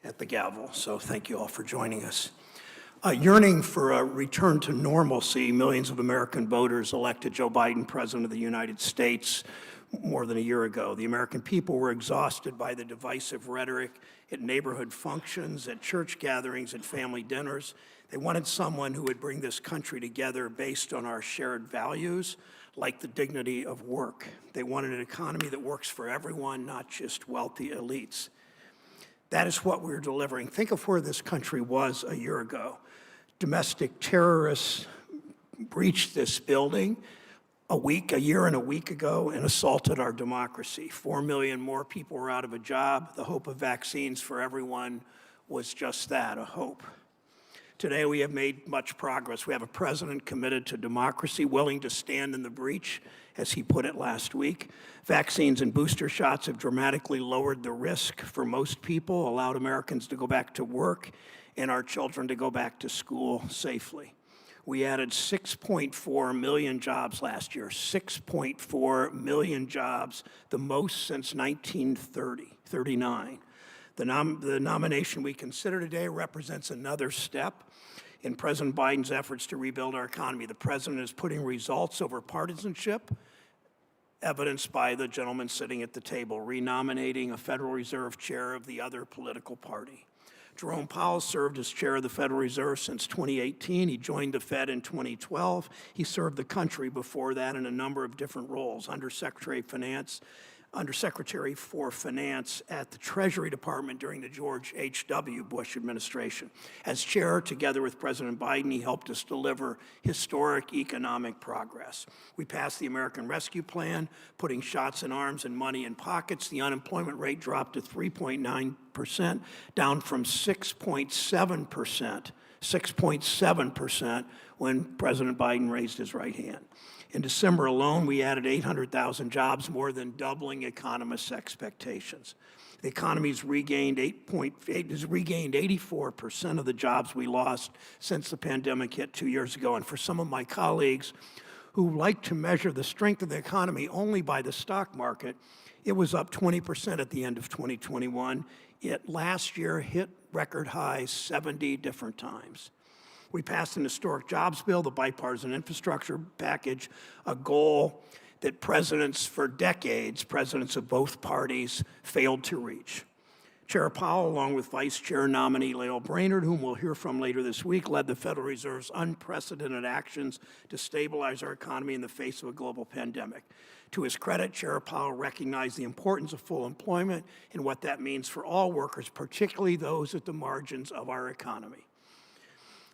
at the gavel. So thank you all for joining us. Yearning for a return to normalcy, millions of American voters elected Joe Biden president of the United States more than a year ago. The American people were exhausted by the divisive rhetoric at neighborhood functions, at church gatherings, at family dinners. They wanted someone who would bring this country together based on our shared values, like the dignity of work. They wanted an economy that works for everyone, not just wealthy elites. That is what we're delivering. Think of where this country was a year ago. Domestic terrorists breached this building a year and a week ago and assaulted our democracy. 4 million more people were out of a job. The hope of vaccines for everyone was just that, a hope. Today we have made much progress. We have a president committed to democracy, willing to stand in the breach, as he put it last week. Vaccines and booster shots have dramatically lowered the risk for most people, allowed Americans to go back to work, and our children to go back to school safely. We added 6.4 million jobs last year, 6.4 million jobs, the most since 1939. The nomination we consider today represents another step in President Biden's efforts to rebuild our economy. The president is putting results over partisanship, evidenced by the gentleman sitting at the table, renominating a Federal Reserve chair of the other political party. Jerome Powell served as chair of the Federal Reserve since 2018. He joined the Fed in 2012. He served the country before that in a number of different roles, Undersecretary for Finance at the Treasury Department during the George H.W. Bush administration. As chair, together with President Biden, he helped us deliver historic economic progress. We passed the American Rescue Plan, putting shots in arms and money in pockets. The unemployment rate dropped to 3.9%, down from 6.7% when President Biden raised his right hand. In December alone, we added 800,000 jobs, more than doubling economists' expectations. The economy has regained 84% of the jobs we lost since the pandemic hit 2 years ago. And for some of my colleagues who like to measure the strength of the economy only by the stock market, it was up 20% at the end of 2021. It last year hit record highs 70 different times. We passed an historic jobs bill, the bipartisan infrastructure package, a goal that presidents for decades, presidents of both parties, failed to reach. Chair Powell, along with Vice Chair nominee Lael Brainerd, whom we'll hear from later this week, led the Federal Reserve's unprecedented actions to stabilize our economy in the face of a global pandemic. To his credit, Chair Powell recognized the importance of full employment and what that means for all workers, particularly those at the margins of our economy.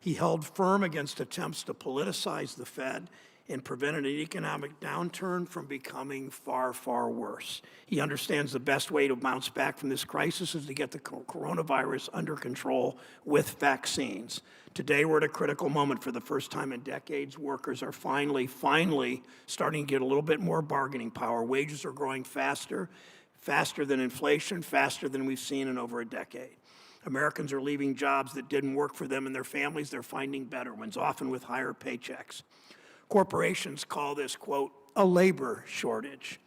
He held firm against attempts to politicize the Fed and prevented an economic downturn from becoming far, far worse. He understands the best way to bounce back from this crisis is to get the coronavirus under control with vaccines. Today, we're at a critical moment. For the first time in decades, workers are finally starting to get a little bit more bargaining power. Wages are growing faster than inflation, faster than we've seen in over a decade. Americans are leaving jobs that didn't work for them and their families. They're finding better ones, often with higher paychecks. Corporations call this, quote, a labor shortage.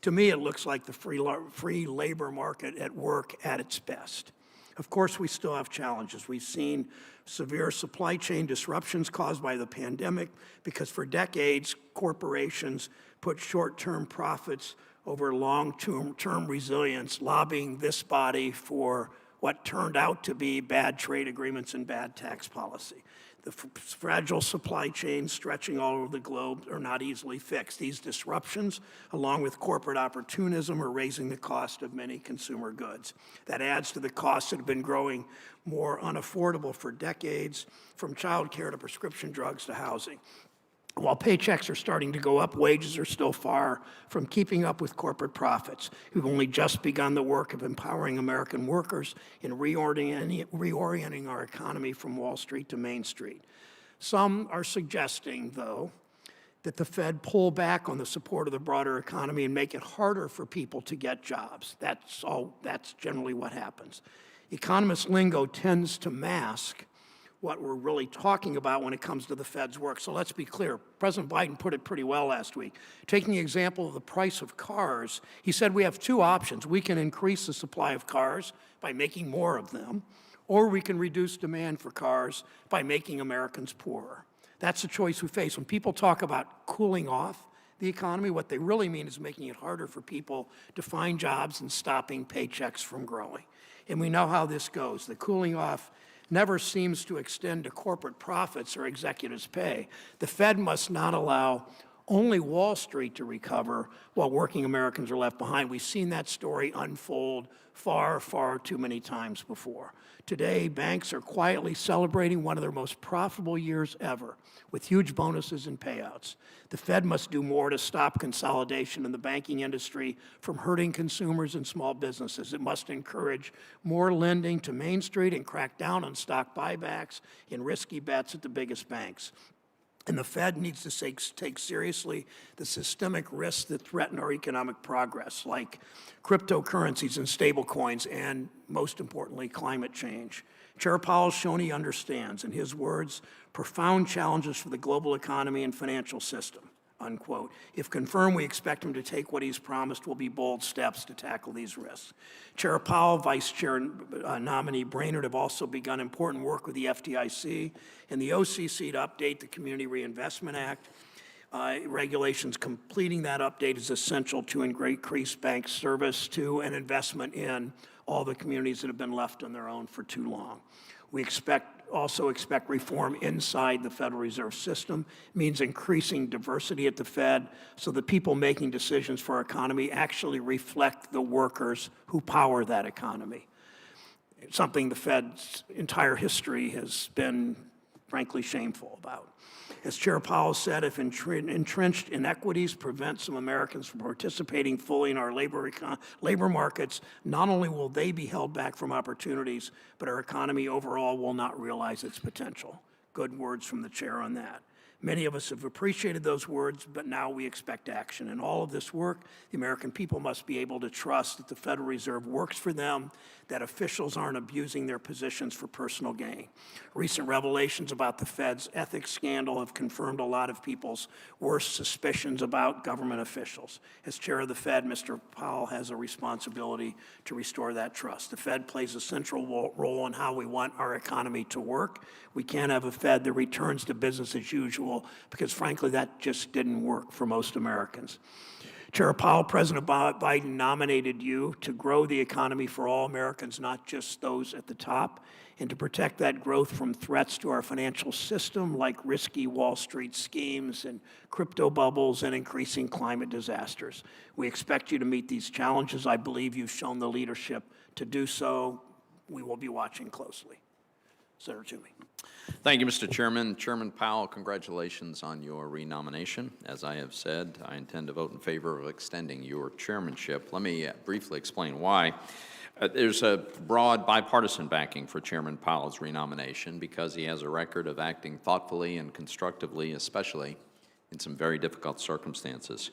To me, it looks like the free labor market at work at its best. Of course, we still have challenges. We've seen severe supply chain disruptions caused by the pandemic because for decades, corporations put short-term profits over long-term resilience, lobbying this body for what turned out to be bad trade agreements and bad tax policy. The fragile supply chains stretching all over the globe are not easily fixed. These disruptions, along with corporate opportunism, are raising the cost of many consumer goods. That adds to the costs that have been growing more unaffordable for decades, from child care to prescription drugs to housing. While paychecks are starting to go up, wages are still far from keeping up with corporate profits. We've only just begun the work of empowering American workers in reorienting our economy from Wall Street to Main Street. Some are suggesting, though, that the Fed pull back on the support of the broader economy and make it harder for people to get jobs. That's generally what happens. Economist lingo tends to mask what we're really talking about when it comes to the Fed's work. So let's be clear. President Biden put it pretty well last week. Taking the example of the price of cars, he said we have two options. We can increase the supply of cars by making more of them, or we can reduce demand for cars by making Americans poorer. That's the choice we face. When people talk about cooling off the economy, what they really mean is making it harder for people to find jobs and stopping paychecks from growing. And we know how this goes. The cooling off never seems to extend to corporate profits or executives' pay. The Fed must not allow only Wall Street to recover while working Americans are left behind. We've seen that story unfold far, far too many times before. Today, banks are quietly celebrating one of their most profitable years ever with huge bonuses and payouts. The Fed must do more to stop consolidation in the banking industry from hurting consumers and small businesses. It must encourage more lending to Main Street and crack down on stock buybacks and risky bets at the biggest banks. And the Fed needs to take seriously the systemic risks that threaten our economic progress, like cryptocurrencies and stablecoins, and most importantly, climate change. Chair Powell's shown he understands, in his words, profound challenges for the global economy and financial system, unquote. If confirmed, we expect him to take what he's promised will be bold steps to tackle these risks. Chair Powell, Vice Chair nominee Brainerd have also begun important work with the FDIC and the OCC to update the Community Reinvestment Act. Regulations completing that update is essential to increase bank service to and investment in all the communities that have been left on their own for too long. We also expect reform inside the Federal Reserve System. It means increasing diversity at the Fed so that people making decisions for our economy actually reflect the workers who power that economy. It's something the Fed's entire history has been, frankly, shameful about. As Chair Powell said, if entrenched inequities prevent some Americans from participating fully in our labor markets, not only will they be held back from opportunities, but our economy overall will not realize its potential. Good words from the chair on that. Many of us have appreciated those words, but now we expect action. In all of this work, the American people must be able to trust that the Federal Reserve works for them, that officials aren't abusing their positions for personal gain. Recent revelations about the Fed's ethics scandal have confirmed a lot of people's worst suspicions about government officials. As chair of the Fed, Mr. Powell has a responsibility to restore that trust. The Fed plays a central role in how we want our economy to work. We can't have a Fed that returns to business as usual because, frankly, that just didn't work for most Americans. Chair Powell, President Biden nominated you to grow the economy for all Americans, not just those at the top, and to protect that growth from threats to our financial system like risky Wall Street schemes and crypto bubbles and increasing climate disasters. We expect you to meet these challenges. I believe you've shown the leadership to do so. We will be watching closely. Senator Toomey. Thank you, Mr. Chairman. Chairman Powell, congratulations on your renomination. As I have said, I intend to vote in favor of extending your chairmanship. Let me briefly explain why. There's a broad bipartisan backing for Chairman Powell's renomination because he has a record of acting thoughtfully and constructively, especially in some very difficult circumstances.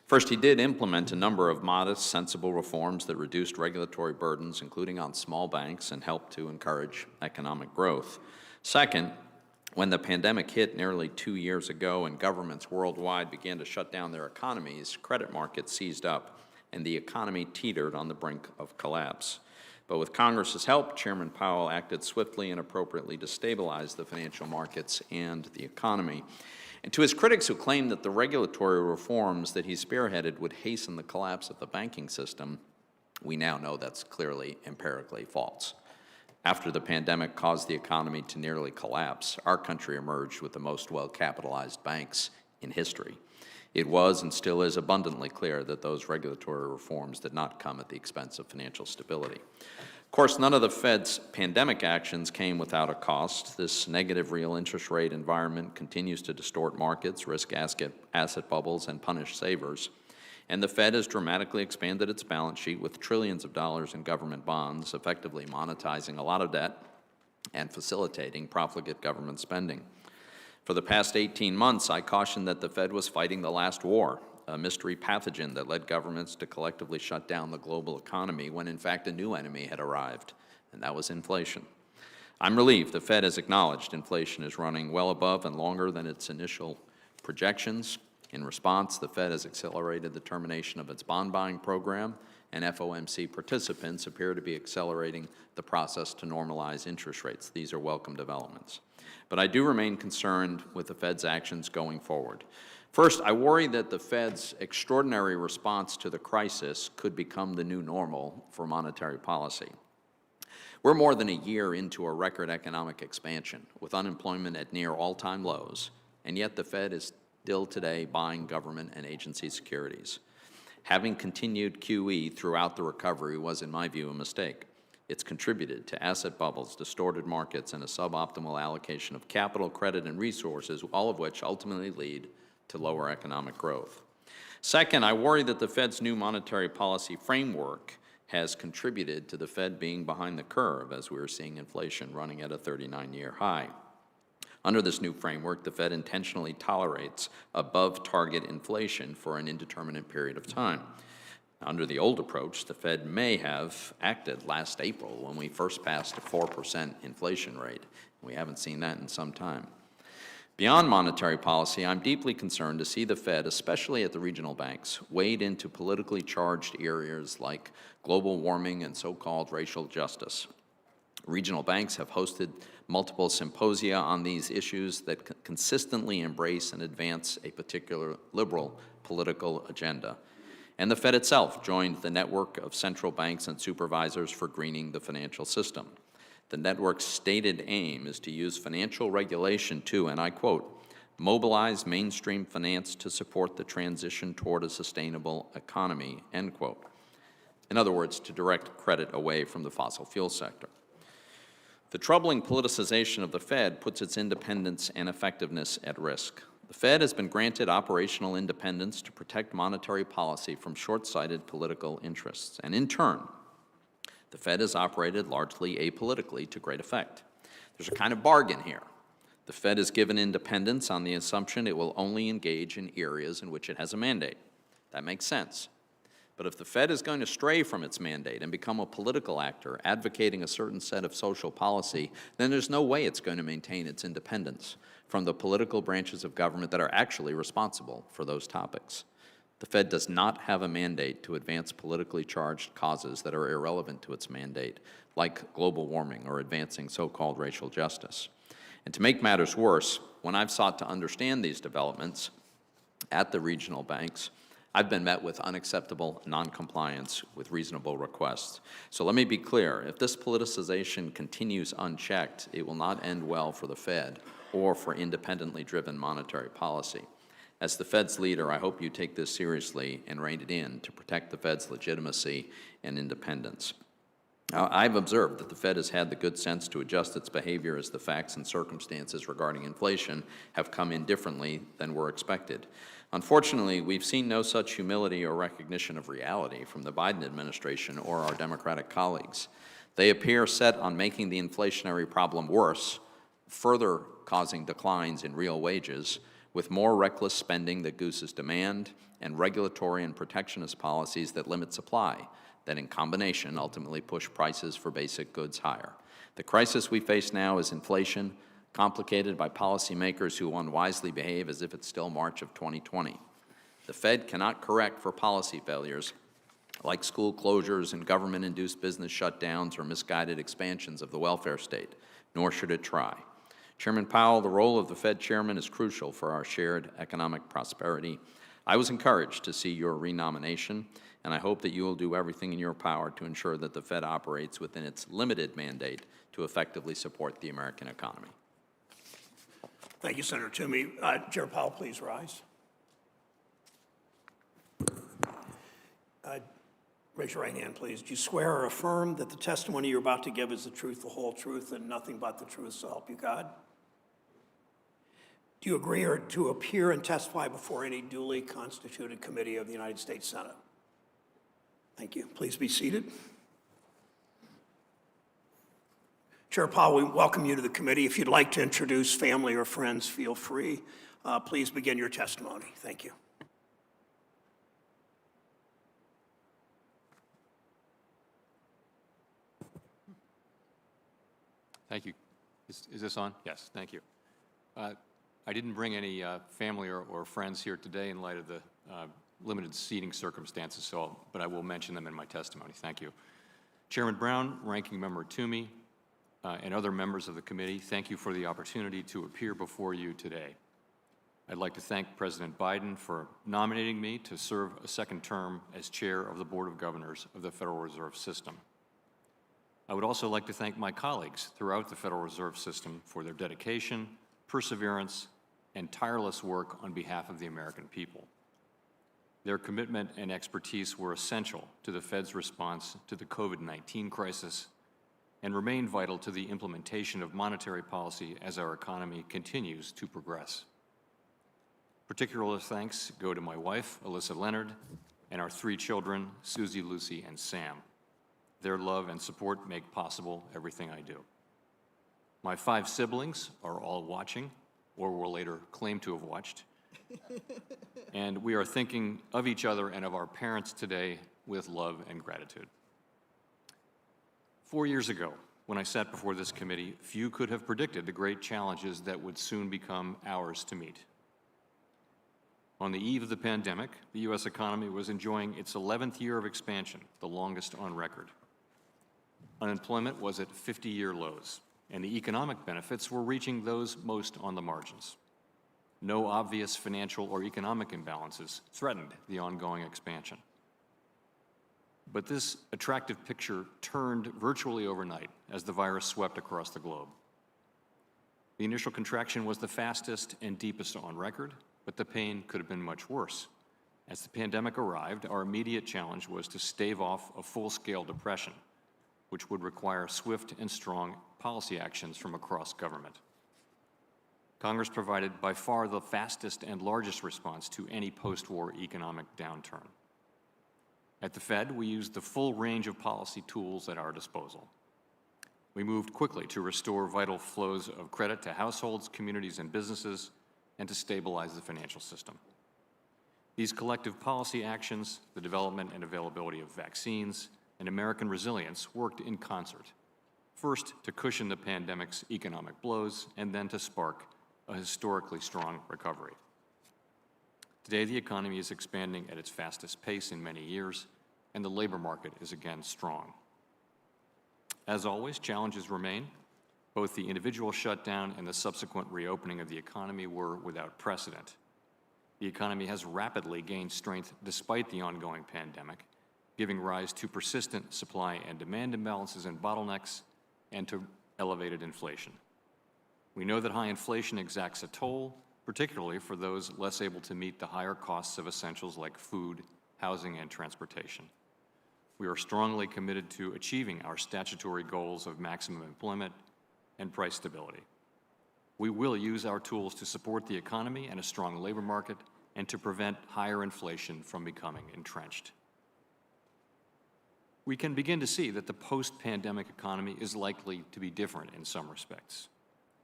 First, he did implement a number of modest, sensible reforms that reduced regulatory burdens, including on small banks, and helped to encourage economic growth. Second, when the pandemic hit nearly 2 years ago and governments worldwide began to shut down their economies, credit markets seized up and the economy teetered on the brink of collapse. But with Congress's help, Chairman Powell acted swiftly and appropriately to stabilize the financial markets and the economy. And to his critics who claimed that the regulatory reforms that he spearheaded would hasten the collapse of the banking system, we now know that's clearly empirically false. After the pandemic caused the economy to nearly collapse, our country emerged with the most well-capitalized banks in history. It was and still is abundantly clear that those regulatory reforms did not come at the expense of financial stability. Of course, none of the Fed's pandemic actions came without a cost. This negative real interest rate environment continues to distort markets, risk asset bubbles, and punish savers. And the Fed has dramatically expanded its balance sheet with trillions of dollars in government bonds, effectively monetizing a lot of debt and facilitating profligate government spending. For the past 18 months, I cautioned that the Fed was fighting the last war, a mystery pathogen that led governments to collectively shut down the global economy when in fact a new enemy had arrived, and that was inflation. I'm relieved the Fed has acknowledged inflation is running well above and longer than its initial projections. In response, the Fed has accelerated the termination of its bond buying program, and FOMC participants appear to be accelerating the process to normalize interest rates. These are welcome developments. But I do remain concerned with the Fed's actions going forward. First, I worry that the Fed's extraordinary response to the crisis could become the new normal for monetary policy. We're more than a year into a record economic expansion, with unemployment at near all-time lows, and yet the Fed is still today buying government and agency securities. Having continued QE throughout the recovery was, in my view, a mistake. It's contributed to asset bubbles, distorted markets, and a suboptimal allocation of capital, credit, and resources, all of which ultimately lead to lower economic growth. Second, I worry that the Fed's new monetary policy framework has contributed to the Fed being behind the curve, as we're seeing inflation running at a 39-year high. Under this new framework, the Fed intentionally tolerates above-target inflation for an indeterminate period of time. Under the old approach, the Fed may have acted last April when we first passed a 4% inflation rate. We haven't seen that in some time. Beyond monetary policy, I'm deeply concerned to see the Fed, especially at the regional banks, wade into politically charged areas like global warming and so-called racial justice. Regional banks have hosted multiple symposia on these issues that consistently embrace and advance a particular liberal political agenda. And the Fed itself joined the network of central banks and supervisors for greening the financial system. The network's stated aim is to use financial regulation to, and I quote, mobilize mainstream finance to support the transition toward a sustainable economy, end quote. In other words, to direct credit away from the fossil fuel sector. The troubling politicization of the Fed puts its independence and effectiveness at risk. The Fed has been granted operational independence to protect monetary policy from short-sighted political interests, and in turn, the Fed has operated largely apolitically to great effect. There's a kind of bargain here. The Fed is given independence on the assumption it will only engage in areas in which it has a mandate. That makes sense. But if the Fed is going to stray from its mandate and become a political actor advocating a certain set of social policy, then there's no way it's going to maintain its independence from the political branches of government that are actually responsible for those topics. The Fed does not have a mandate to advance politically charged causes that are irrelevant to its mandate, like global warming or advancing so-called racial justice. And to make matters worse, when I've sought to understand these developments at the regional banks, I've been met with unacceptable noncompliance with reasonable requests. So let me be clear, if this politicization continues unchecked, it will not end well for the Fed or for independently driven monetary policy. As the Fed's leader, I hope you take this seriously and rein it in to protect the Fed's legitimacy and independence. Now, I've observed that the Fed has had the good sense to adjust its behavior as the facts and circumstances regarding inflation have come in differently than were expected. Unfortunately, we've seen no such humility or recognition of reality from the Biden administration or our Democratic colleagues. They appear set on making the inflationary problem worse, further causing declines in real wages, with more reckless spending that gooses demand and regulatory and protectionist policies that limit supply, that in combination ultimately push prices for basic goods higher. The crisis we face now is inflation, complicated by policymakers who unwisely behave as if it's still March of 2020. The Fed cannot correct for policy failures like school closures and government-induced business shutdowns or misguided expansions of the welfare state, nor should it try. Chairman Powell, the role of the Fed chairman is crucial for our shared economic prosperity. I was encouraged to see your renomination, and I hope that you will do everything in your power to ensure that the Fed operates within its limited mandate to effectively support the American economy. Thank you, Senator Toomey. Chair Powell, please rise. Raise your right hand, please. Do you swear or affirm that the testimony you're about to give is the truth, the whole truth, and nothing but the truth, so help you God? Do you agree to appear and testify before any duly constituted committee of the United States Senate? Thank you. Please be seated. Chair Powell, we welcome you to the committee. If you'd like to introduce family or friends, feel free. Please begin your testimony. Thank you. Thank you, Is this on? Yes, thank you. I didn't bring any family or friends here today in light of the limited seating circumstances, but I will mention them in my testimony. Thank you. Chairman Brown, Ranking Member Toomey, and other members of the committee, thank you for the opportunity to appear before you today. I'd like to thank President Biden for nominating me to serve a second term as chair of the Board of Governors of the Federal Reserve System. I would also like to thank my colleagues throughout the Federal Reserve System for their dedication, perseverance, and tireless work on behalf of the American people. Their commitment and expertise were essential to the Fed's response to the COVID-19 crisis and remain vital to the implementation of monetary policy as our economy continues to progress. Particular thanks go to my wife, Alyssa Leonard, and our 3 children, Susie, Lucy, and Sam. Their love and support make possible everything I do. My 5 siblings are all watching, or will later claim to have watched. And we are thinking of each other and of our parents today with love and gratitude. 4 years ago, when I sat before this committee, few could have predicted the great challenges that would soon become ours to meet. On the eve of the pandemic, the U.S. economy was enjoying its 11th year of expansion, the longest on record. Unemployment was at 50-year lows, and the economic benefits were reaching those most on the margins. No obvious financial or economic imbalances threatened the ongoing expansion. But this attractive picture turned virtually overnight as the virus swept across the globe. The initial contraction was the fastest and deepest on record, but the pain could have been much worse. As the pandemic arrived, our immediate challenge was to stave off a full-scale depression, which would require swift and strong policy actions from across government. Congress provided by far the fastest and largest response to any post-war economic downturn. At the Fed, we used the full range of policy tools at our disposal. We moved quickly to restore vital flows of credit to households, communities, and businesses, and to stabilize the financial system. These collective policy actions, the development and availability of vaccines, and American resilience worked in concert, first to cushion the pandemic's economic blows, and then to spark a historically strong recovery. Today, the economy is expanding at its fastest pace in many years, and the labor market is again strong. As always, challenges remain. Both the individual shutdown and the subsequent reopening of the economy were without precedent. The economy has rapidly gained strength despite the ongoing pandemic, giving rise to persistent supply and demand imbalances and bottlenecks, and to elevated inflation. We know that high inflation exacts a toll, particularly for those less able to meet the higher costs of essentials like food, housing, and transportation. We are strongly committed to achieving our statutory goals of maximum employment and price stability. We will use our tools to support the economy and a strong labor market and to prevent higher inflation from becoming entrenched. We can begin to see that the post-pandemic economy is likely to be different in some respects,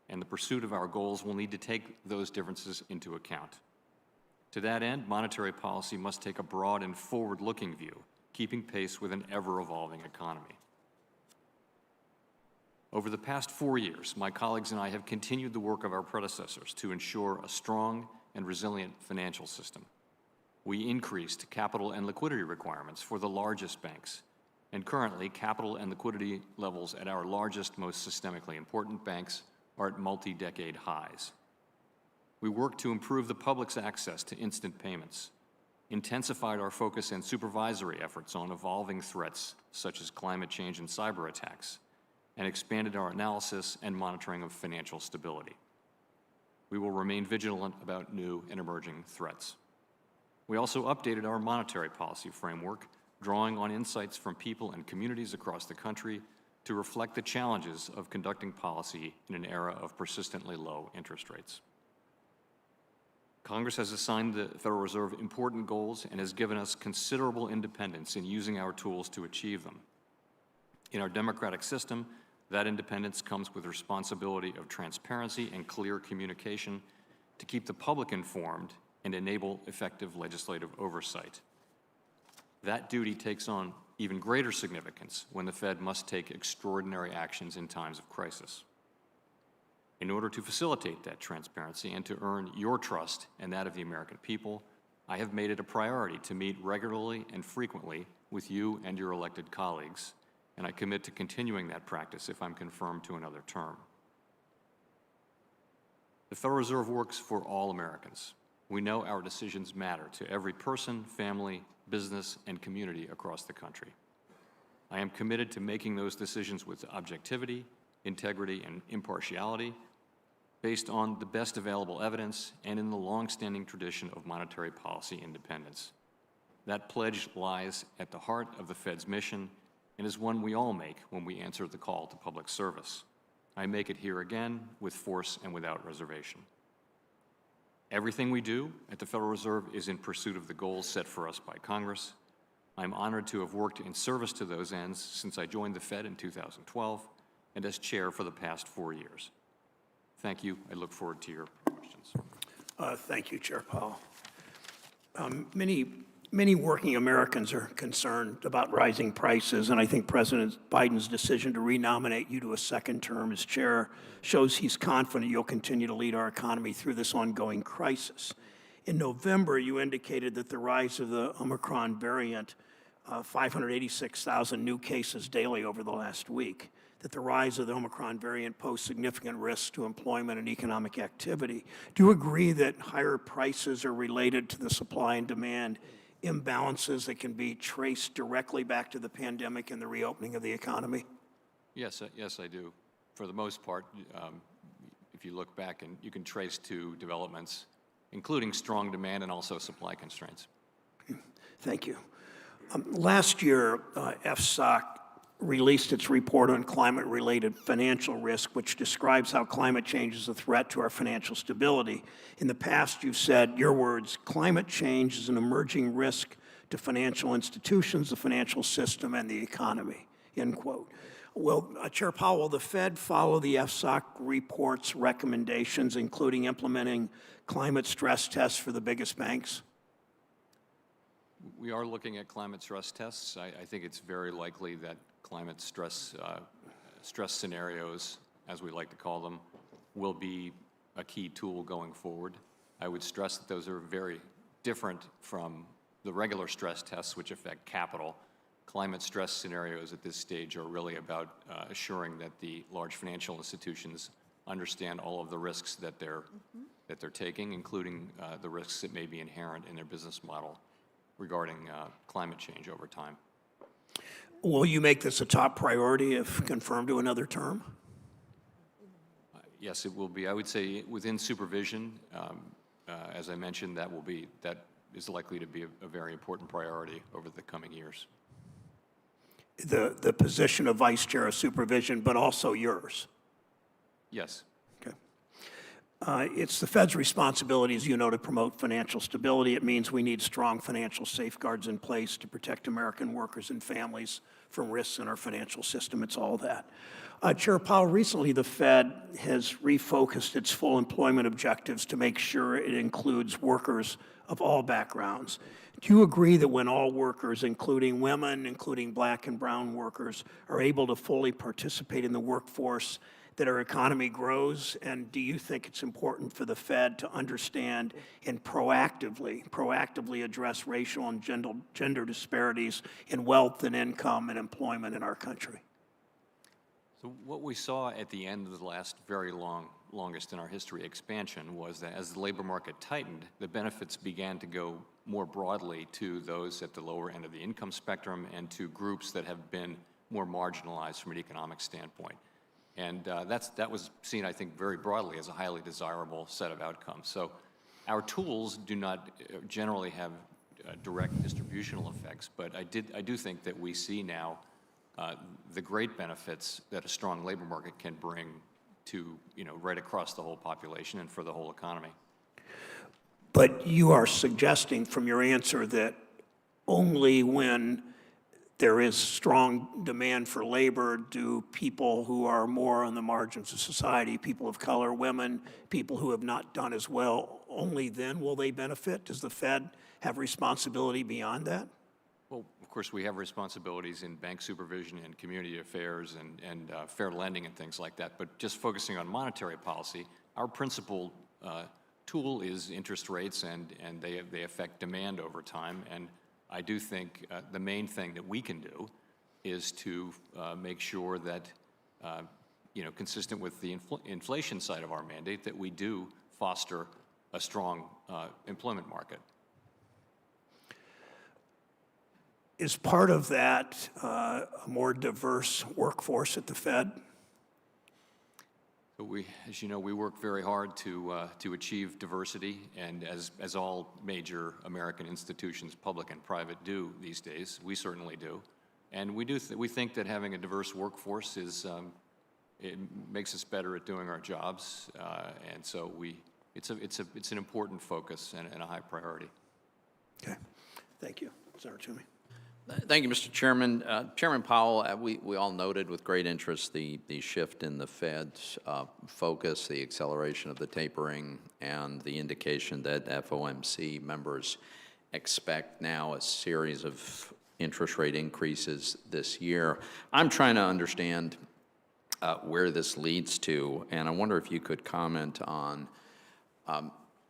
and the pursuit of our goals will need to take those differences into account. To that end, monetary policy must take a broad and forward-looking view, keeping pace with an ever-evolving economy. Over the past 4 years, my colleagues and I have continued the work of our predecessors to ensure a strong and resilient financial system. We increased capital and liquidity requirements for the largest banks, and currently capital and liquidity levels at our largest, most systemically important banks are at multi-decade highs. We worked to improve the public's access to instant payments, intensified our focus and supervisory efforts on evolving threats such as climate change and cyber attacks, and expanded our analysis and monitoring of financial stability. We will remain vigilant about new and emerging threats. We also updated our monetary policy framework, drawing on insights from people and communities across the country to reflect the challenges of conducting policy in an era of persistently low interest rates. Congress has assigned the Federal Reserve important goals and has given us considerable independence in using our tools to achieve them. In our democratic system, that independence comes with responsibility of transparency and clear communication to keep the public informed and enable effective legislative oversight. That duty takes on even greater significance when the Fed must take extraordinary actions in times of crisis. In order to facilitate that transparency and to earn your trust and that of the American people, I have made it a priority to meet regularly and frequently with you and your elected colleagues, and I commit to continuing that practice if I'm confirmed to another term. The Federal Reserve works for all Americans. We know our decisions matter to every person, family, business, and community across the country. I am committed to making those decisions with objectivity, integrity, and impartiality, based on the best available evidence and in the long-standing tradition of monetary policy independence. That pledge lies at the heart of the Fed's mission and is one we all make when we answer the call to public service. I make it here again with force and without reservation. Everything we do at the Federal Reserve is in pursuit of the goals set for us by Congress. I'm honored to have worked in service to those ends since I joined the Fed in 2012 and as chair for the past 4 years. Thank you. I look forward to your questions. Thank you, Chair Powell. Many working Americans are concerned about rising prices, and I think President Biden's decision to renominate you to a second term as chair shows he's confident you'll continue to lead our economy through this ongoing crisis. In November, you indicated that the rise of the Omicron variant, 586,000 new cases daily over the last week, that the rise of the Omicron variant posed significant risks to employment and economic activity. Do you agree that higher prices are related to the supply and demand imbalances that can be traced directly back to the pandemic and the reopening of the economy? Yes, yes, I do. For the most part, if you look back, and you can trace to developments, including strong demand and also supply constraints. Thank you. Last year, FSOC released its report on climate-related financial risk, which describes how climate change is a threat to our financial stability. In the past, you've said, your words, climate change is an emerging risk to financial institutions, the financial system, and the economy, end quote. Will, Chair Powell, will the Fed follow the FSOC report's recommendations, including implementing climate stress tests for the biggest banks? We are looking at climate stress tests. I think it's very likely that climate stress scenarios, as we like to call them, will be a key tool going forward. I would stress that those are very different from the regular stress tests, which affect capital. Climate stress scenarios at this stage are really about assuring that the large financial institutions understand all of the risks that they're taking, including the risks that may be inherent in their business model regarding climate change over time. Will you make this a top priority if confirmed to another term? Yes, it will be. I would say within supervision, as I mentioned, that is likely to be a very important priority over the coming years. The position of Vice Chair of Supervision, but also yours? Yes. Okay. It's the Fed's responsibility, as you know, to promote financial stability. It means we need strong financial safeguards in place to protect American workers and families from risks in our financial system. It's all that. Chair Powell, recently the Fed has refocused its full employment objectives to make sure it includes workers of all backgrounds. Do you agree that when all workers, including women, including black and brown workers, are able to fully participate in the workforce, that our economy grows? And do you think it's important for the Fed to understand and proactively address racial and gender disparities in wealth and income and employment in our country? So what we saw at the end of the last very longest in our history expansion was that as the labor market tightened, the benefits began to go more broadly to those at the lower end of the income spectrum and to groups that have been more marginalized from an economic standpoint. And that was seen, I think, very broadly as a highly desirable set of outcomes. So our tools do not generally have direct distributional effects, but I do think that we see now the great benefits that a strong labor market can bring to, right across the whole population and for the whole economy. But you are suggesting from your answer that only when there is strong demand for labor do people who are more on the margins of society, people of color, women, people who have not done as well, only then will they benefit? Does the Fed have responsibility beyond that? Well, of course, we have responsibilities in bank supervision and community affairs and fair lending and things like that. But just focusing on monetary policy, our principal tool is interest rates, and they affect demand over time. And I do think the main thing that we can do is to make sure that, consistent with the inflation side of our mandate, that we do foster a strong employment market. Is part of that a more diverse workforce at the Fed? So as you know, we work very hard to achieve diversity, and as all major American institutions, public and private, do these days, we certainly do. And we think that having a diverse workforce it makes us better at doing our jobs, and so it's an important focus and a high priority. Okay, thank you, Senator Toomey. Thank you, Mr. Chairman. Chairman Powell, we all noted with great interest the shift in the Fed's focus, the acceleration of the tapering, and the indication that FOMC members expect now a series of interest rate increases this year. I'm trying to understand where this leads to, and I wonder if you could comment on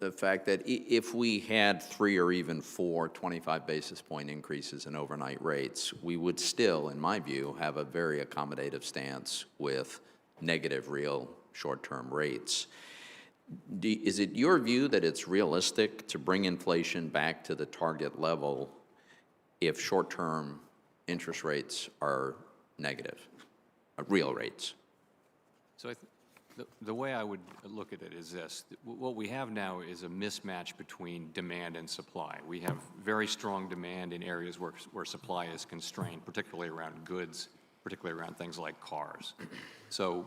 the fact that if we had 3 or even 4 25 basis point increases in overnight rates, we would still, in my view, have a very accommodative stance with negative real short-term rates. Is it your view that it's realistic to bring inflation back to the target level if short-term interest rates are negative, real rates? So the way I would look at it is this. What we have now is a mismatch between demand and supply. We have very strong demand in areas where supply is constrained, particularly around goods, particularly around things like cars. So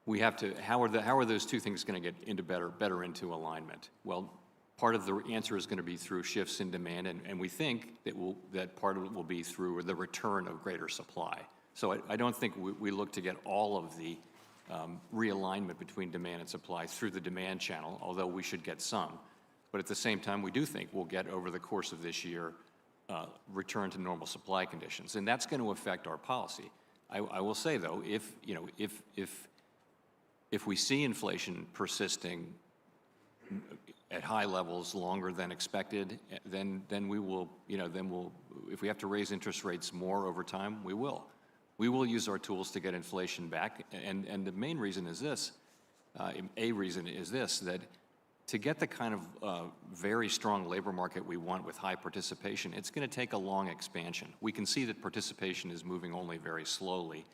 we have to, how are those two things going to get better into alignment? Well, part of the answer is going to be through shifts in demand, and we think that part of it will be through the return of greater supply. So I don't think we look to get all of the realignment between demand and supply through the demand channel, although we should get some. But at the same time, we do think we'll get, over the course of this year, return to normal supply conditions, and that's going to affect our policy. I will say, though, if we see inflation persisting at high levels longer than expected, then we will, if we have to raise interest rates more over time, we will. We will use our tools to get inflation back, and the main reason is this, that to get the kind of very strong labor market we want with high participation, it's going to take a long expansion. We can see that participation is moving only very slowly,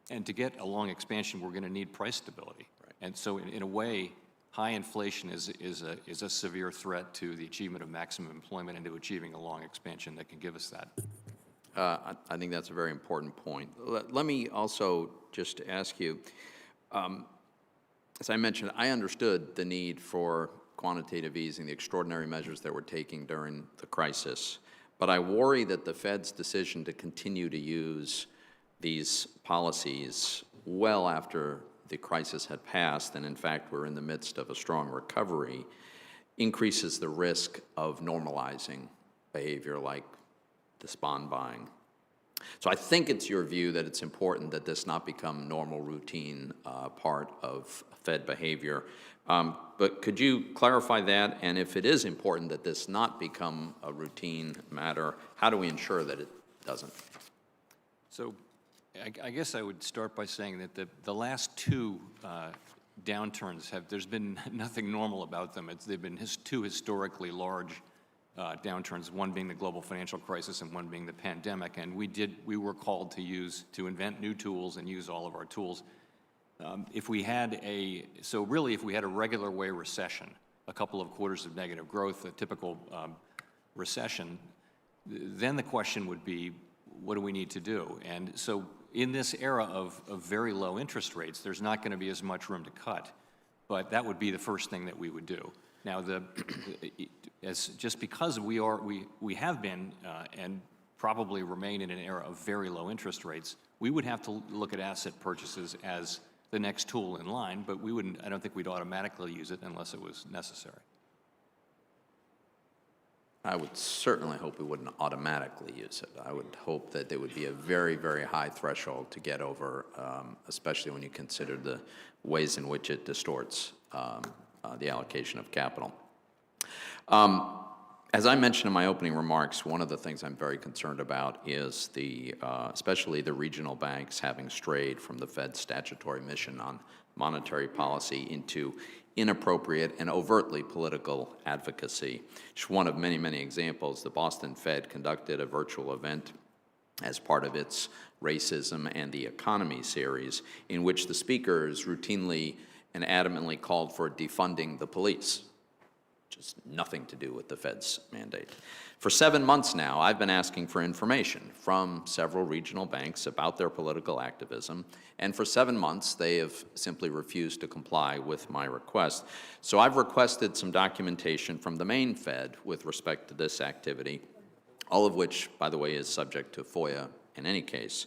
and to get a long expansion, we're going to need price stability. Right. And so in a way, high inflation is a severe threat to the achievement of maximum employment and to achieving a long expansion that can give us that. I think that's a very important point. Let me also just ask you, as I mentioned, I understood the need for quantitative easing, the extraordinary measures that we're taking during the crisis, but I worry that the Fed's decision to continue to use these policies well after the crisis had passed, and in fact we're in the midst of a strong recovery, increases the risk of normalizing behavior like this bond buying. So I think it's your view that it's important that this not become normal routine part of Fed behavior. But could you clarify that? And if it is important that this not become a routine matter, how do we ensure that it doesn't? So I guess I would start by saying that the last 2 downturns there's been nothing normal about them. They've been 2 historically large downturns, one being the global financial crisis and one being the pandemic, and we were called to invent new tools and use all of our tools. If we had a regular way recession, a couple of quarters of negative growth, a typical recession, then the question would be, what do we need to do? And so in this era of very low interest rates, there's not going to be as much room to cut, but that would be the first thing that we would do. Now, just because we have been and probably remain in an era of very low interest rates, we would have to look at asset purchases as the next tool in line, but I don't think we'd automatically use it unless it was necessary. I would certainly hope we wouldn't automatically use it. I would hope that there would be a very, very high threshold to get over, especially when you consider the ways in which it distorts the allocation of capital. As I mentioned in my opening remarks, one of the things I'm very concerned about is especially the regional banks having strayed from the Fed's statutory mission on monetary policy into inappropriate and overtly political advocacy. Just one of many, many examples, the Boston Fed conducted a virtual event as part of its Racism and the Economy series, in which the speakers routinely and adamantly called for defunding the police. Just nothing to do with the Fed's mandate. For 7 months now, I've been asking for information from several regional banks about their political activism, and for 7 months, they have simply refused to comply with my request. So I've requested some documentation from the main Fed with respect to this activity, all of which, by the way, is subject to FOIA in any case.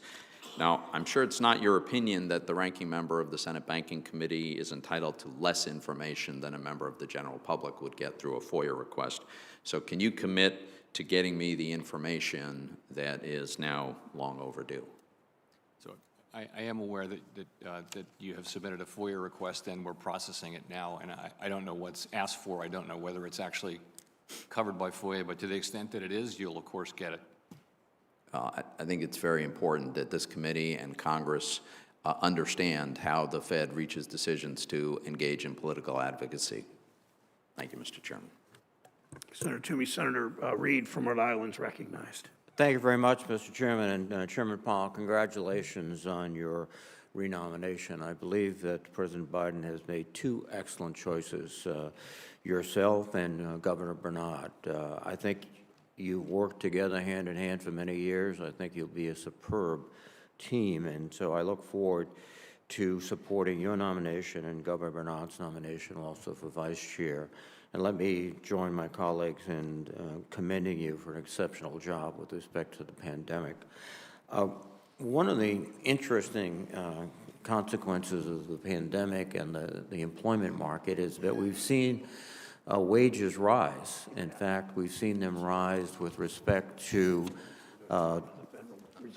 Now, I'm sure it's not your opinion that the ranking member of the Senate Banking Committee is entitled to less information than a member of the general public would get through a FOIA request. So can you commit to getting me the information that is now long overdue? So I am aware that you have submitted a FOIA request and we're processing it now, and I don't know what's asked for. I don't know whether it's actually covered by FOIA, but to the extent that it is, you'll of course get it. I think it's very important that this committee and Congress understand how the Fed reaches decisions to engage in political advocacy. Thank you, Mr. Chairman. Senator Toomey. Senator Reed from Rhode Island is recognized. Thank you very much, Mr. Chairman. And Chairman Powell, congratulations on your renomination. I believe that President Biden has made two excellent choices, yourself and Governor Bernard. I think you worked together hand in hand for many years. I think you'll be a superb team, and so I look forward to supporting your nomination and Governor Bernard's nomination also for vice chair. And let me join my colleagues in commending you for an exceptional job with respect to the pandemic. One of the interesting consequences of the pandemic and the employment market is that we've seen wages rise. In fact, we've seen them rise with respect to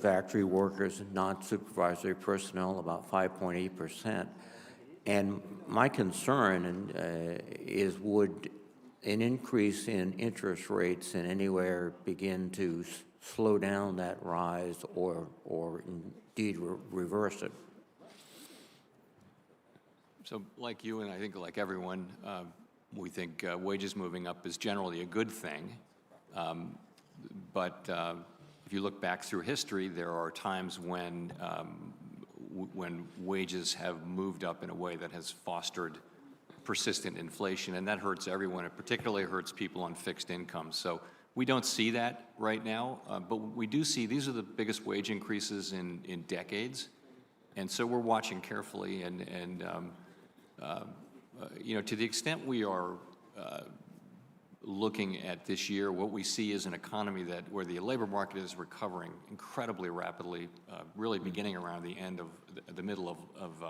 factory workers and non-supervisory personnel, about 5.8%. And my concern is, would an increase in interest rates in anywhere begin to slow down that rise or indeed reverse it? So like you, and I think like everyone, we think wages moving up is generally a good thing. But if you look back through history, there are times when wages have moved up in a way that has fostered persistent inflation, and that hurts everyone. It particularly hurts people on fixed incomes. So we don't see that right now, but we do see these are the biggest wage increases in decades, and so we're watching carefully. And you know, to the extent we are looking at this year, what we see is an economy where the labor market is recovering incredibly rapidly, really beginning around the middle of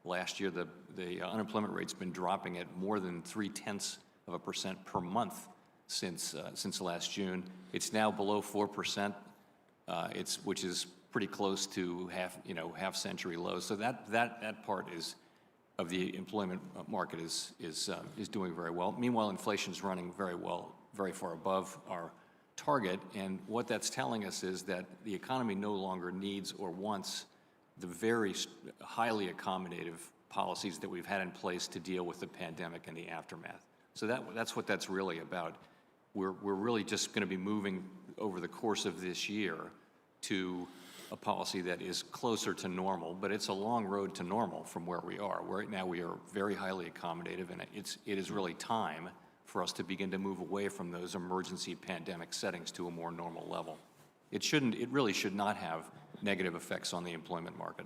last year. The unemployment rate's been dropping at more than 0.3% per month since last June. It's now below 4%, which is pretty close to half-century lows. So that part of the employment market is doing very well. Meanwhile, inflation is running very well, very far above our target. And what that's telling us is that the economy no longer needs or wants the very highly accommodative policies that we've had in place to deal with the pandemic and the aftermath. So that's what that's really about. We're really just going to be moving over the course of this year to a policy that is closer to normal, but it's a long road to normal from where we are. Right now we are very highly accommodative, and it is really time for us to begin to move away from those emergency pandemic settings to a more normal level. It really should not have negative effects on the employment market.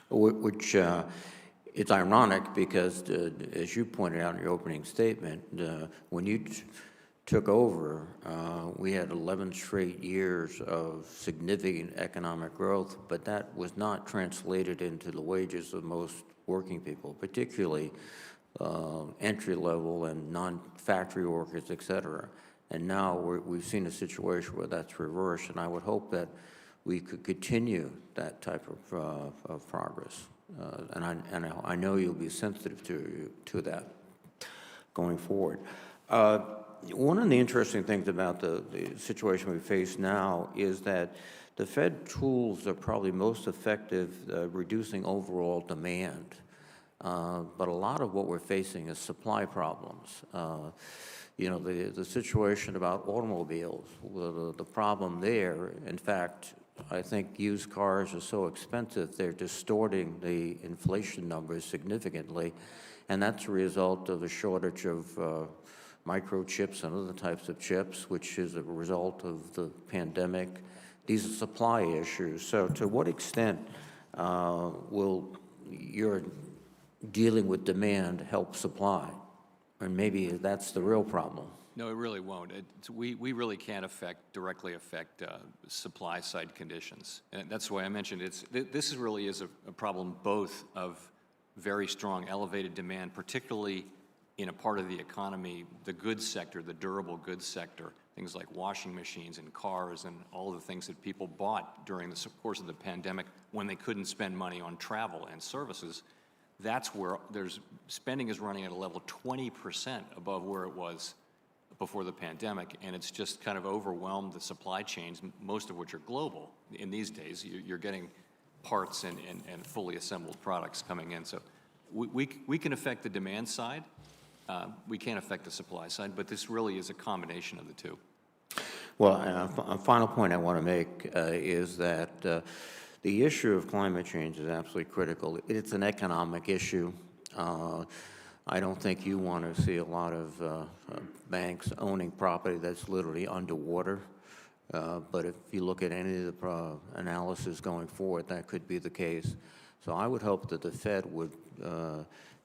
Which it's ironic because, as you pointed out in your opening statement, when you took over, we had 11 straight years of significant economic growth, but that was not translated into the wages of most working people, particularly entry-level and non-factory workers, et cetera. And now we've seen a situation where that's reversed, and I would hope that we could continue that type of progress. And I know you'll be sensitive to that going forward. One of the interesting things about the situation we face now is that the Fed tools are probably most effective reducing overall demand. But a lot of what we're facing is supply problems. You know, the situation about automobiles, the problem there, in fact, I think used cars are so expensive, they're distorting the inflation numbers significantly, and that's a result of the shortage of microchips and other types of chips, which is a result of the pandemic. These are supply issues. So to what extent will your dealing with demand help supply? And maybe that's the real problem. No, it really won't. We really can't directly affect supply side conditions. And that's why I mentioned this really is a problem both of very strong elevated demand, particularly in a part of the economy, the goods sector, the durable goods sector, things like washing machines and cars and all of the things that people bought during the course of the pandemic when they couldn't spend money on travel and services. That's where spending is running at a level 20% above where it was before the pandemic, and it's just kind of overwhelmed the supply chains, most of which are global in these days. You're getting parts and fully assembled products coming in. So we can affect the demand side. We can't affect the supply side, but this really is a combination of the two. Well, a final point I want to make is that the issue of climate change is absolutely critical. It's an economic issue. I don't think you want to see a lot of banks owning property that's literally underwater. But if you look at any of the analysis going forward, that could be the case. So I would hope that the Fed would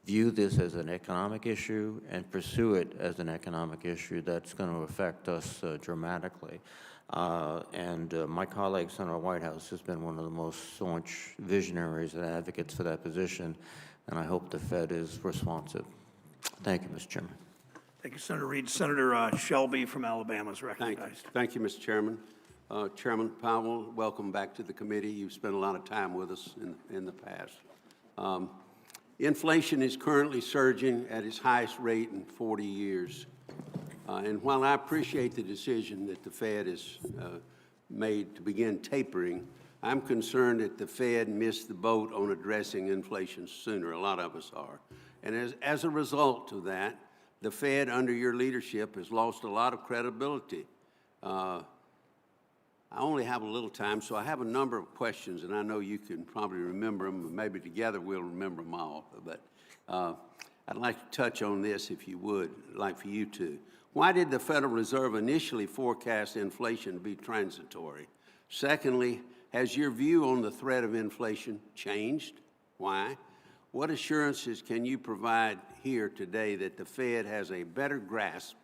view this as an economic issue and pursue it as an economic issue that's going to affect us dramatically. My colleague, Senator Whitehouse, has been one of the most staunch visionaries and advocates for that position, and I hope the Fed is responsive. Thank you, Mr. Chairman. Thank you, Senator Reid. Senator Shelby from Alabama is recognized. Thank you, Mr. Chairman. Chairman Powell, welcome back to the committee. You've spent a lot of time with us in the past. Inflation is currently surging at its highest rate in 40 years. And while I appreciate the decision that the Fed has made to begin tapering, I'm concerned that the Fed missed the boat on addressing inflation sooner. A lot of us are. And as a result of that, the Fed, under your leadership, has lost a lot of credibility. I only have a little time, so I have a number of questions, and I know you can probably remember them, but maybe together we'll remember them all. But I'd like to touch on this, if you would, I'd like for you to. Why did the Federal Reserve initially forecast inflation to be transitory? Secondly, has your view on the threat of inflation changed? Why? What assurances can you provide here today that the Fed has a better grasp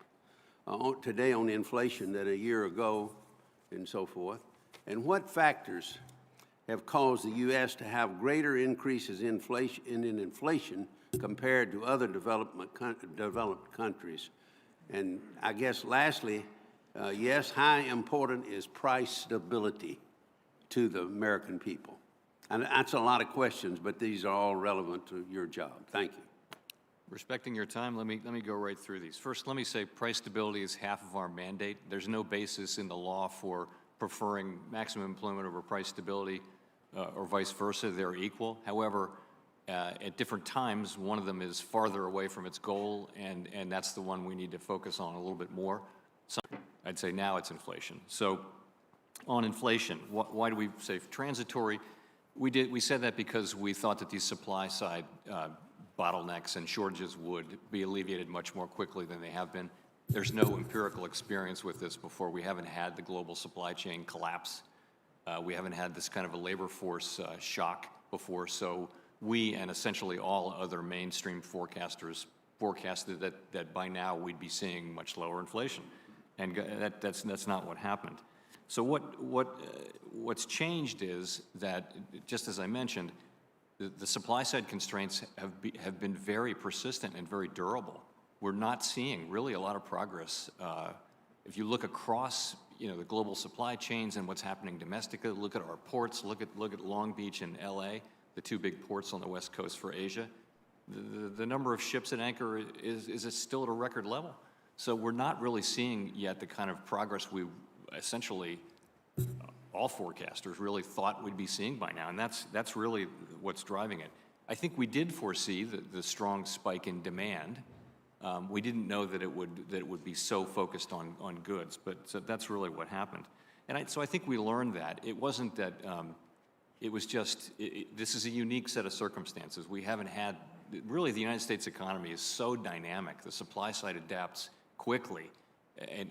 today on inflation than a year ago, and so forth? And what factors have caused the U.S. to have greater increases in inflation compared to other developed countries? And I guess lastly, yes, how important is price stability to the American people? And that's a lot of questions, but these are all relevant to your job. Thank you. Respecting your time, let me go right through these. First, let me say price stability is half of our mandate. There's no basis in the law for preferring maximum employment over price stability or vice versa. They're equal. However, at different times, one of them is farther away from its goal, and that's the one we need to focus on a little bit more. So I'd say now it's inflation. So on inflation, why do we say transitory? We said that because we thought that these supply side bottlenecks and shortages would be alleviated much more quickly than they have been. There's no empirical experience with this before. We haven't had the global supply chain collapse. We haven't had this kind of a labor force shock before. So we and essentially all other mainstream forecasters forecasted that by now we'd be seeing much lower inflation. And that's not what happened. So what's changed is that, just as I mentioned, the supply side constraints have been very persistent and very durable. We're not seeing really a lot of progress If you look across, the global supply chains and what's happening domestically, look at our ports, look at Long Beach and LA, the two big ports on the West Coast for Asia. The number of ships at anchor is still at a record level. So we're not really seeing yet the kind of progress we essentially all forecasters really thought we'd be seeing by now, and that's really what's driving it. I think we did foresee the strong spike in demand. We didn't know that it would be so focused on goods, but so that's really what happened. And so I think we learned that. It wasn't that, it was just, this is a unique set of circumstances. We haven't had, really the United States economy is so dynamic. The supply side adapts quickly. And,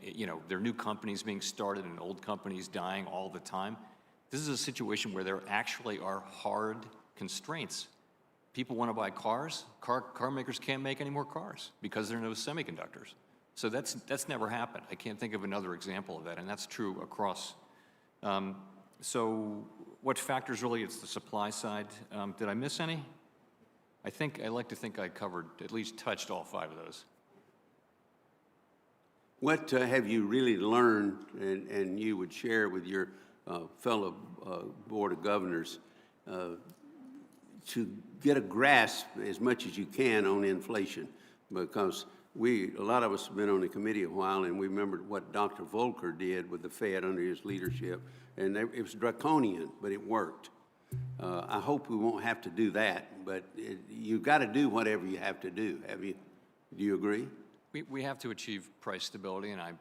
there are new companies being started and old companies dying all the time. This is a situation where there actually are hard constraints. People want to buy cars. Car makers can't make any more cars because there are no semiconductors. So that's never happened. I can't think of another example of that, and that's true across. So what factors really? It's the supply side. Did I miss any? I like to think I covered, at least touched all 5 of those. What have you really learned and you would share with your fellow Board of Governors to get a grasp as much as you can on inflation? Because a lot of us have been on the committee a while, and we remembered what Dr. Volcker did with the Fed under his leadership, and it was draconian, but it worked. I hope we won't have to do that, but you've got to do whatever you have to do. Do you agree? We have to achieve price stability, and I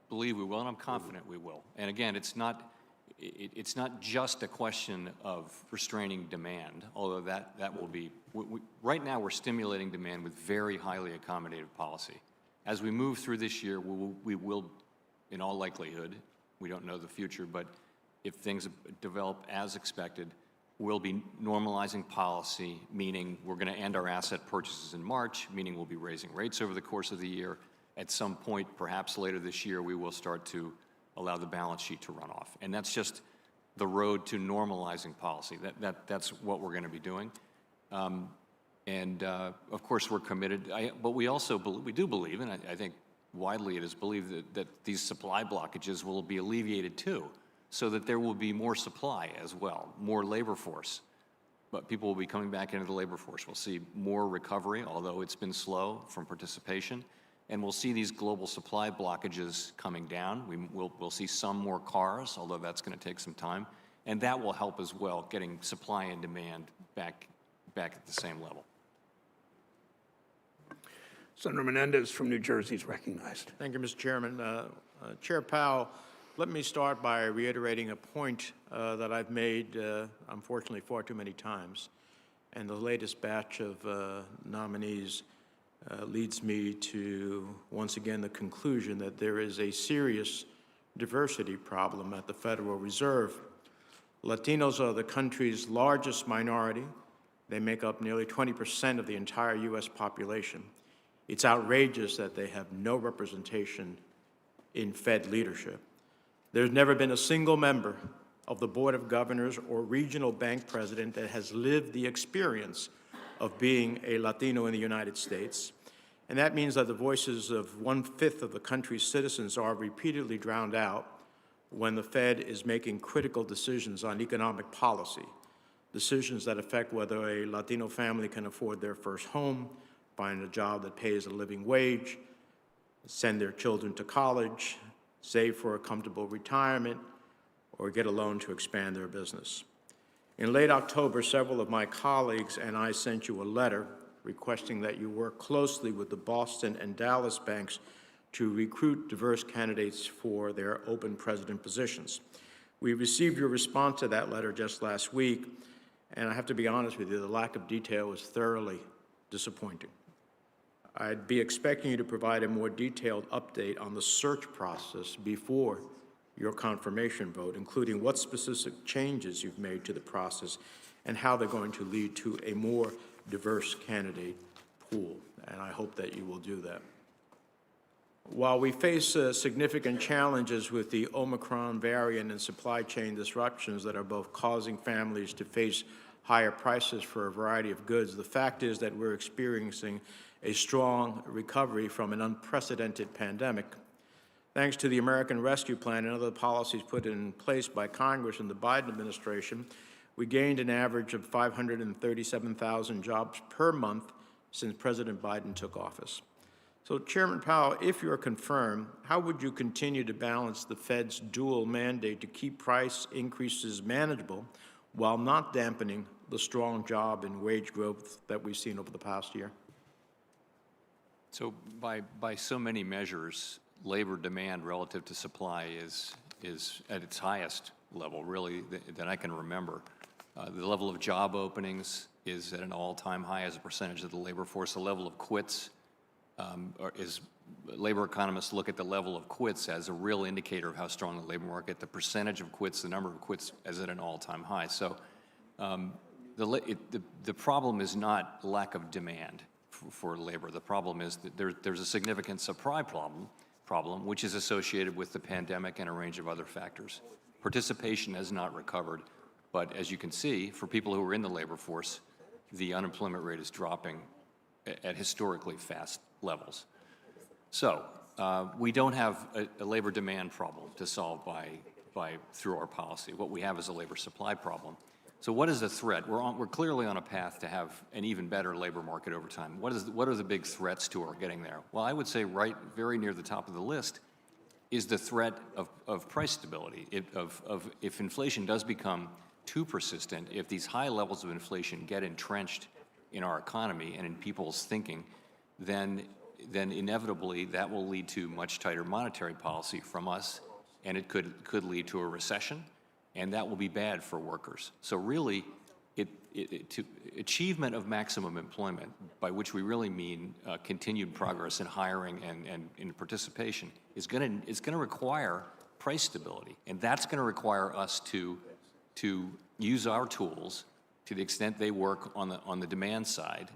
believe we will, and I'm confident we will. And again, it's not just a question of restraining demand, although that will be. Right now, we're stimulating demand with very highly accommodative policy. As we move through this year, we will, in all likelihood, we don't know the future, but if things develop as expected, we'll be normalizing policy, meaning we're going to end our asset purchases in March, meaning we'll be raising rates over the course of the year. At some point, perhaps later this year, we will start to allow the balance sheet to run off. And that's just the road to normalizing policy. That's what we're going to be doing. Of course, we're committed. But we also we do believe, and I think widely it is believed that these supply blockages will be alleviated too, so that there will be more supply as well, more labor force. But people will be coming back into the labor force. We'll see more recovery, although it's been slow from participation. And we'll see these global supply blockages coming down. We'll see some more cars, although that's going to take some time. And that will help as well, getting supply and demand back at the same level. Senator Menendez from New Jersey is recognized. Thank you, Mr. Chairman. Chair Powell, let me start by reiterating a point that I've made, unfortunately, far too many times. And the latest batch of nominees leads me to, once again, the conclusion that there is a serious diversity problem at the Federal Reserve. Latinos are the country's largest minority. They make up nearly 20% of the entire U.S. population. It's outrageous that they have no representation in Fed leadership. There's never been a single member of the Board of Governors or regional bank president that has lived the experience of being a Latino in the United States. And that means that the voices of 1/5 of the country's citizens are repeatedly drowned out when the Fed is making critical decisions on economic policy, decisions that affect whether a Latino family can afford their first home, find a job that pays a living wage, send their children to college, save for a comfortable retirement, or get a loan to expand their business. In late October, several of my colleagues and I sent you a letter requesting that you work closely with the Boston and Dallas banks to recruit diverse candidates for their open president positions. We received your response to that letter just last week, and I have to be honest with you, the lack of detail was thoroughly disappointing. I'd be expecting you to provide a more detailed update on the search process before your confirmation vote, including what specific changes you've made to the process and how they're going to lead to a more diverse candidate pool, and I hope that you will do that. While we face significant challenges with the Omicron variant and supply chain disruptions that are both causing families to face higher prices for a variety of goods, the fact is that we're experiencing a strong recovery from an unprecedented pandemic. Thanks to the American Rescue Plan and other policies put in place by Congress and the Biden administration, we gained an average of 537,000 jobs per month since President Biden took office. So, Chairman Powell, if you're confirmed, how would you continue to balance the Fed's dual mandate to keep price increases manageable while not dampening the strong job and wage growth that we've seen over the past year? So by so many measures, labor demand relative to supply is at its highest level, really, that I can remember. The level of job openings is at an all-time high as a percentage of the labor force. The level of quits labor economists look at the level of quits as a real indicator of how strong the labor market. The percentage of quits, the number of quits, is at an all-time high. So the problem is not lack of demand for labor. The problem is that there's a significant supply problem, which is associated with the pandemic and a range of other factors. Participation has not recovered, but as you can see, for people who are in the labor force, the unemployment rate is dropping at historically fast levels. So we don't have a labor demand problem to solve through our policy. What we have is a labor supply problem. So what is the threat? We're clearly on a path to have an even better labor market over time. What are the big threats to our getting there? Well, I would say very near the top of the list is the threat of price stability. If inflation does become too persistent, if these high levels of inflation get entrenched in our economy and in people's thinking, then inevitably that will lead to much tighter monetary policy from us, and it could lead to a recession, and that will be bad for workers. So really, achievement of maximum employment, by which we really mean continued progress in hiring and in participation, is going to require price stability, and that's going to require us to use our tools to the extent they work on the demand side,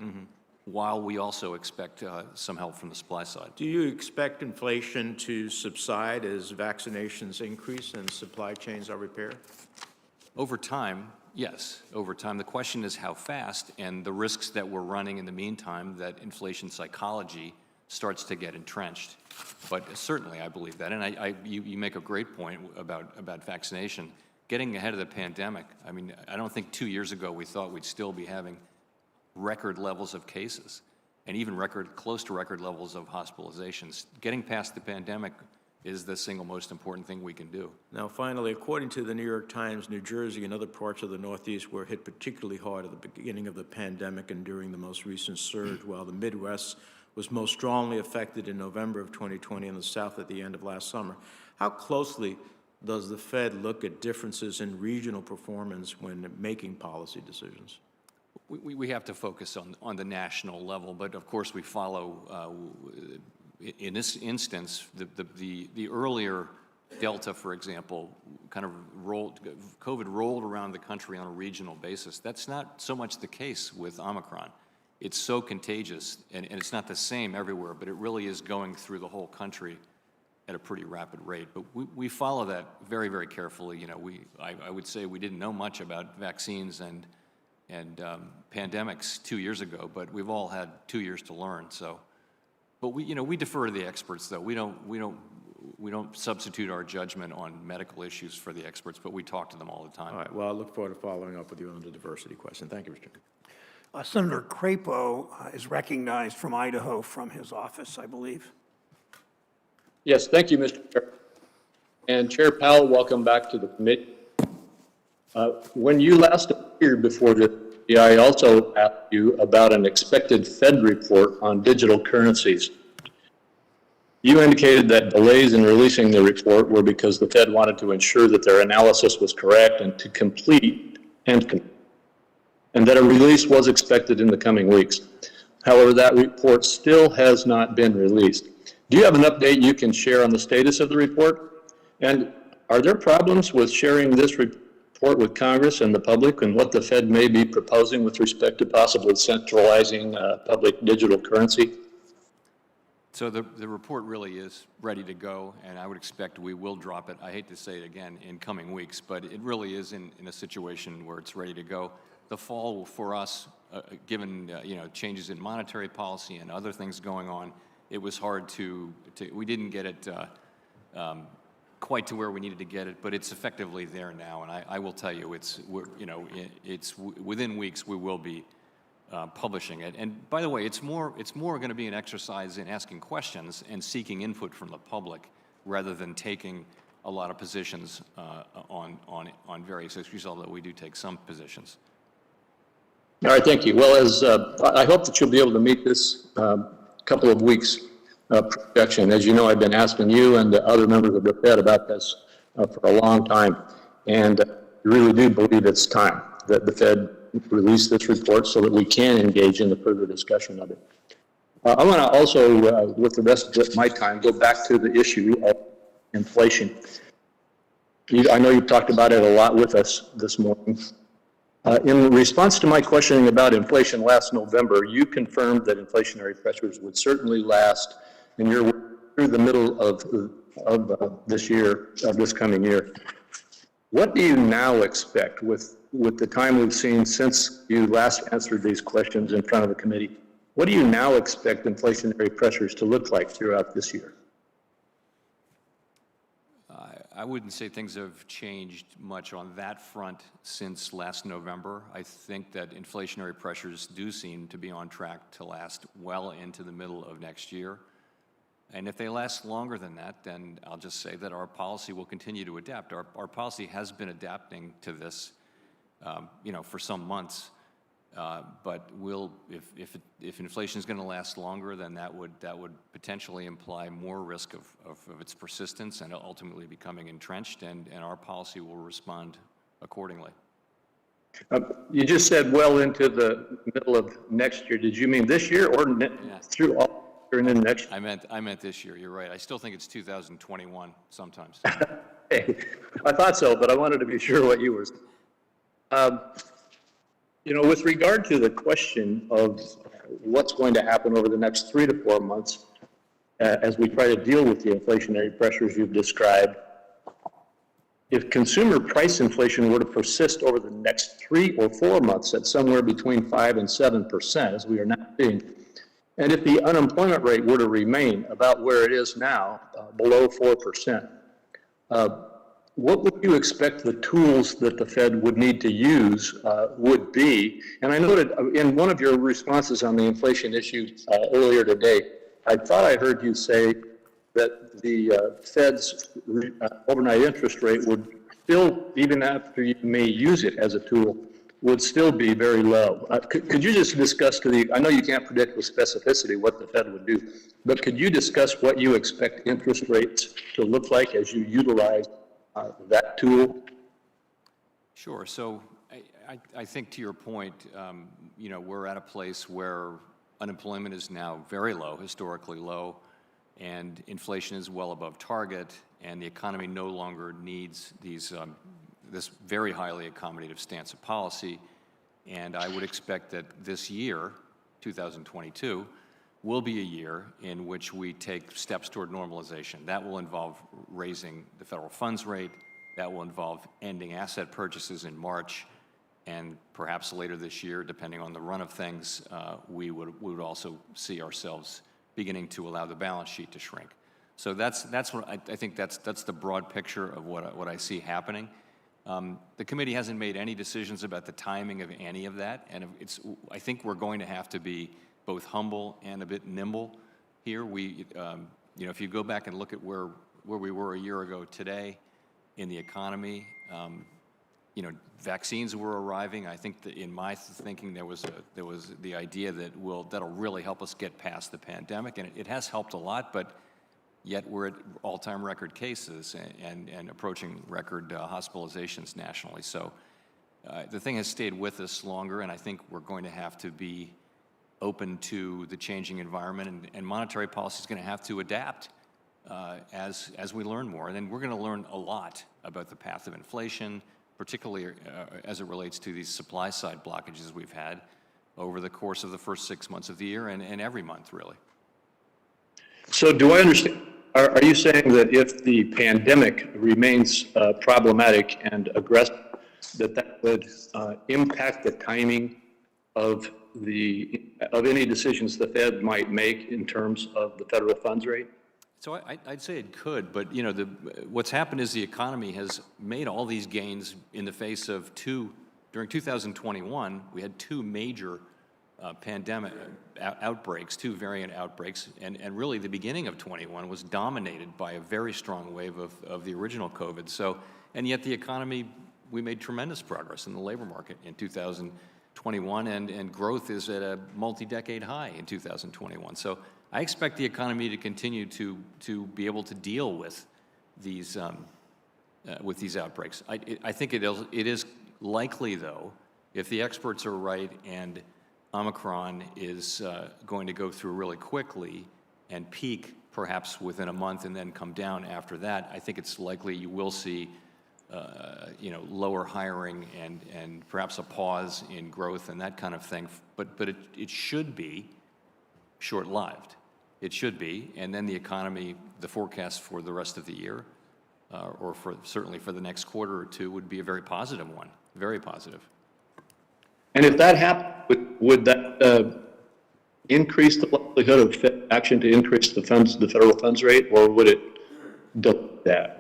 while we also expect some help from the supply side. Do you expect inflation to subside as vaccinations increase and supply chains are repaired? Over time, yes. Over time. The question is how fast, and the risks that we're running in the meantime that inflation psychology starts to get entrenched. But certainly I believe that. And you make a great point about vaccination. Getting ahead of the pandemic, I mean, I don't think 2 years ago we thought we'd still be having record levels of cases and even close to record levels of hospitalizations. Getting past the pandemic is the single most important thing we can do. Now, finally, according to the New York Times, New Jersey and other parts of the Northeast were hit particularly hard at the beginning of the pandemic and during the most recent surge, while the Midwest was most strongly affected in November of 2020 and the South at the end of last summer. How closely does the Fed look at differences in regional performance when making policy decisions? We have to focus on the national level, but of course we follow, in this instance, the earlier Delta, for example, COVID rolled around the country on a regional basis. That's not so much the case with Omicron. It's so contagious, and it's not the same everywhere, but it really is going through the whole country at a pretty rapid rate. But we follow that very, very carefully. You know, I would say we didn't know much about vaccines and pandemics 2 years ago, but we've all had 2 years to learn. So, but we defer to the experts, though. We don't substitute our judgment on medical issues for the experts, but we talk to them all the time. All right, well, I look forward to following up with you on the diversity question. Thank you, Mr. Chairman. Senator Crapo is recognized from Idaho from his office, I believe. Yes, thank you, Mr. Chair. And Chair Powell, welcome back to the committee. When you last appeared before the committee, I also asked you about an expected Fed report on digital currencies. You indicated that delays in releasing the report were because the Fed wanted to ensure that their analysis was correct and to complete, and that a release was expected in the coming weeks. However, that report still has not been released. Do you have an update you can share on the status of the report? And are there problems with sharing this report with Congress and the public and what the Fed may be proposing with respect to possibly centralizing public digital currency? So the report really is ready to go, and I would expect we will drop it. I hate to say it again, in coming weeks, but it really is in a situation where it's ready to go. The fall for us, given changes in monetary policy and other things going on, it was hard we didn't get it quite to where we needed to get it, but it's effectively there now. And I will tell you, within weeks we will be publishing it. And by the way, it's more going to be an exercise in asking questions and seeking input from the public rather than taking a lot of positions on various issues, although we do take some positions. All right, thank you. Well, as I hope that you'll be able to meet this couple of weeks projection. As you know, I've been asking you and the other members of the Fed about this for a long time, and I really do believe it's time that the Fed release this report so that we can engage in the further discussion of it. I want to also, with the rest of my time, go back to the issue of inflation. I know you've talked about it a lot with us this morning. In response to my questioning about inflation last November, you confirmed that inflationary pressures would certainly last in through the middle of this year, of this coming year. What do you now expect with the time we've seen since you last answered these questions in front of the committee? What do you now expect inflationary pressures to look like throughout this year? I wouldn't say things have changed much on that front since last November. I think that inflationary pressures do seem to be on track to last well into the middle of next year. And if they last longer than that, then I'll just say that our policy will continue to adapt. Our policy has been adapting to this, for some months. But if inflation is going to last longer, then that would potentially imply more risk of its persistence and ultimately becoming entrenched, and our policy will respond accordingly. You just said well into the middle of next year. Did you mean this year or through all year and then next year? I meant this year. You're right. I still think it's 2021 sometimes. Hey, I thought so, but I wanted to be sure what you were saying. With regard to the question of what's going to happen over the next 3 to 4 months, as we try to deal with the inflationary pressures you've described, if consumer price inflation were to persist over the next 3 or 4 months at somewhere between 5 and 7%, as we are now seeing, and if the unemployment rate were to remain about where it is now, below 4%, what would you expect the tools that the Fed would need to use would be? And I noted in one of your responses on the inflation issue earlier today, I thought I heard you say that the Fed's overnight interest rate would still, even after you may use it as a tool, would still be very low. Could you just discuss I know you can't predict with specificity what the Fed would do, but could you discuss what you expect interest rates to look like as you utilize that tool? Sure. So I think to your point, we're at a place where unemployment is now very low, historically low, and inflation is well above target, and the economy no longer needs this very highly accommodative stance of policy. And I would expect that this year, 2022, will be a year in which we take steps toward normalization. That will involve raising the federal funds rate. That will involve ending asset purchases in March. And perhaps later this year, depending on the run of things, we would also see ourselves beginning to allow the balance sheet to shrink. So that's what I think that's the broad picture of what I see happening. The committee hasn't made any decisions about the timing of any of that, and I think we're going to have to be both humble and a bit nimble here. If you go back and look at where we were a year ago today in the economy, vaccines were arriving. I think that in my thinking there was the idea that that'll really help us get past the pandemic, and it has helped a lot, but yet we're at all-time record cases and approaching record hospitalizations nationally. So the thing has stayed with us longer, and I think we're going to have to be open to the changing environment, and monetary policy is going to have to adapt as we learn more. And then we're going to learn a lot about the path of inflation, particularly as it relates to these supply-side blockages we've had over the course of the first 6 months of the year and every month, really. So do I understand, are you saying that if the pandemic remains problematic and aggressive, that would impact the timing of any decisions the Fed might make in terms of the federal funds rate? So I'd say it could, but you know, what's happened is the economy has made all these gains in the face of during 2021, we had two major pandemic outbreaks, two variant outbreaks, and really the beginning of 21 was dominated by a very strong wave of the original COVID. So, and yet the economy, we made tremendous progress in the labor market in 2021, and growth is at a multi-decade high in 2021. So I expect the economy to continue to be able to deal with these outbreaks. I think it is likely, though, if the experts are right and Omicron is going to go through really quickly and peak perhaps within a month and then come down after that, I think it's likely you will see lower hiring and perhaps a pause in growth and that kind of thing. But it should be short-lived. It should be, and then the economy, the forecast for the rest of the year, or certainly for the next quarter or two, would be a very positive one, very positive. And if that happened, would that increase the likelihood of Fed action to increase the federal funds rate, or would it delay that?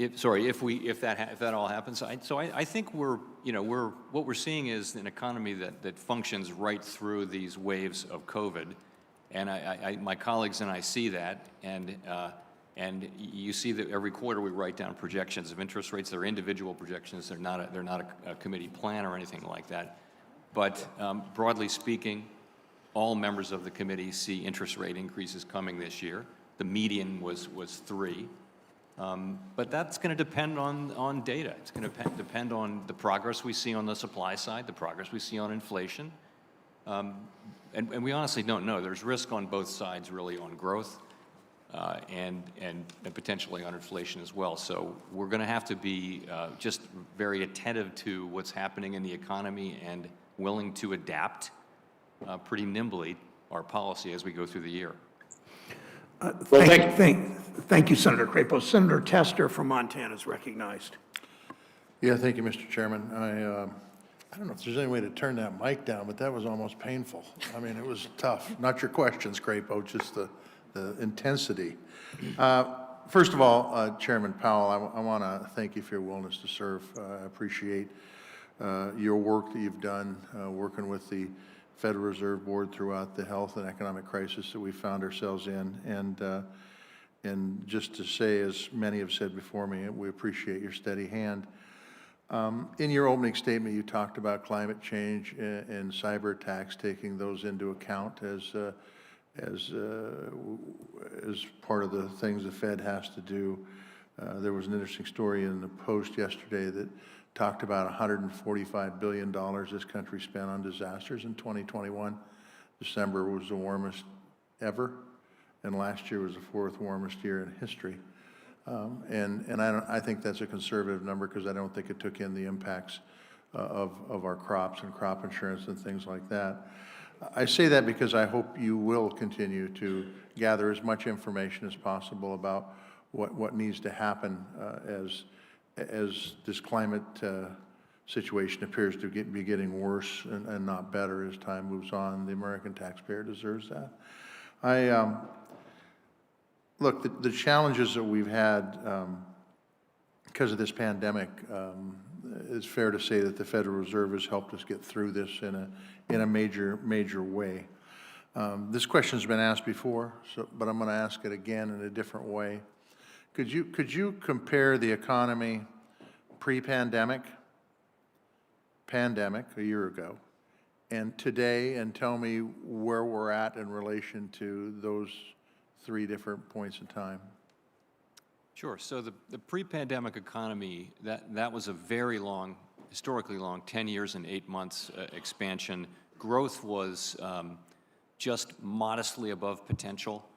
If that all happens, I think what we're seeing is an economy that functions right through these waves of COVID, and my colleagues and I see that, and you see that every quarter we write down projections of interest rates. They're individual projections. They're not a committee plan or anything like that. But broadly speaking, all members of the committee see interest rate increases coming this year. The median was 3. But that's going to depend on data. It's going to depend on the progress we see on the supply side, the progress we see on inflation. And we honestly don't know. There's risk on both sides, really, on growth and potentially on inflation as well. So we're going to have to be just very attentive to what's happening in the economy and willing to adapt pretty nimbly our policy as we go through the year. Thank you, Senator Crapo. Senator Tester from Montana is recognized. Yeah, thank you, Mr. Chairman. I don't know if there's any way to turn that mic down, but that was almost painful. I mean, it was tough. Not your questions, Crapo, just the intensity. First of all, Chairman Powell, I want to thank you for your willingness to serve. I appreciate your work that you've done working with the Federal Reserve Board throughout the health and economic crisis that we found ourselves in. And just to say, as many have said before me, we appreciate your steady hand. In your opening statement, you talked about climate change and cyber attacks, taking those into account as part of the things the Fed has to do. There was an interesting story in the Post yesterday that talked about $145 billion this country spent on disasters in 2021. December was the warmest ever, and last year was the 4th warmest year in history. And I think that's a conservative number because I don't think it took in the impacts of our crops and crop insurance and things like that. I say that because I hope you will continue to gather as much information as possible about what needs to happen as this climate situation appears to be getting worse and not better as time moves on. The American taxpayer deserves that. Look, the challenges that we've had because of this pandemic, it's fair to say that the Federal Reserve has helped us get through this in a major way. This question's been asked before, but I'm going to ask it again in a different way. Could you compare the economy pre-pandemic, pandemic a year ago, and today, and tell me where we're at in relation to those 3 different points in time? Sure. So the pre-pandemic economy, that was a very long, historically long, 10 years and 8 months expansion. Growth was just modestly above potential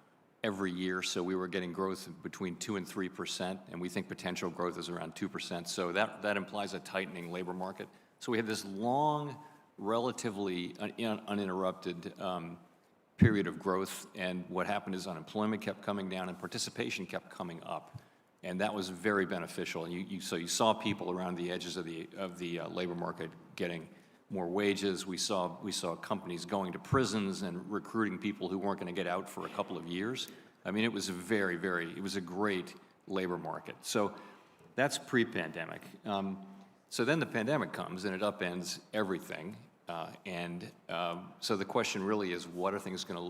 every year. So we were getting growth between 2% and 3%, and we think potential growth is around 2%. So that implies a tightening labor market. So we had this long, relatively uninterrupted period of growth, and what happened is unemployment kept coming down and participation kept coming up, and that was very beneficial. And so you saw people around the edges of the labor market getting more wages. We saw companies going to prisons and recruiting people who weren't going to get out for a couple of years. I mean, it was it was a great labor market. So that's pre-pandemic. So then the pandemic comes and it upends everything. So the question really is,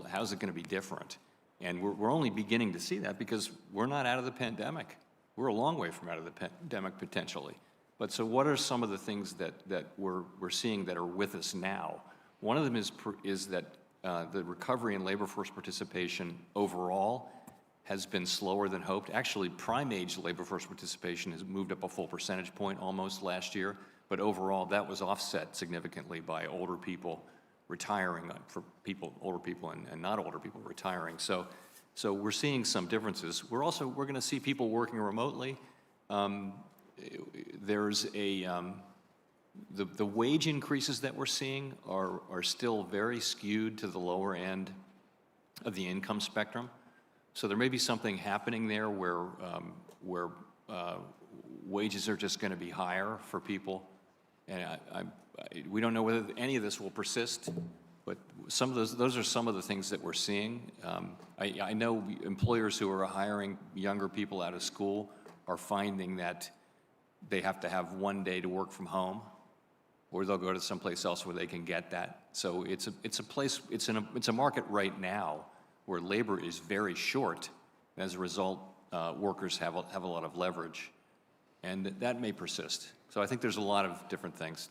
how's it going to be different? And we're only beginning to see that because we're not out of the pandemic. We're a long way from out of the pandemic potentially. But so what are some of the things that we're seeing that are with us now? One of them is that the recovery in labor force participation overall has been slower than hoped. Actually, prime-age labor force participation has moved up a full percentage point almost last year, but overall that was offset significantly by older people retiring, older people and not older people retiring. So we're seeing some differences. We're going to see people working remotely. There's the wage increases that we're seeing are still very skewed to the lower end of the income spectrum. So there may be something happening there where wages are just going to be higher for people. And we don't know whether any of this will persist, but some of those are some of the things that we're seeing. I know employers who are hiring younger people out of school are finding that they have to have one day to work from home, or they'll go to someplace else where they can get that. So it's a market right now where labor is very short. As a result, workers have a lot of leverage, and that may persist. So I think there's a lot of different things.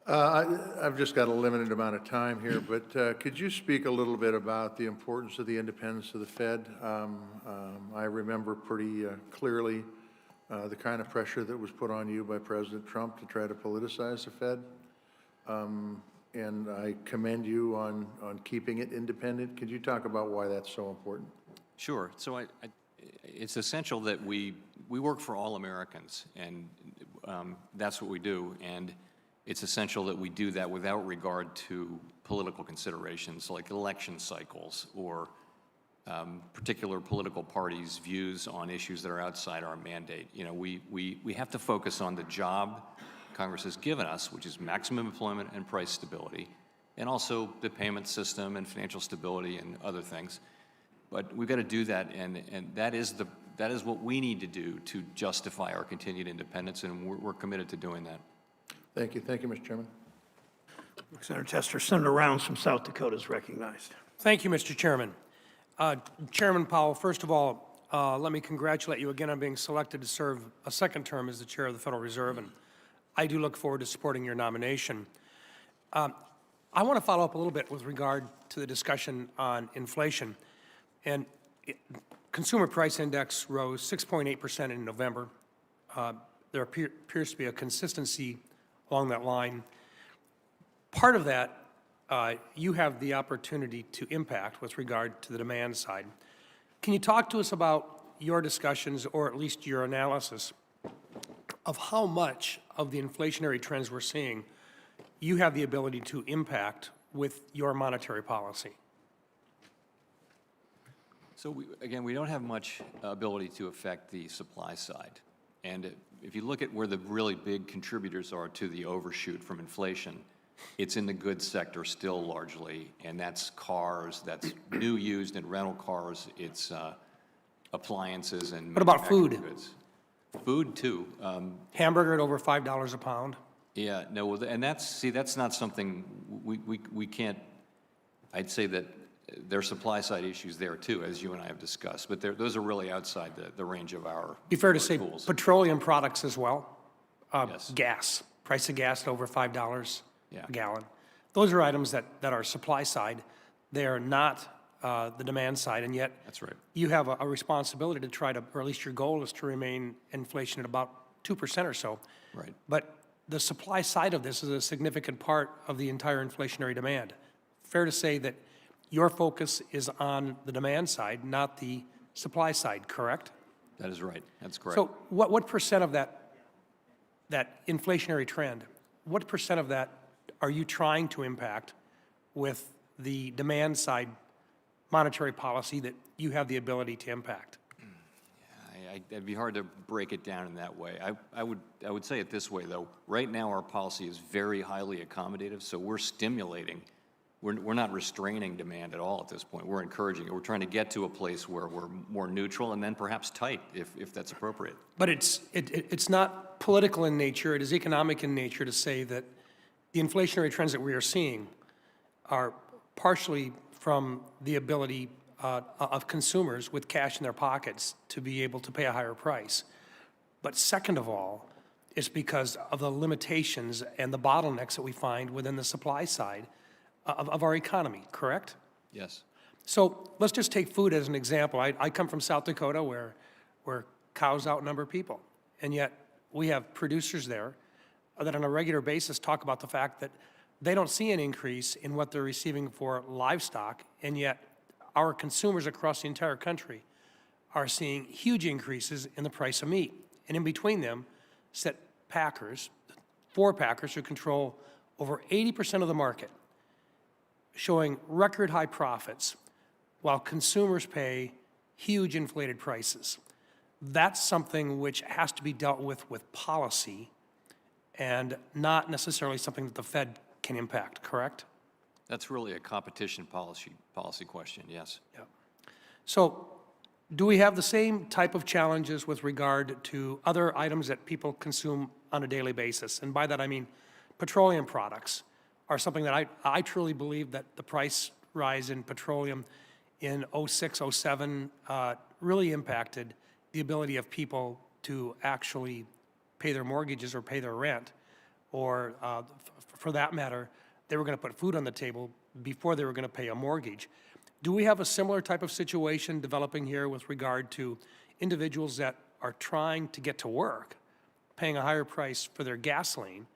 I've just got a limited amount of time here, but could you speak a little bit about the importance of the independence of the Fed? I remember pretty clearly the kind of pressure that was put on you by President Trump to try to politicize the Fed. And I commend you on keeping it independent. Could you talk about why that's so important? Sure. So it's essential that we work for all Americans, and that's what we do. And it's essential that we do that without regard to political considerations like election cycles or particular political parties' views on issues that are outside our mandate. You know, we have to focus on the job Congress has given us, which is maximum employment and price stability, and also the payment system and financial stability and other things. But we've got to do that, and that is what we need to do to justify our continued independence, and we're committed to doing that. Thank you. Thank you, Mr. Chairman. Senator Tester. Senator Rounds from South Dakota is recognized. Thank you, Mr. Chairman. Chairman Powell, first of all, let me congratulate you again on being selected to serve a second term as the chair of the Federal Reserve, and I do look forward to supporting your nomination. I want to follow up a little bit with regard to the discussion on inflation. And consumer price index rose 6.8% in November. There appears to be a consistency along that line. Part of that, you have the opportunity to impact with regard to the demand side. Can you talk to us about your discussions, or at least your analysis, of how much of the inflationary trends we're seeing you have the ability to impact with your monetary policy? So again, we don't have much ability to affect the supply side. And if you look at where the really big contributors are to the overshoot from inflation, it's in the goods sector still largely, and that's cars, that's new, used, and rental cars, it's appliances and What about food? Goods. Food too. Hamburger at over $5 a pound? Yeah, no, and that's not something we can't, I'd say that there are supply side issues there too, as you and I have discussed, but those are really outside the range of our Be fair to say tools. petroleum products as well? Yes. Gas, price of gas at over $5 Yeah. a gallon. Those are items that are supply side. They are not the demand side, and yet That's right. you have a responsibility to try to, or at least your goal is to remain inflation at about 2% or so. Right. But the supply side of this is a significant part of the entire inflationary demand. Fair to say that your focus is on the demand side, not the supply side, correct? That is right. That's correct. So what percent of that inflationary trend, what percent of that are you trying to impact with the demand side monetary policy that you have the ability to impact? It'd be hard to break it down in that way. I would say it this way, though. Right now, our policy is very highly accommodative, so we're stimulating. We're not restraining demand at all at this point. We're encouraging it. We're trying to get to a place where we're more neutral and then perhaps tight, if that's appropriate. But it's not political in nature, it is economic in nature to say that the inflationary trends that we are seeing are partially from the ability of consumers with cash in their pockets to be able to pay a higher price. But second of all, it's because of the limitations and the bottlenecks that we find within the supply side of our economy, correct? Yes. So let's just take food as an example. I come from South Dakota where cows outnumber people, and yet we have producers there that on a regular basis talk about the fact that they don't see an increase in what they're receiving for livestock, and yet our consumers across the entire country are seeing huge increases in the price of meat. And in between them sit packers, 4 packers who control over 80% of the market, showing record high profits while consumers pay huge inflated prices. That's something which has to be dealt with policy and not necessarily something that the Fed can impact, correct? That's really a competition policy question, yes. Yeah. So do we have the same type of challenges with regard to other items that people consume on a daily basis? And by that I mean petroleum products are something that I truly believe that the price rise in petroleum in 06, 07 really impacted the ability of people to actually pay their mortgages or pay their rent, or for that matter, they were going to put food on the table before they were going to pay a mortgage. Do we have a similar type of situation developing here with regard to individuals that are trying to get to work, paying a higher price for their gasoline,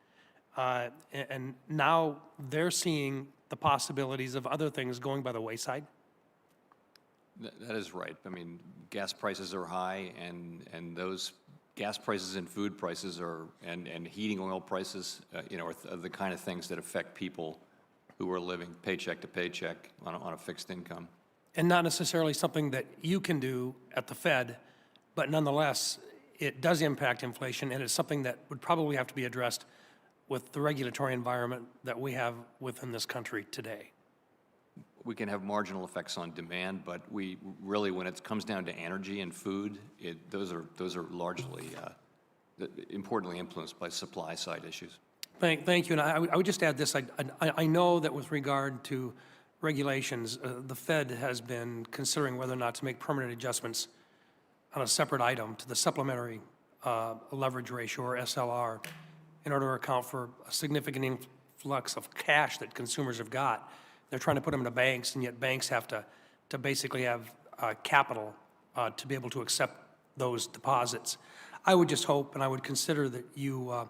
and now they're seeing the possibilities of other things going by the wayside? That is right. I mean, gas prices are high, and those gas prices and food prices and heating oil prices, are the kind of things that affect people who are living paycheck to paycheck on a fixed income. And not necessarily something that you can do at the Fed, but nonetheless, it does impact inflation, and it's something that would probably have to be addressed with the regulatory environment that we have within this country today. We can have marginal effects on demand, but we really, when it comes down to energy and food, those are largely importantly influenced by supply side issues. Thank you, and I would just add this. I know that with regard to regulations, the Fed has been considering whether or not to make permanent adjustments on a separate item to the supplementary leverage ratio, or SLR, in order to account for a significant influx of cash that consumers have got. They're trying to put them into banks, and yet banks have to basically have capital to be able to accept those deposits. I would just hope, and I would consider that you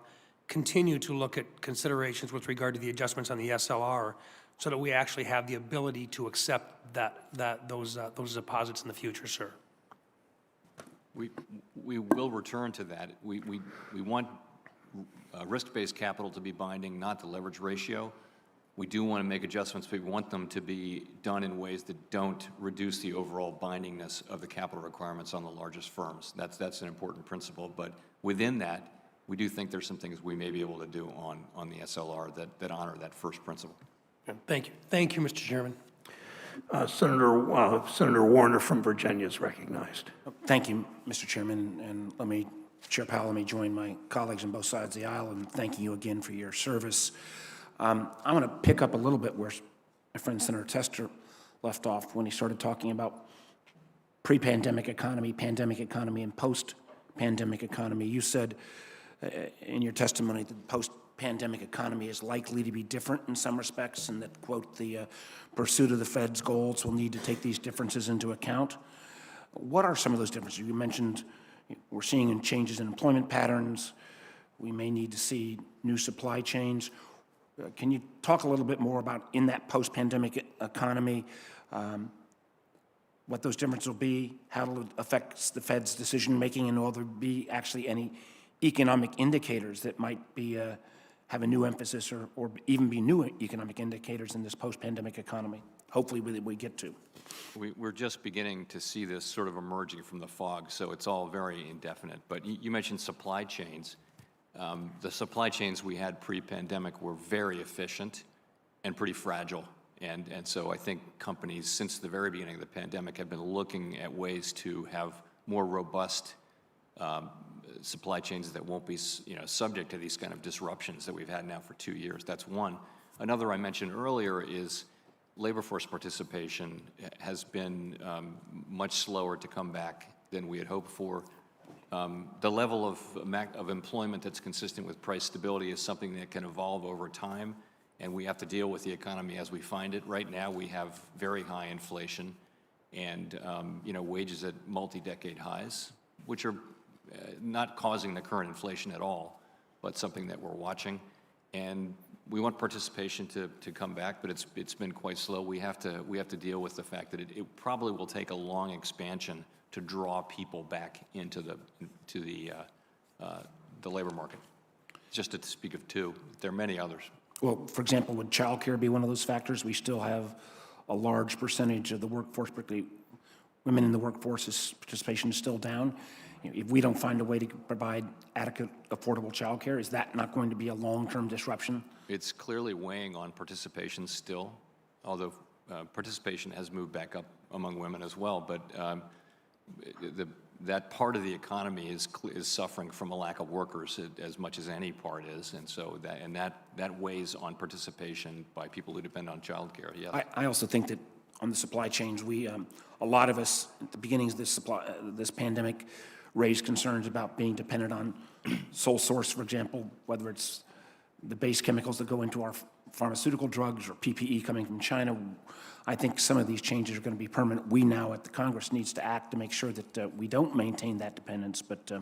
continue to look at considerations with regard to the adjustments on the SLR, so that we actually have the ability to accept those deposits in the future, sir. We will return to that. We want risk-based capital to be binding, not the leverage ratio. We do want to make adjustments, but we want them to be done in ways that don't reduce the overall bindingness of the capital requirements on the largest firms. That's an important principle, but within that, we do think there's some things we may be able to do on the SLR that honor that first principle. Thank you. Thank you, Mr. Chairman. Senator Warner from Virginia is recognized. Thank you, Mr. Chairman, and Chair Powell, let me join my colleagues on both sides of the aisle in thanking you again for your service. I'm going to pick up a little bit where my friend Senator Tester left off when he started talking about pre-pandemic economy, pandemic economy, and post-pandemic economy. You said in your testimony that the post-pandemic economy is likely to be different in some respects, and that, quote, the pursuit of the Fed's goals will need to take these differences into account. What are some of those differences? You mentioned we're seeing changes in employment patterns. We may need to see new supply chains. Can you talk a little bit more about, in that post-pandemic economy, what those differences will be, how it affects the Fed's decision-making, and will there be actually any economic indicators that might be have a new emphasis, or even be new economic indicators in this post-pandemic economy? Hopefully we get to. We're just beginning to see this sort of emerging from the fog, so it's all very indefinite. But you mentioned supply chains. The supply chains we had pre-pandemic were very efficient and pretty fragile. And so I think companies, since the very beginning of the pandemic, have been looking at ways to have more robust supply chains that won't be, subject to these kind of disruptions that we've had now for 2 years. That's one. Another I mentioned earlier is labor force participation has been much slower to come back than we had hoped for. The level of employment that's consistent with price stability is something that can evolve over time, and we have to deal with the economy as we find it. Right now, we have very high inflation and wages at multi-decade highs, which are not causing the current inflation at all, but something that we're watching. And we want participation to come back, but it's been quite slow. We have to deal with the fact that it probably will take a long expansion to draw people back into the labor market. Just to speak of two, there are many others. Well, for example, would childcare be one of those factors? We still have a large percentage of the workforce, particularly women in the workforce's participation is still down. If we don't find a way to provide adequate, affordable childcare, is that not going to be a long-term disruption? It's clearly weighing on participation still, although participation has moved back up among women as well. But that part of the economy is suffering from a lack of workers as much as any part is, and so that weighs on participation by people who depend on childcare. Yes. I also think that on the supply chains, a lot of us at the beginnings of this pandemic raised concerns about being dependent on sole source, for example, whether it's the base chemicals that go into our pharmaceutical drugs or PPE coming from China. I think some of these changes are going to be permanent. We now at the Congress needs to act to make sure that we don't maintain that dependence, but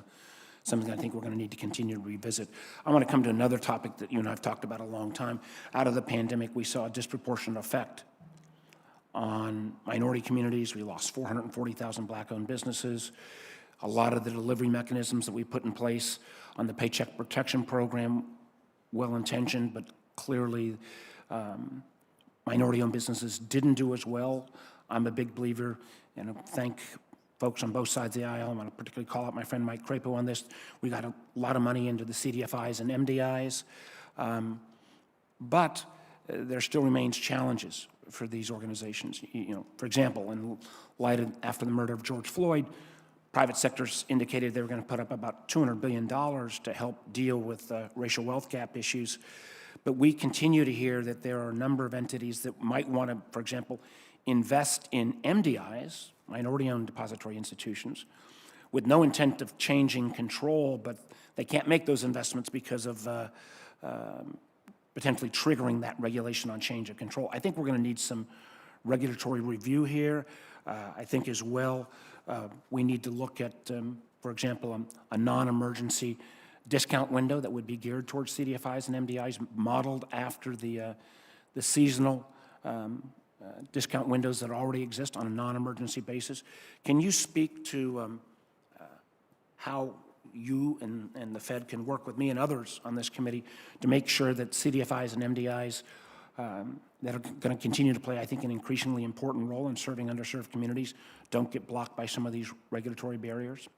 something I think we're going to need to continue to revisit. I want to come to another topic that you and I have talked about a long time. Out of the pandemic, we saw a disproportionate effect on minority communities. We lost 440,000 black-owned businesses. A lot of the delivery mechanisms that we put in place on the Paycheck Protection Program, well-intentioned, but clearly minority-owned businesses didn't do as well. I'm a big believer, and I thank folks on both sides of the aisle. I want to particularly call out my friend Mike Crapo on this. We got a lot of money into the CDFIs and MDIs, but there still remains challenges for these organizations. For example, in light of after the murder of George Floyd, private sectors indicated they were going to put up about $200 billion to help deal with racial wealth gap issues. But we continue to hear that there are a number of entities that might want to, for example, invest in MDIs, minority-owned depository institutions, with no intent of changing control, but they can't make those investments because of potentially triggering that regulation on change of control. I think we're going to need some regulatory review here. I think as well, we need to look at, for example, a non-emergency discount window that would be geared towards CDFIs and MDIs, modeled after the seasonal discount windows that already exist on a non-emergency basis. Can you speak to how you and the Fed can work with me and others on this committee to make sure that CDFIs and MDIs that are going to continue to play, I think, an increasingly important role in serving underserved communities don't get blocked by some of these regulatory barriers?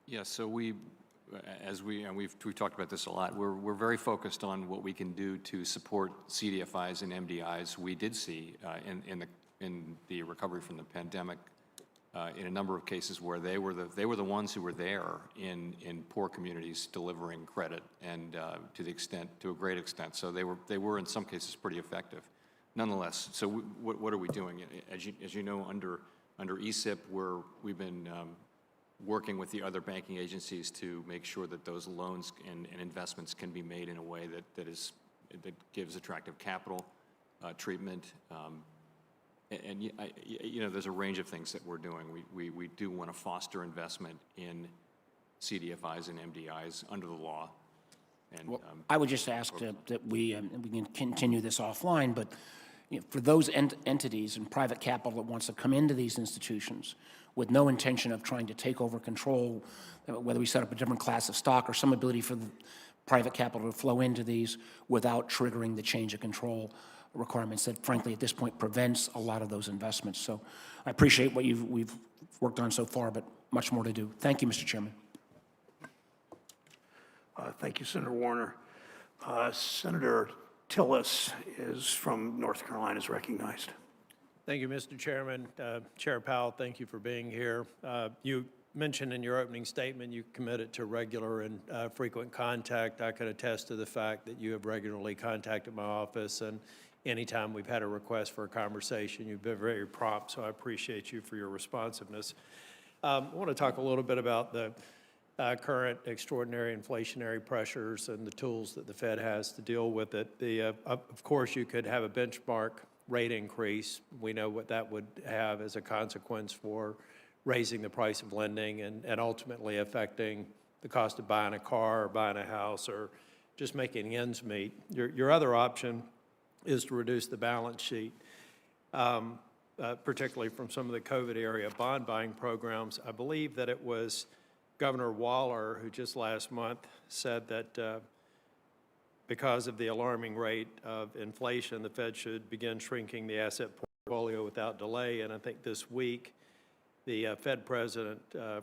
Yeah, so we've talked about this a lot. We're very focused on what we can do to support CDFIs and MDIs. We did see in the recovery from the pandemic in a number of cases where they were the ones who were there in poor communities delivering credit, and to a great extent. So they were in some cases pretty effective. Nonetheless, so what are we doing? As you know, under ESIP, we've been working with the other banking agencies to make sure that those loans and investments can be made in a way that gives attractive capital treatment. There's a range of things that we're doing. We do want to foster investment in CDFIs and MDIs under the law. And well, I would just ask that we can continue this offline, but for those entities and private capital that wants to come into these institutions with no intention of trying to take over control, whether we set up a different class of stock or some ability for the private capital to flow into these without triggering the change of control requirements that frankly at this point prevents a lot of those investments. So I appreciate what we've worked on so far, but much more to do. Thank you, Mr. Chairman. Thank you, Senator Warner. Senator Tillis is from North Carolina, is recognized. Thank you, Mr. Chairman. Chair Powell, thank you for being here. You mentioned in your opening statement you committed to regular and frequent contact. I can attest to the fact that you have regularly contacted my office, and anytime we've had a request for a conversation, you've been very prompt, so I appreciate you for your responsiveness. I want to talk a little bit about the current extraordinary inflationary pressures and the tools that the Fed has to deal with it. Of course, you could have a benchmark rate increase. We know what that would have as a consequence for raising the price of lending and ultimately affecting the cost of buying a car or buying a house or just making ends meet. Your other option is to reduce the balance sheet, particularly from some of the COVID area bond buying programs. I believe that it was Governor Waller who just last month said that because of the alarming rate of inflation, the Fed should begin shrinking the asset portfolio without delay. And I think this week, the Fed president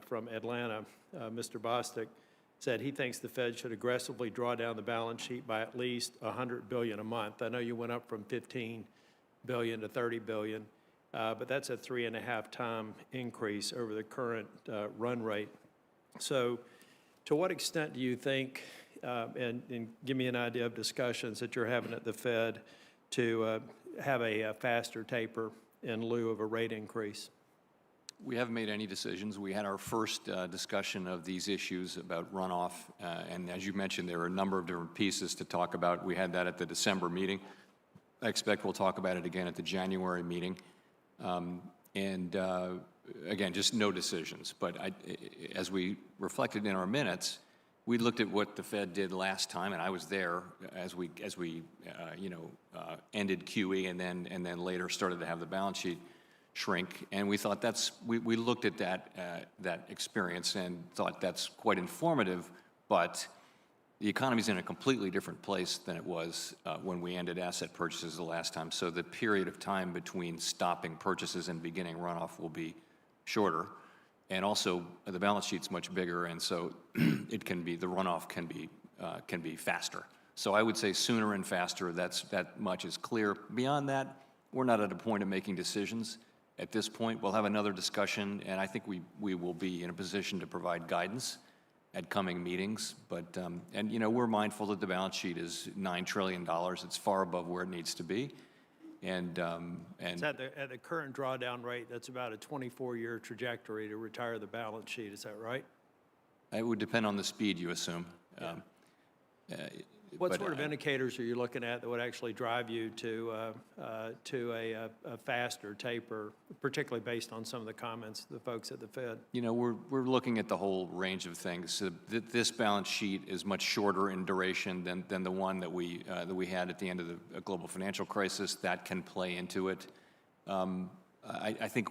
from Atlanta, Mr. Bostic, said he thinks the Fed should aggressively draw down the balance sheet by at least $100 billion a month. I know you went up from $15 billion to $30 billion, but that's a 3.5-time increase over the current run rate. So to what extent do you think, and give me an idea of discussions that you're having at the Fed to have a faster taper in lieu of a rate increase? We haven't made any decisions. We had our first discussion of these issues about runoff, and as you mentioned, there are a number of different pieces to talk about. We had that at the December meeting. I expect we'll talk about it again at the January meeting. Again, just no decisions. But as we reflected in our minutes, we looked at what the Fed did last time, and I was there as we ended QE and then later started to have the balance sheet shrink, and we thought we looked at that experience and thought that's quite informative, but the economy's in a completely different place than it was when we ended asset purchases the last time. So the period of time between stopping purchases and beginning runoff will be shorter, and also the balance sheet's much bigger, and so the runoff can be faster. So I would say sooner and faster. That much is clear. Beyond that, we're not at a point of making decisions. At this point, we'll have another discussion, and I think we will be in a position to provide guidance at coming meetings. But we're mindful that the balance sheet is $9 trillion. It's far above where it needs to be, and It's at the current drawdown rate, that's about a 24-year trajectory to retire the balance sheet. Is that right? it would depend on the speed you assume. What sort of indicators are you looking at that would actually drive you to a faster taper, particularly based on some of the comments of the folks at the Fed? We're looking at the whole range of things. So this balance sheet is much shorter in duration than the one that we had at the end of the global financial crisis. That can play into it. I think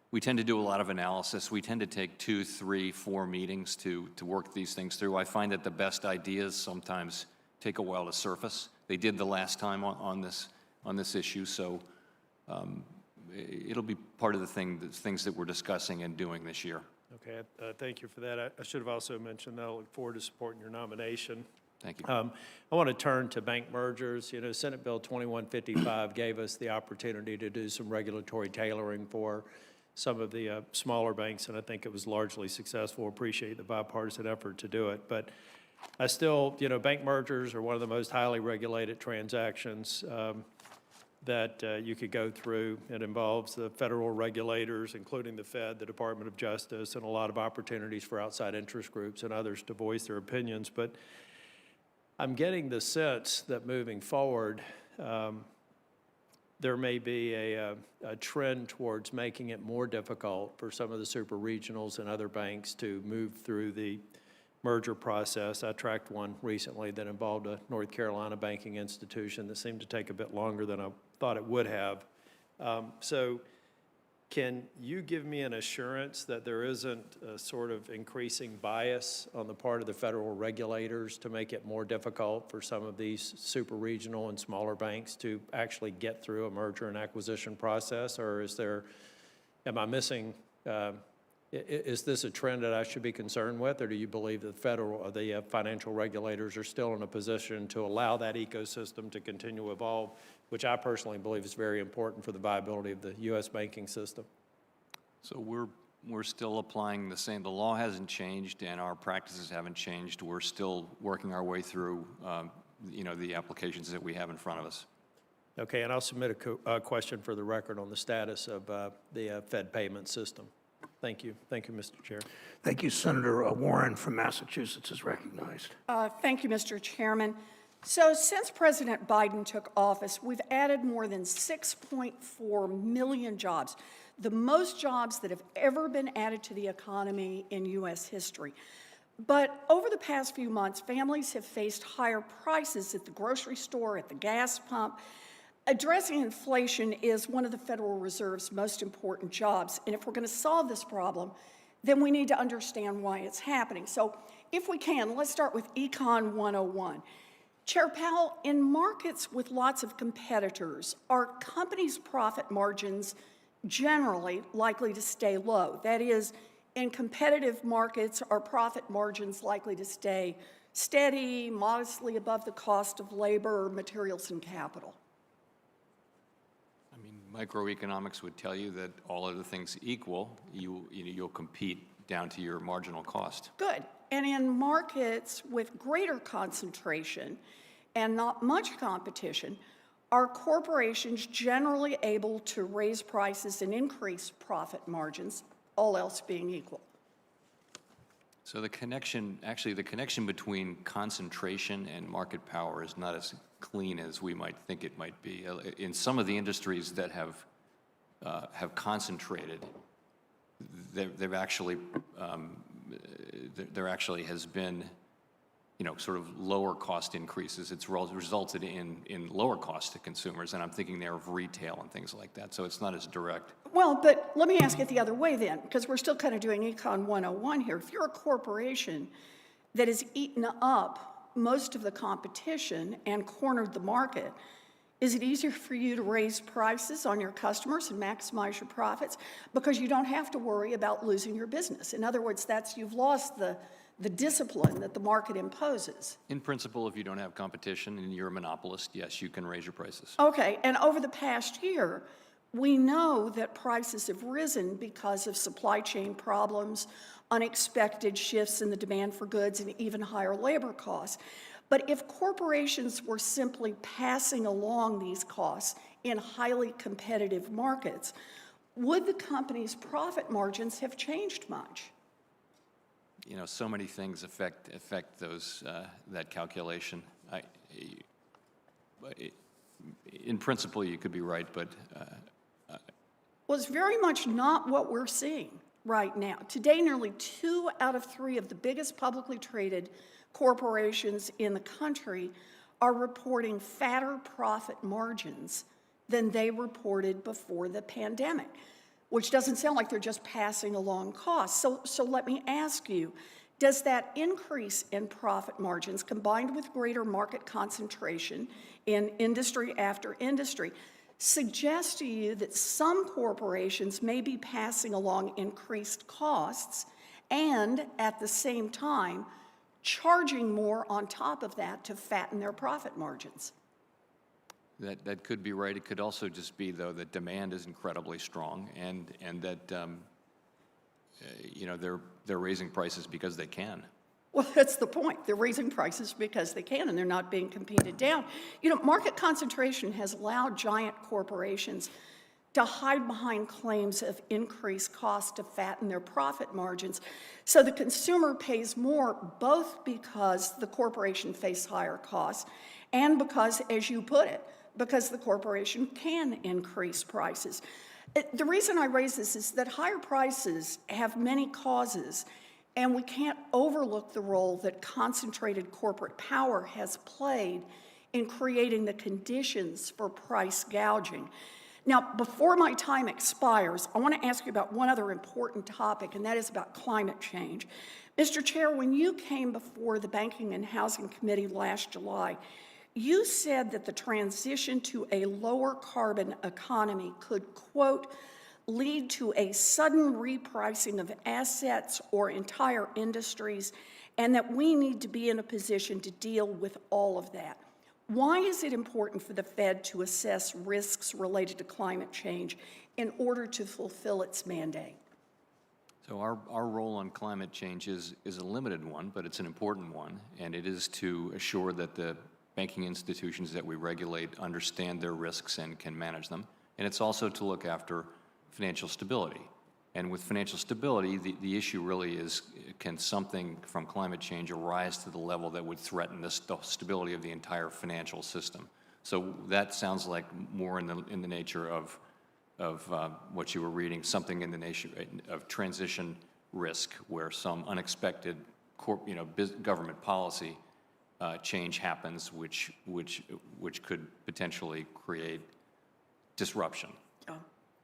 we tend to do a lot of analysis. We tend to take 2, 3, 4 meetings to work these things through. I find that the best ideas sometimes take a while to surface. They did the last time on this issue, so it'll be part of the things that we're discussing and doing this year. Okay, thank you for that. I should have also mentioned that I look forward to supporting your nomination. Thank you. I want to turn to bank mergers. Senate Bill 2155 gave us the opportunity to do some regulatory tailoring for some of the smaller banks, and I think it was largely successful. Appreciate the bipartisan effort to do it. But I still, bank mergers are one of the most highly regulated transactions that you could go through. It involves the federal regulators, including the Fed, the Department of Justice, and a lot of opportunities for outside interest groups and others to voice their opinions. But I'm getting the sense that moving forward, there may be a trend towards making it more difficult for some of the super regionals and other banks to move through the merger process. I tracked one recently that involved a North Carolina banking institution that seemed to take a bit longer than I thought it would have. So Can you give me an assurance that there isn't a sort of increasing bias on the part of the federal regulators to make it more difficult for some of these super regional and smaller banks to actually get through a merger and acquisition process? Or am I missing, is this a trend that I should be concerned with? Or do you believe that the financial regulators are still in a position to allow that ecosystem to continue to evolve, which I personally believe is very important for the viability of the U.S. banking system? So we're still applying the law hasn't changed and our practices haven't changed. We're still working our way through, the applications that we have in front of us. Okay, and I'll submit a question for the record on the status of the Fed payment system. Thank you. Thank you, Mr. Chair. Thank you. Senator Warren from Massachusetts is recognized. Thank you, Mr. Chairman. So since President Biden took office, we've added more than 6.4 million jobs, the most jobs that have ever been added to the economy in U.S. history. But over the past few months, families have faced higher prices at the grocery store, at the gas pump. Addressing inflation is one of the Federal Reserve's most important jobs. And if we're going to solve this problem, then we need to understand why it's happening. So if we can, let's start with Econ 101. Chair Powell, in markets with lots of competitors, are companies' profit margins generally likely to stay low? That is, in competitive markets, are profit margins likely to stay steady, modestly above the cost of labor, materials, and capital? I mean, microeconomics would tell you that all other things equal, you'll compete down to your marginal cost. Good. And in markets with greater concentration and not much competition, are corporations generally able to raise prices and increase profit margins, all else being equal? So the connection between concentration and market power is not as clean as we might think it might be. In some of the industries that have concentrated, there actually has been, sort of lower cost increases. It's resulted in lower cost to consumers, and I'm thinking there of retail and things like that. So it's not as direct. Well, but let me ask it the other way then, because we're still kind of doing Econ 101 here. If you're a corporation that has eaten up most of the competition and cornered the market, is it easier for you to raise prices on your customers and maximize your profits because you don't have to worry about losing your business? In other words, you've lost the discipline that the market imposes. In principle, if you don't have competition and you're a monopolist, yes, you can raise your prices. Okay, and over the past year, we know that prices have risen because of supply chain problems, unexpected shifts in the demand for goods, and even higher labor costs. But if corporations were simply passing along these costs in highly competitive markets, would the company's profit margins have changed much? So many things affect those that calculation. In principle, you could be right, but well, it's very much not what we're seeing right now. Today, nearly 2 out of 3 of the biggest publicly traded corporations in the country are reporting fatter profit margins than they reported before the pandemic, which doesn't sound like they're just passing along costs. So let me ask you, does that increase in profit margins combined with greater market concentration in industry after industry suggest to you that some corporations may be passing along increased costs and at the same time charging more on top of that to fatten their profit margins? that could be right. It could also just be, though, that demand is incredibly strong, and that they're raising prices because they can. Well, that's the point. They're raising prices because they can, and they're not being competed down. Market concentration has allowed giant corporations to hide behind claims of increased cost to fatten their profit margins. So the consumer pays more, both because the corporation faces higher costs and because, as you put it, because the corporation can increase prices. The reason I raise this is that higher prices have many causes, and we can't overlook the role that concentrated corporate power has played in creating the conditions for price gouging. Now, before my time expires, I want to ask you about one other important topic, and that is about climate change. Mr. Chair, when you came before the Banking and Housing Committee last July, you said that the transition to a lower carbon economy could, quote, lead to a sudden repricing of assets or entire industries, and that we need to be in a position to deal with all of that. Why is it important for the Fed to assess risks related to climate change in order to fulfill its mandate? So our role on climate change is a limited one, but it's an important one, and it is to assure that the banking institutions that we regulate understand their risks and can manage them. And it's also to look after financial stability. And with financial stability, the issue really is, can something from climate change arise to the level that would threaten the stability of the entire financial system? So that sounds like more in the nature of what you were reading, something in the nature of transition risk, where some unexpected government policy change happens, which could potentially create disruption.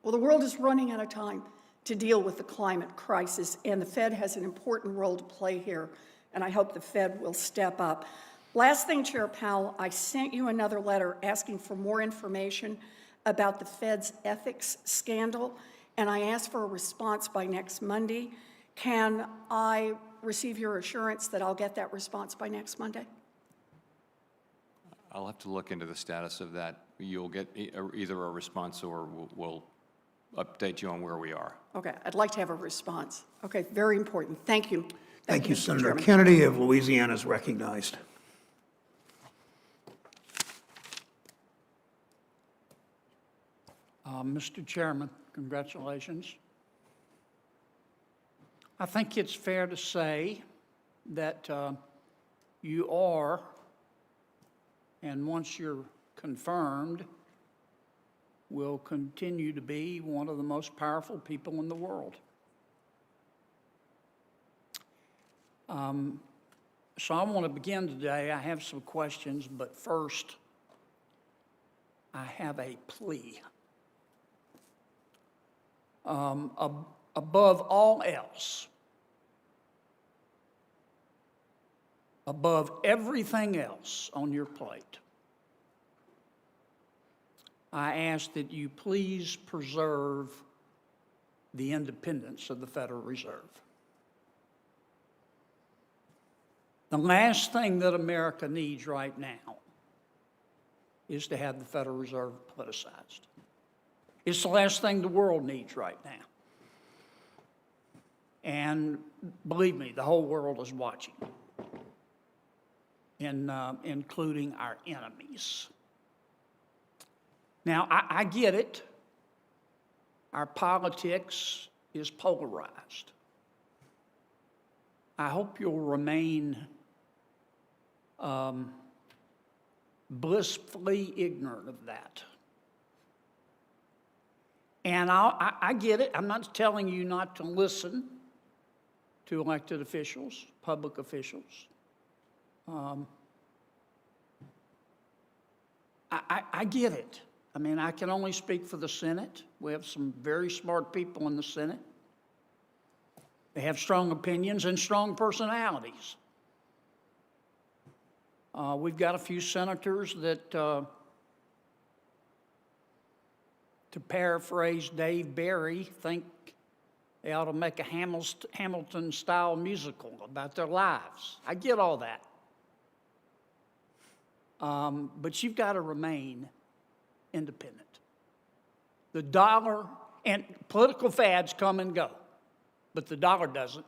Well, the world is running out of time to deal with the climate crisis, and the Fed has an important role to play here, and I hope the Fed will step up. Last thing, Chair Powell, I sent you another letter asking for more information about the Fed's ethics scandal, and I asked for a response by next Monday. Can I receive your assurance that I'll get that response by next Monday? I'll have to look into the status of that. You'll get either a response or we'll update you on where we are. Okay, I'd like to have a response. Okay, very important. Thank you. Thank you, Mr. Senator Chairman. Kennedy of Louisiana is recognized. Mr. Chairman, congratulations. I think it's fair to say that you are, and once you're confirmed, will continue to be one of the most powerful people in the world. So I want to begin today. I have some questions, but first, I have a plea. Above all else, above everything else on your plate, I ask that you please preserve the independence of the Federal Reserve. The last thing that America needs right now is to have the Federal Reserve politicized. It's the last thing the world needs right now. And believe me, the whole world is watching, including our enemies. Now, I get it. Our politics is polarized. I hope you'll remain blissfully ignorant of that. And I get it. I'm not telling you not to listen to elected officials, public officials. I get it. I mean, I can only speak for the Senate. We have some very smart people in the Senate. They have strong opinions and strong personalities. We've got a few senators that, to paraphrase Dave Barry, think they ought to make a Hamilton-style musical about their lives. I get all that. But you've got to remain independent. The dollar, and political fads come and go, but the dollar doesn't.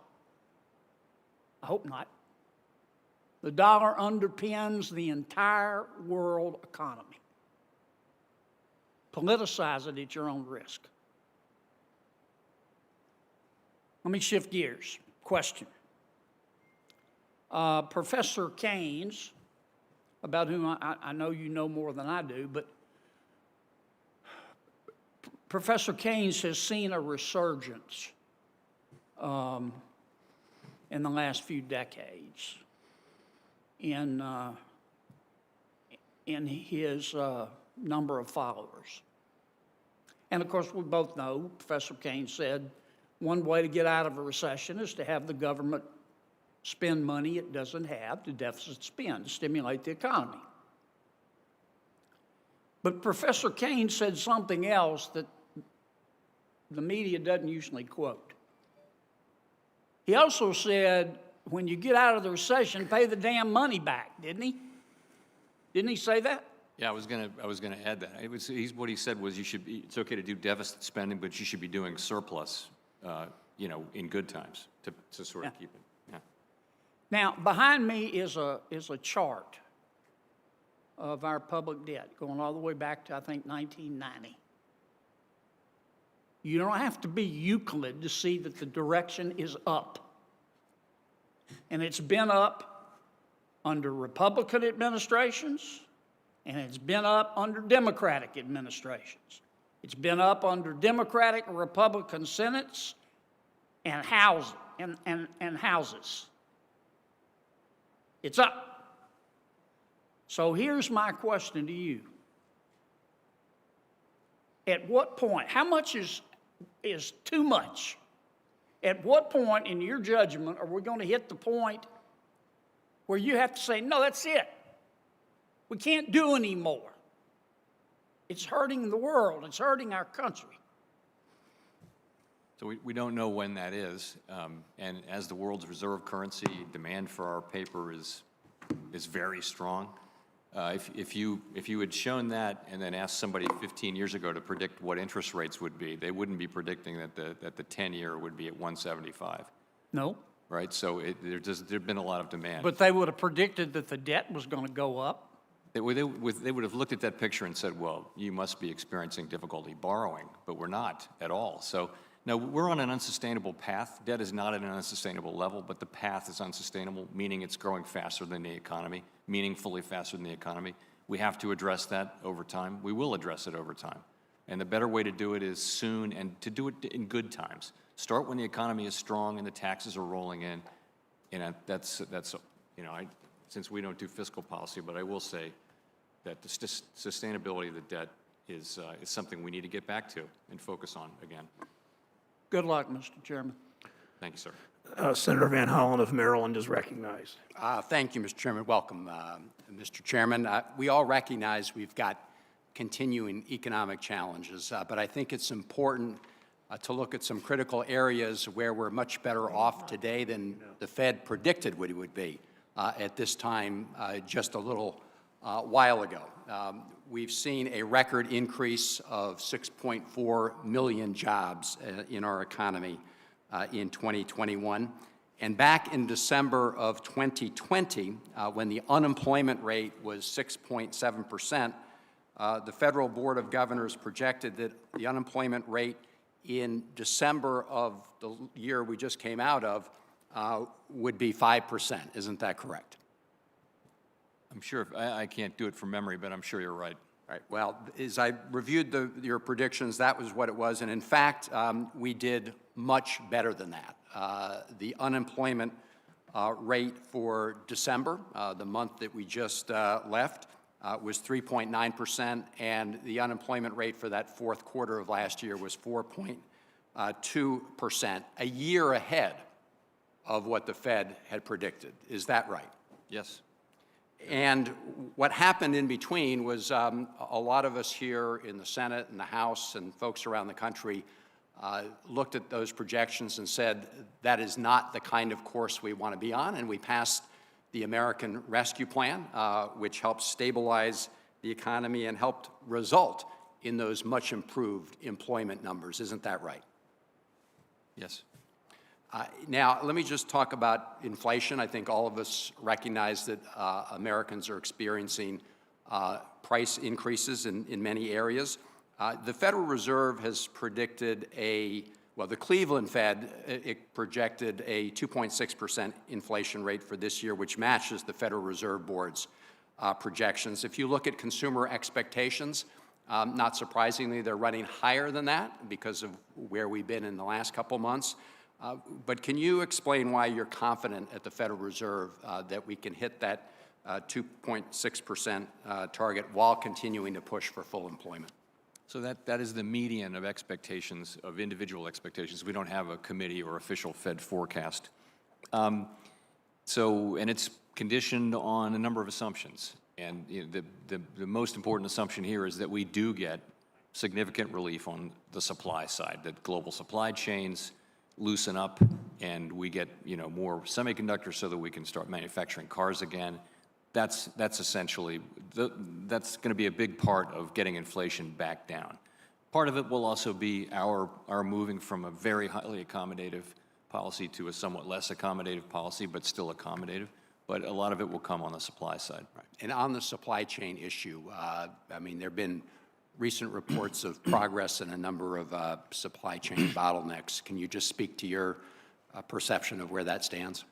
I hope not. The dollar underpins the entire world economy. Politicize it at your own risk. Let me shift gears. Question. Professor Keynes, about whom I know you know more than I do, but Professor Keynes has seen a resurgence in the last few decades in his number of followers. And of course, we both know, Professor Kane said, one way to get out of a recession is to have the government spend money it doesn't have, to deficit spend, to stimulate the economy. But Professor Kane said something else that the media doesn't usually quote. He also said, when you get out of the recession, pay the damn money back, didn't he? Didn't he say that? Yeah, I was gonna add that. What he said was it's okay to do deficit spending, but you should be doing surplus, in good times to sort of keep it. Yeah. Now, behind me is a chart of our public debt going all the way back to, I think, 1990. You don't have to be Euclid to see that the direction is up. And it's been up under Republican administrations, and it's been up under Democratic administrations. It's been up under Democratic and Republican Senates and houses. It's up. So here's my question to you. At what point, how much is too much? At what point in your judgment are we going to hit the point where you have to say, no, that's it. We can't do any more. It's hurting the world. It's hurting our country. So we don't know when that is. And as the world's reserve currency, demand for our paper is very strong. If you had shown that and then asked somebody 15 years ago to predict what interest rates would be, they wouldn't be predicting that the 10-year would be at 175. No. Right? So there'd been a lot of demand. But they would have predicted that the debt was going to go up. They would have looked at that picture and said, well, you must be experiencing difficulty borrowing, but we're not at all. So no, we're on an unsustainable path. Debt is not at an unsustainable level, but the path is unsustainable, meaning it's growing faster than the economy, meaningfully faster than the economy. We have to address that over time. We will address it over time. And the better way to do it is soon and to do it in good times. Start when the economy is strong and the taxes are rolling in. And that's since we don't do fiscal policy, but I will say that the sustainability of the debt is something we need to get back to and focus on again. Good luck, Mr. Chairman. Thank you, sir. Senator Van Hollen of Maryland is recognized. Thank you, Mr. Chairman. Welcome, Mr. Chairman. We all recognize we've got continuing economic challenges, but I think it's important to look at some critical areas where we're much better off today than the Fed predicted we would be at this time just a little while ago. We've seen a record increase of 6.4 million jobs in our economy in 2021. And back in December of 2020, when the unemployment rate was 6.7%, the Federal Board of Governors projected that the unemployment rate in December of the year we just came out of would be 5%. Isn't that correct? I'm sure, I can't do it from memory, but I'm sure you're right. Right. Well, as I reviewed your predictions, that was what it was. And in fact, we did much better than that. The unemployment rate for December, the month that we just left, was 3.9%, and the unemployment rate for that fourth quarter of last year was 4.2%, a year ahead of what the Fed had predicted. Is that right? Yes. And what happened in between was a lot of us here in the Senate and the House and folks around the country looked at those projections and said, that is not the kind of course we want to be on, and we passed the American Rescue Plan, which helped stabilize the economy and helped result in those much improved employment numbers. Isn't that right? Yes. Now, let me just talk about inflation. I think all of us recognize that Americans are experiencing price increases in many areas. The Federal Reserve has predicted the Cleveland Fed, it projected a 2.6% inflation rate for this year, which matches the Federal Reserve Board's projections. If you look at consumer expectations, not surprisingly, they're running higher than that because of where we've been in the last couple months. But can you explain why you're confident at the Federal Reserve that we can hit that 2.6% target while continuing to push for full employment? So that is the median of expectations, of individual expectations. We don't have a committee or official Fed forecast. And it's conditioned on a number of assumptions. And the most important assumption here is that we do get significant relief on the supply side, that global supply chains loosen up and we get, more semiconductors so that we can start manufacturing cars again. That's essentially, that's going to be a big part of getting inflation back down. Part of it will also be our moving from a very highly accommodative policy to a somewhat less accommodative policy, but still accommodative. But a lot of it will come on the supply side. Right. And on the supply chain issue, there have been recent reports of progress in a number of supply chain bottlenecks. Can you just speak to your perception of where that stands?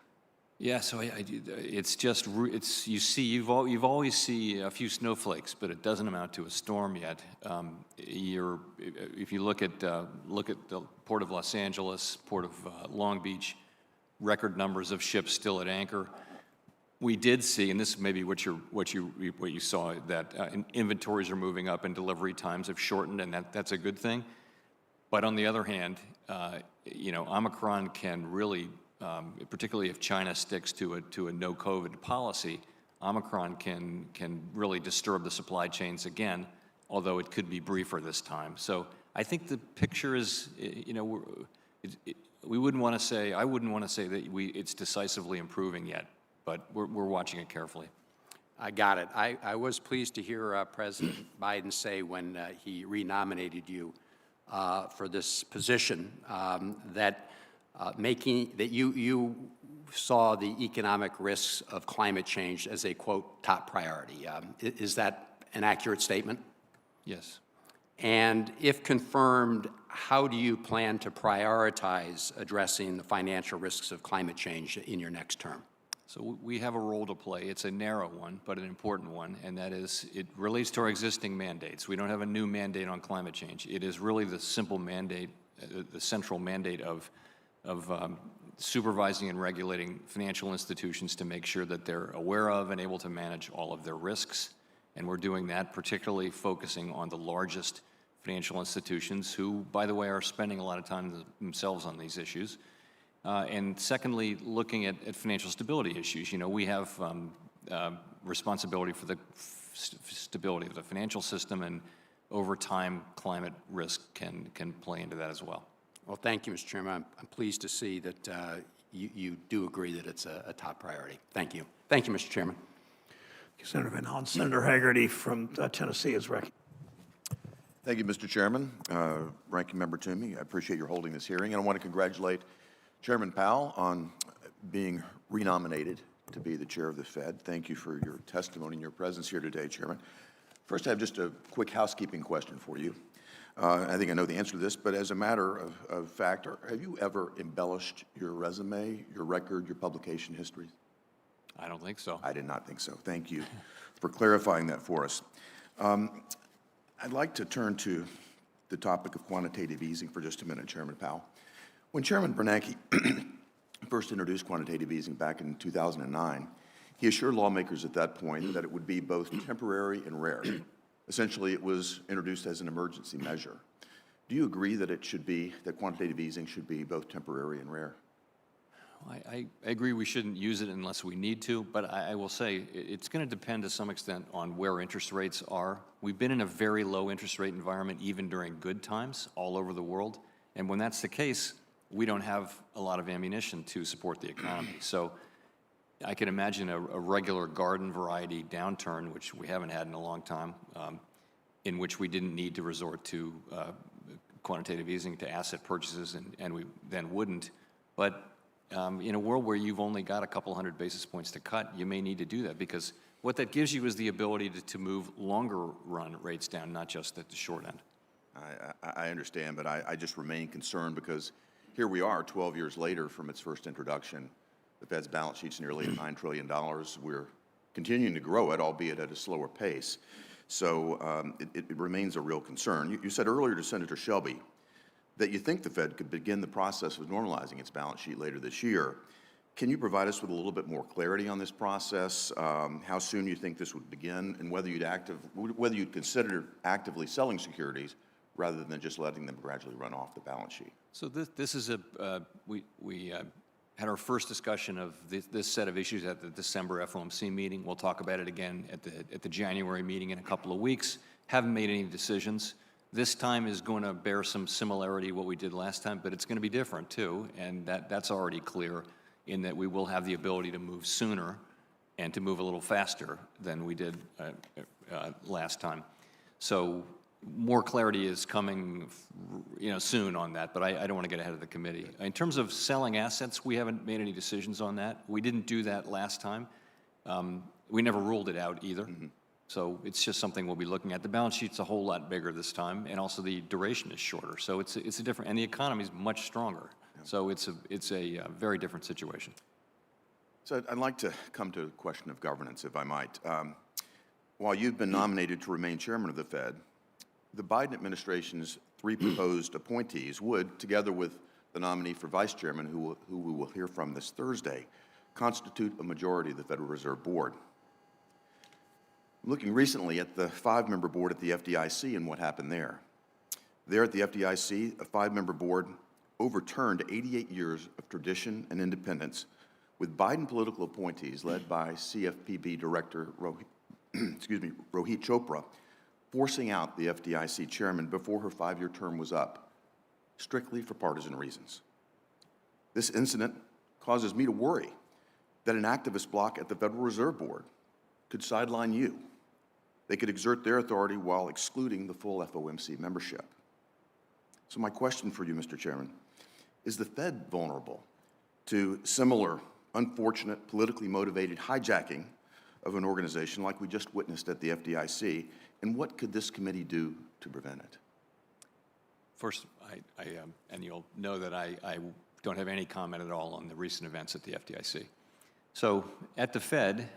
Yeah, so it's just, you've always see a few snowflakes, but it doesn't amount to a storm yet. If you look at the Port of Los Angeles, Port of Long Beach, record numbers of ships still at anchor. We did see, and this may be what you saw, that inventories are moving up and delivery times have shortened, and that's a good thing. But on the other hand, Omicron can really, particularly if China sticks to a no COVID policy, Omicron can really disturb the supply chains again, although it could be briefer this time. So I think the picture is, we wouldn't want to say, I wouldn't want to say that it's decisively improving yet, but we're watching it carefully. I got it. I was pleased to hear President Biden say when he renominated you for this position that you saw the economic risks of climate change as a, quote, top priority. Is that an accurate statement? Yes. And if confirmed, how do you plan to prioritize addressing the financial risks of climate change in your next term? So we have a role to play. It's a narrow one, but an important one, and that is it relates to our existing mandates. We don't have a new mandate on climate change. It is really the simple mandate, the central mandate of supervising and regulating financial institutions to make sure that they're aware of and able to manage all of their risks. And we're doing that particularly focusing on the largest financial institutions who, by the way, are spending a lot of time themselves on these issues. And secondly, looking at financial stability issues. We have responsibility for the stability of the financial system, and over time, climate risk can play into that as well. Well, thank you, Mr. Chairman. I'm pleased to see that you do agree that it's a top priority. Thank you. Thank you, Mr. Chairman. Senator Van Hollen. Senator Hagerty from Tennessee is recognized. Thank you, Mr. Chairman. Ranking Member Toomey, I appreciate your holding this hearing, and I want to congratulate Chairman Powell on being renominated to be the chair of the Fed. Thank you for your testimony and your presence here today, Chairman. First, I have just a quick housekeeping question for you. I think I know the answer to this, but as a matter of fact, have you ever embellished your resume, your record, your publication history? I don't think so. I did not think so. Thank you for clarifying that for us. I'd like to turn to the topic of quantitative easing for just a minute, Chairman Powell. When Chairman Bernanke first introduced quantitative easing back in 2009, he assured lawmakers at that point that it would be both temporary and rare. Essentially, it was introduced as an emergency measure. Do you agree that that quantitative easing should be both temporary and rare? I agree we shouldn't use it unless we need to, but I will say it's going to depend to some extent on where interest rates are. We've been in a very low interest rate environment even during good times all over the world, and when that's the case, we don't have a lot of ammunition to support the economy. So I can imagine a regular garden variety downturn, which we haven't had in a long time, in which we didn't need to resort to quantitative easing to asset purchases, and we then wouldn't. But in a world where you've only got a couple hundred basis points to cut, you may need to do that, because what that gives you is the ability to move longer run rates down, not just at the short end. I understand, but I just remain concerned because here we are 12 years later from its first introduction. The Fed's balance sheet's nearly $9 trillion. We're continuing to grow it, albeit at a slower pace. So it remains a real concern. You said earlier to Senator Shelby that you think the Fed could begin the process of normalizing its balance sheet later this year. Can you provide us with a little bit more clarity on this process, how soon you think this would begin, and whether you'd consider actively selling securities rather than just letting them gradually run off the balance sheet? So this is we had our first discussion of this set of issues at the December FOMC meeting. We'll talk about it again at the January meeting in a couple of weeks. Haven't made any decisions. This time is going to bear some similarity to what we did last time, but it's going to be different too, and that's already clear in that we will have the ability to move sooner and to move a little faster than we did last time. So more clarity is coming, soon on that, but I don't want to get ahead of the committee. In terms of selling assets, we haven't made any decisions on that. We didn't do that last time. We never ruled it out either. So it's just something we'll be looking at. The balance sheet's a whole lot bigger this time, and also the duration is shorter. So it's a different, and the economy is much stronger. So it's a very different situation. So I'd like to come to a question of governance, if I might. While you've been nominated to remain chairman of the Fed, the Biden administration's 3 proposed appointees would, together with the nominee for vice chairman, who we will hear from this Thursday, constitute a majority of the Federal Reserve Board. Looking recently at the 5-member board at the FDIC and what happened there. There at the FDIC, a 5-member board overturned 88 years of tradition and independence with Biden political appointees led by CFPB Director Rohit Chopra, forcing out the FDIC chairman before her 5-year term was up, strictly for partisan reasons. This incident causes me to worry that an activist bloc at the Federal Reserve Board could sideline you. They could exert their authority while excluding the full FOMC membership. So my question for you, Mr. Chairman, is the Fed vulnerable to similar unfortunate, politically motivated hijacking of an organization like we just witnessed at the FDIC, and what could this committee do to prevent it? First, and you'll know that I don't have any comment at all on the recent events at the FDIC. So at the Fed,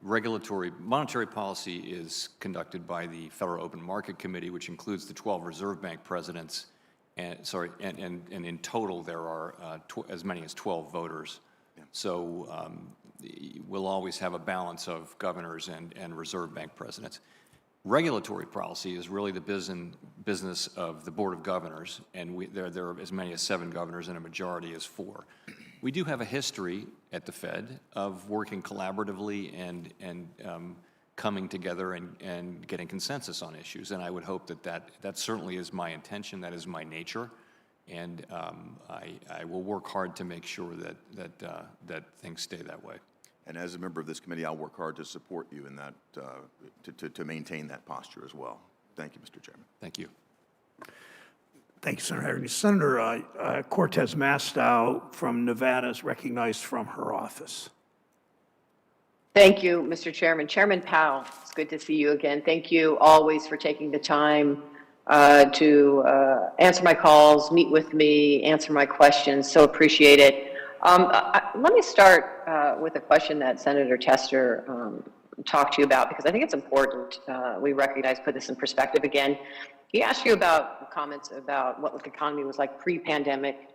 monetary policy is conducted by the Federal Open Market Committee, which includes the 12 Reserve Bank presidents, and in total there are as many as 12 voters. Yeah. So we'll always have a balance of governors and Reserve Bank presidents. Regulatory policy is really the business of the Board of Governors, and there are as many as 7 governors and a majority is 4. We do have a history at the Fed of working collaboratively and coming together and getting consensus on issues, and I would hope that certainly is my intention, that is my nature, and I will work hard to make sure that things stay that way. And as a member of this committee, I'll work hard to support you in that, to maintain that posture as well. Thank you, Mr. Chairman. Thank you. Thank you, Senator Hagerty. Senator Cortez Masto from Nevada is recognized from her office. Thank you, Mr. Chairman. Chairman Powell, it's good to see you again. Thank you always for taking the time to answer my calls, meet with me, answer my questions. So appreciate it. Let me start with a question that Senator Tester talked to you about, because I think it's important we recognize, put this in perspective again. He asked you about comments about what the economy was like pre-pandemic,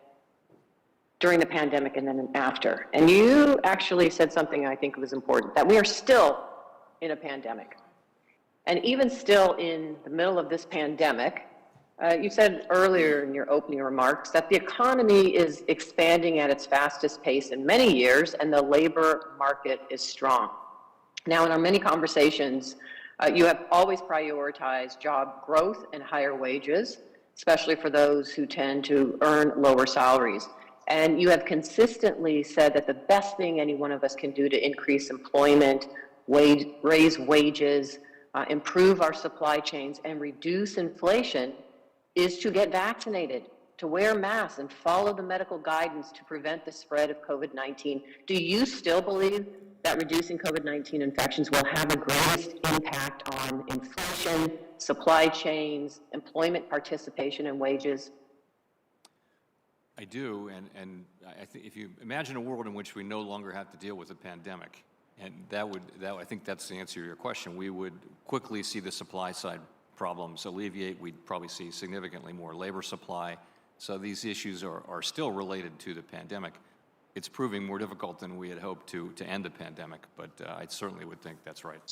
during the pandemic, and then after. And you actually said something I think was important, that we are still in a pandemic. And even still in the middle of this pandemic, you said earlier in your opening remarks that the economy is expanding at its fastest pace in many years, and the labor market is strong. Now, in our many conversations, you have always prioritized job growth and higher wages, especially for those who tend to earn lower salaries. And you have consistently said that the best thing any one of us can do to increase employment, raise wages, improve our supply chains, and reduce inflation is to get vaccinated, to wear masks, and follow the medical guidance to prevent the spread of COVID-19. Do you still believe that reducing COVID-19 infections will have the greatest impact on inflation, supply chains, employment participation, and wages? I do, and I think if you imagine a world in which we no longer have to deal with a pandemic, and I think that's the answer to your question, we would quickly see the supply side problems alleviate. We'd probably see significantly more labor supply. So these issues are still related to the pandemic. It's proving more difficult than we had hoped to end the pandemic, but I certainly would think that's right.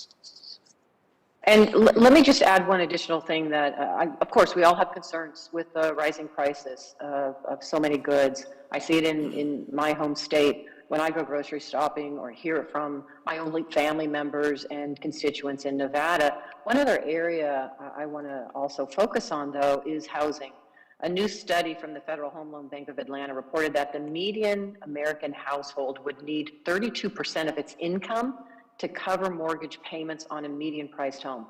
And let me just add one additional thing that, of course, we all have concerns with the rising prices of so many goods. I see it in my home state when I go grocery shopping or hear it from my own family members and constituents in Nevada. One other area I want to also focus on, though, is housing. A new study from the Federal Home Loan Bank of Atlanta reported that the median American household would need 32% of its income to cover mortgage payments on a median-priced home.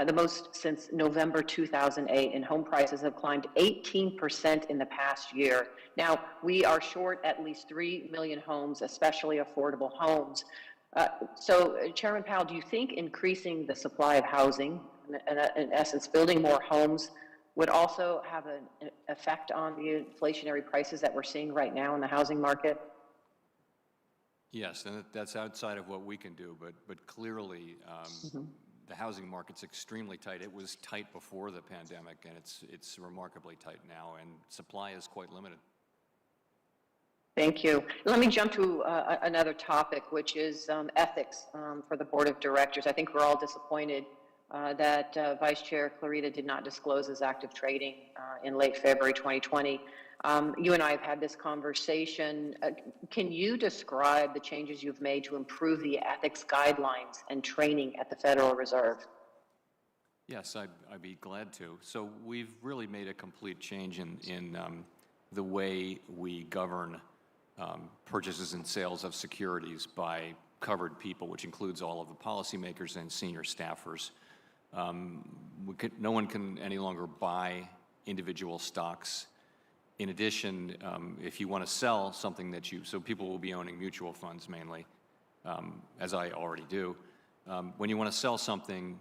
The most since November 2008, and home prices have climbed 18% in the past year. Now, we are short at least 3 million homes, especially affordable homes. So, Chairman Powell, do you think increasing the supply of housing, in essence, building more homes, would also have an effect on the inflationary prices that we're seeing right now in the housing market? Yes, and that's outside of what we can do, but clearly the housing market's extremely tight. It was tight before the pandemic, and it's remarkably tight now, and supply is quite limited. Thank you. Let me jump to another topic, which is ethics for the board of directors. I think we're all disappointed that Vice Chair Clarita did not disclose his active trading in late February 2020. You and I have had this conversation. Can you describe the changes you've made to improve the ethics guidelines and training at the Federal Reserve? Yes, I'd be glad to. So we've really made a complete change in the way we govern purchases and sales of securities by covered people, which includes all of the policymakers and senior staffers. No one can any longer buy individual stocks. In addition, if you want to sell something so people will be owning mutual funds mainly, as I already do. When you want to sell something,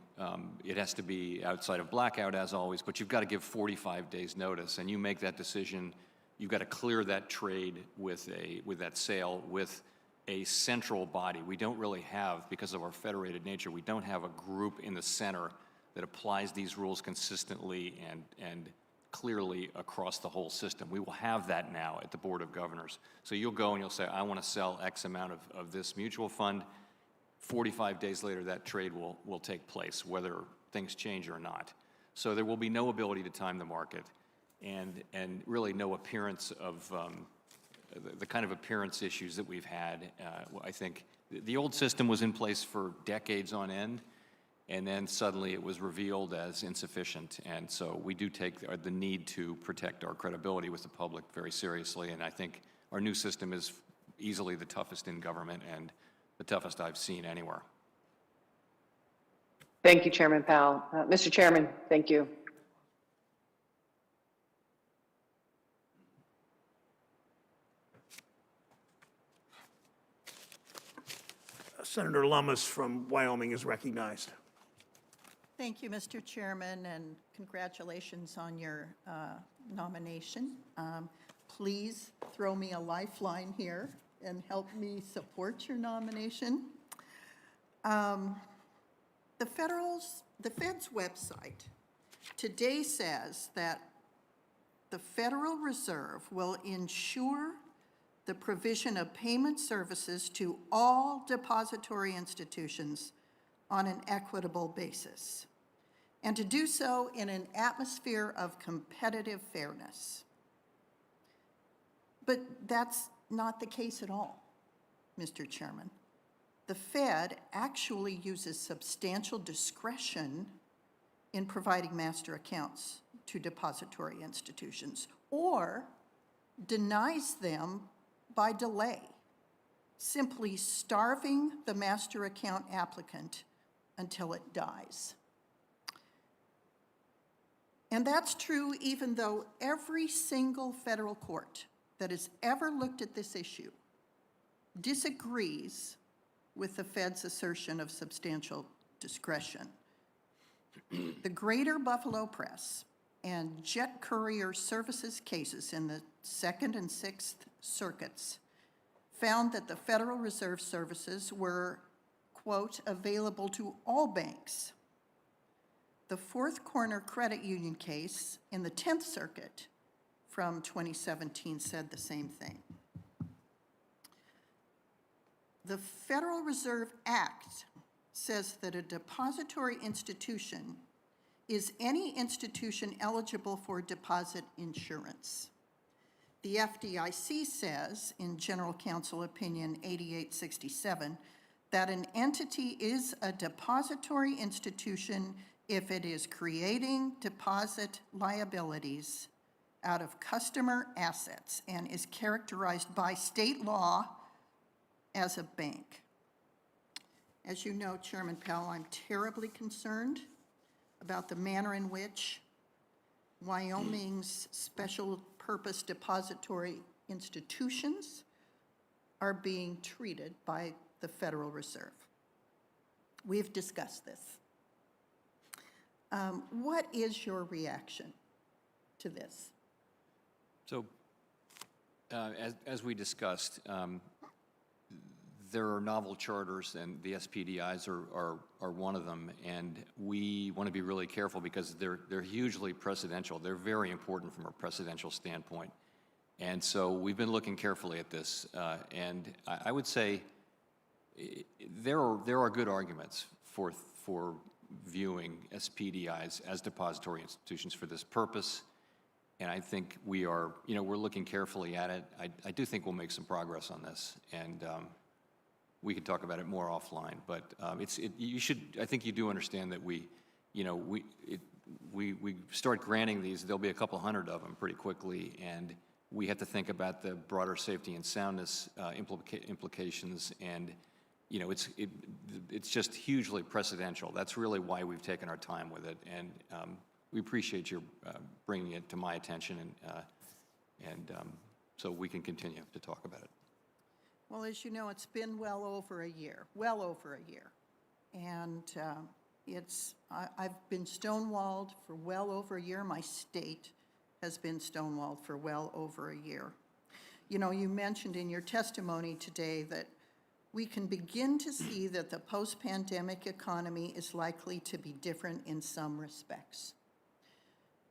it has to be outside of blackout, as always, but you've got to give 45 days notice, and you make that decision. You've got to clear that trade with that sale with a central body. We don't really have, because of our federated nature, we don't have a group in the center that applies these rules consistently and clearly across the whole system. We will have that now at the Board of Governors. So you'll go and you'll say, I want to sell X amount of this mutual fund. 45 days later, that trade will take place, whether things change or not. So there will be no ability to time the market and really no appearance of the kind of appearance issues that we've had. I think the old system was in place for decades on end, and then suddenly it was revealed as insufficient. And so we do take the need to protect our credibility with the public very seriously, and I think our new system is easily the toughest in government and the toughest I've seen anywhere. Thank you, Chairman Powell. Mr. Chairman, thank you. Senator Lummis from Wyoming is recognized. Thank you, Mr. Chairman, and congratulations on your nomination. Please throw me a lifeline here and help me support your nomination. The Fed's website today says that the Federal Reserve will ensure the provision of payment services to all depository institutions on an equitable basis, and to do so in an atmosphere of competitive fairness. But that's not the case at all, Mr. Chairman. The Fed actually uses substantial discretion in providing master accounts to depository institutions, or denies them by delay, simply starving the master account applicant until it dies. And that's true even though every single federal court that has ever looked at this issue disagrees with the Fed's assertion of substantial discretion. The Greater Buffalo Press and Jet Courier Services cases in the Second and Sixth Circuits found that the Federal Reserve services were, quote, available to all banks. The Fourth Corner Credit Union case in the 10th Circuit from 2017 said the same thing. The Federal Reserve Act says that a depository institution is any institution eligible for deposit insurance. The FDIC says, in General Counsel Opinion 8867, that an entity is a depository institution if it is creating deposit liabilities out of customer assets and is characterized by state law as a bank. As you know, Chairman Powell, I'm terribly concerned about the manner in which Wyoming's special purpose depository institutions are being treated by the Federal Reserve. We've discussed this. What is your reaction to this? So, as we discussed, there are novel charters, and the SPDIs are one of them, and we want to be really careful because they're hugely precedential. They're very important from a precedential standpoint. And so we've been looking carefully at this, and I would say there are good arguments for viewing SPDIs as depository institutions for this purpose. And I think we're looking carefully at it. I do think we'll make some progress on this, and we could talk about it more offline. But I think you do understand that we start granting these. There'll be a couple hundred of them pretty quickly, and we have to think about the broader safety and soundness implications. And it's just hugely precedential. That's really why we've taken our time with it, and we appreciate your bringing it to my attention, and so we can continue to talk about it. Well, as you know, it's been well over a year, and I've been stonewalled for well over a year. My state has been stonewalled for well over a year. You know, you mentioned in your testimony today that we can begin to see that the post-pandemic economy is likely to be different in some respects.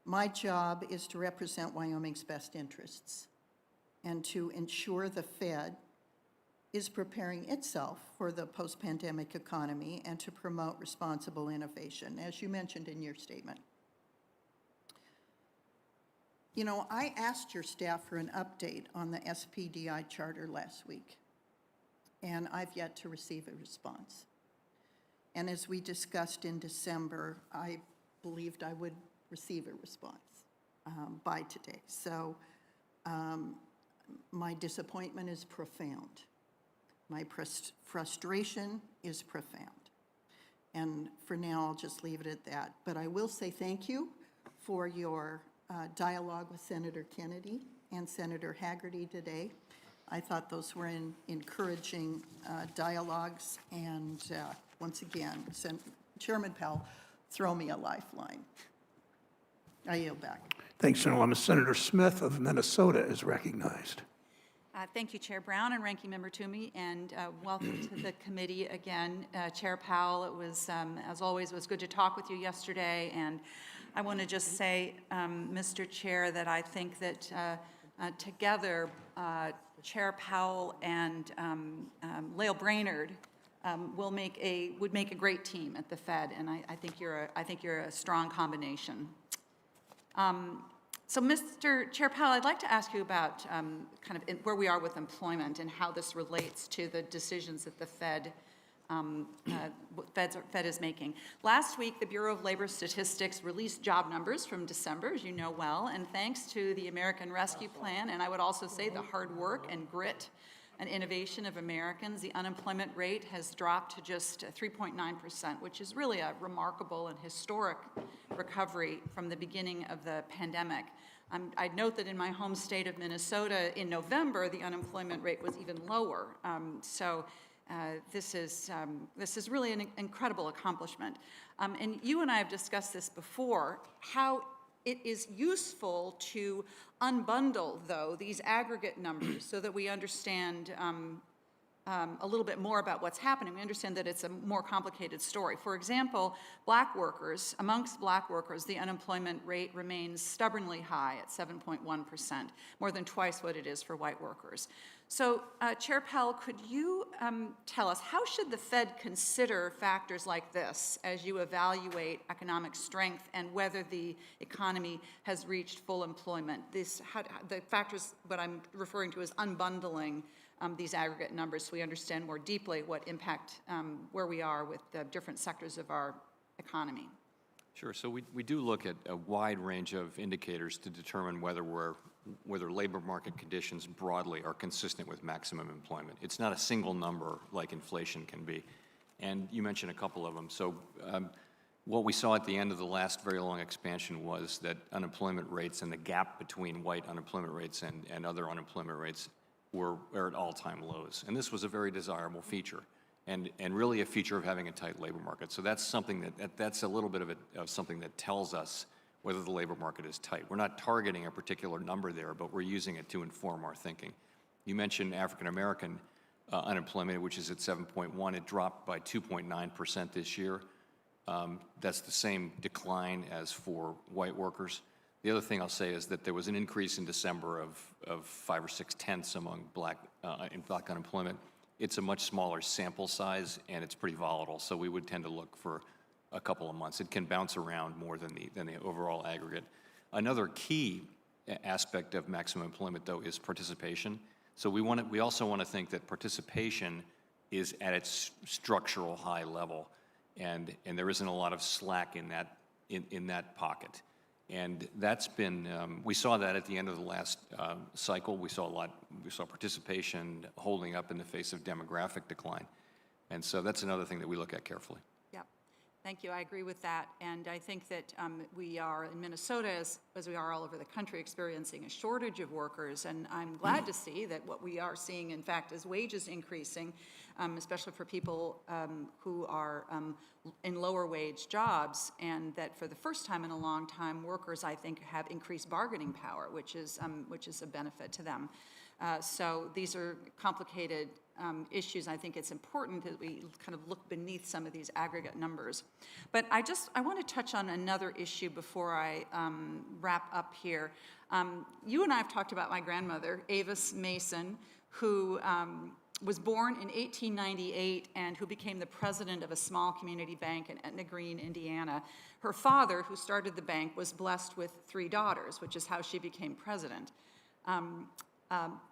My job is to represent Wyoming's best interests and to ensure the Fed is preparing itself for the post-pandemic economy and to promote responsible innovation, as you mentioned in your statement. You know, I asked your staff for an update on the SPDI charter last week, and I've yet to receive a response. And as we discussed in December, I believed I would receive a response by today. So my disappointment is profound. My frustration is profound. And for now, I'll just leave it at that. But I will say thank you for your dialogue with Senator Kennedy and Senator Hagerty today. I thought those were encouraging dialogues. And once again, Chairman Powell, throw me a lifeline. I yield back. Thanks, Senator. Senator Smith of Minnesota is recognized. Thank you, Chair Brown and Ranking Member Toomey, and welcome to the committee again. Chair Powell, it was, as always, it was good to talk with you yesterday, and I want to just say, Mr. Chair, that I think that together, Chair Powell and Lael Brainerd would make a great team at the Fed, and I think you're a strong combination. So, Mr. Chair Powell, I'd like to ask you about where we are with employment and how this relates to the decisions that the Fed is making. Last week, the Bureau of Labor Statistics released job numbers from December, as you know well, and thanks to the American Rescue Plan, and I would also say the hard work and grit and innovation of Americans, the unemployment rate has dropped to just 3.9%, which is really a remarkable and historic recovery from the beginning of the pandemic. I'd note that in my home state of Minnesota, in November, the unemployment rate was even lower. This is really an incredible accomplishment. And you and I have discussed this before, how it is useful to unbundle, though, these aggregate numbers so that we understand a little bit more about what's happening, we understand that it's a more complicated story. For example, amongst black workers, the unemployment rate remains stubbornly high at 7.1%, more than twice what it is for white workers. So, Chair Powell, could you tell us, how should the Fed consider factors like this as you evaluate economic strength and whether the economy has reached full employment? The factors, what I'm referring to is unbundling these aggregate numbers so we understand more deeply what impact where we are with the different sectors of our economy. Sure. So we do look at a wide range of indicators to determine whether labor market conditions broadly are consistent with maximum employment. It's not a single number like inflation can be. And you mentioned a couple of them. So what we saw at the end of the last very long expansion was that unemployment rates and the gap between white unemployment rates and other unemployment rates were at all-time lows. And this was a very desirable feature. And really a feature of having a tight labor market. So that's something that's a little bit of something that tells us whether the labor market is tight. We're not targeting a particular number there, but we're using it to inform our thinking. You mentioned African American unemployment, which is at 7.1. It dropped by 2.9% this year. That's the same decline as for white workers. The other thing I'll say is that there was an increase in December of 5 or 6 tenths among black unemployment. It's a much smaller sample size, and it's pretty volatile, so we would tend to look for a couple of months. It can bounce around more than the overall aggregate. Another key aspect of maximum employment, though, is participation. So we also want to think that participation is at its structural high level, and there isn't a lot of slack in that pocket. And that's been, we saw that at the end of the last cycle. We saw participation holding up in the face of demographic decline. And so that's another thing that we look at carefully. Yep. Thank you. I agree with that. And I think that we are in Minnesota, as we are all over the country, experiencing a shortage of workers. And I'm glad to see that what we are seeing, in fact, is wages increasing, especially for people who are in lower wage jobs, and that for the first time in a long time, workers, I think, have increased bargaining power, which is a benefit to them. So these are complicated issues. I think it's important that we kind of look beneath some of these aggregate numbers. But I want to touch on another issue before I wrap up here. You and I have talked about my grandmother, Avis Mason, who was born in 1898 and who became the president of a small community bank in Etna Green, Indiana. Her father, who started the bank, was blessed with 3 daughters, which is how she became president.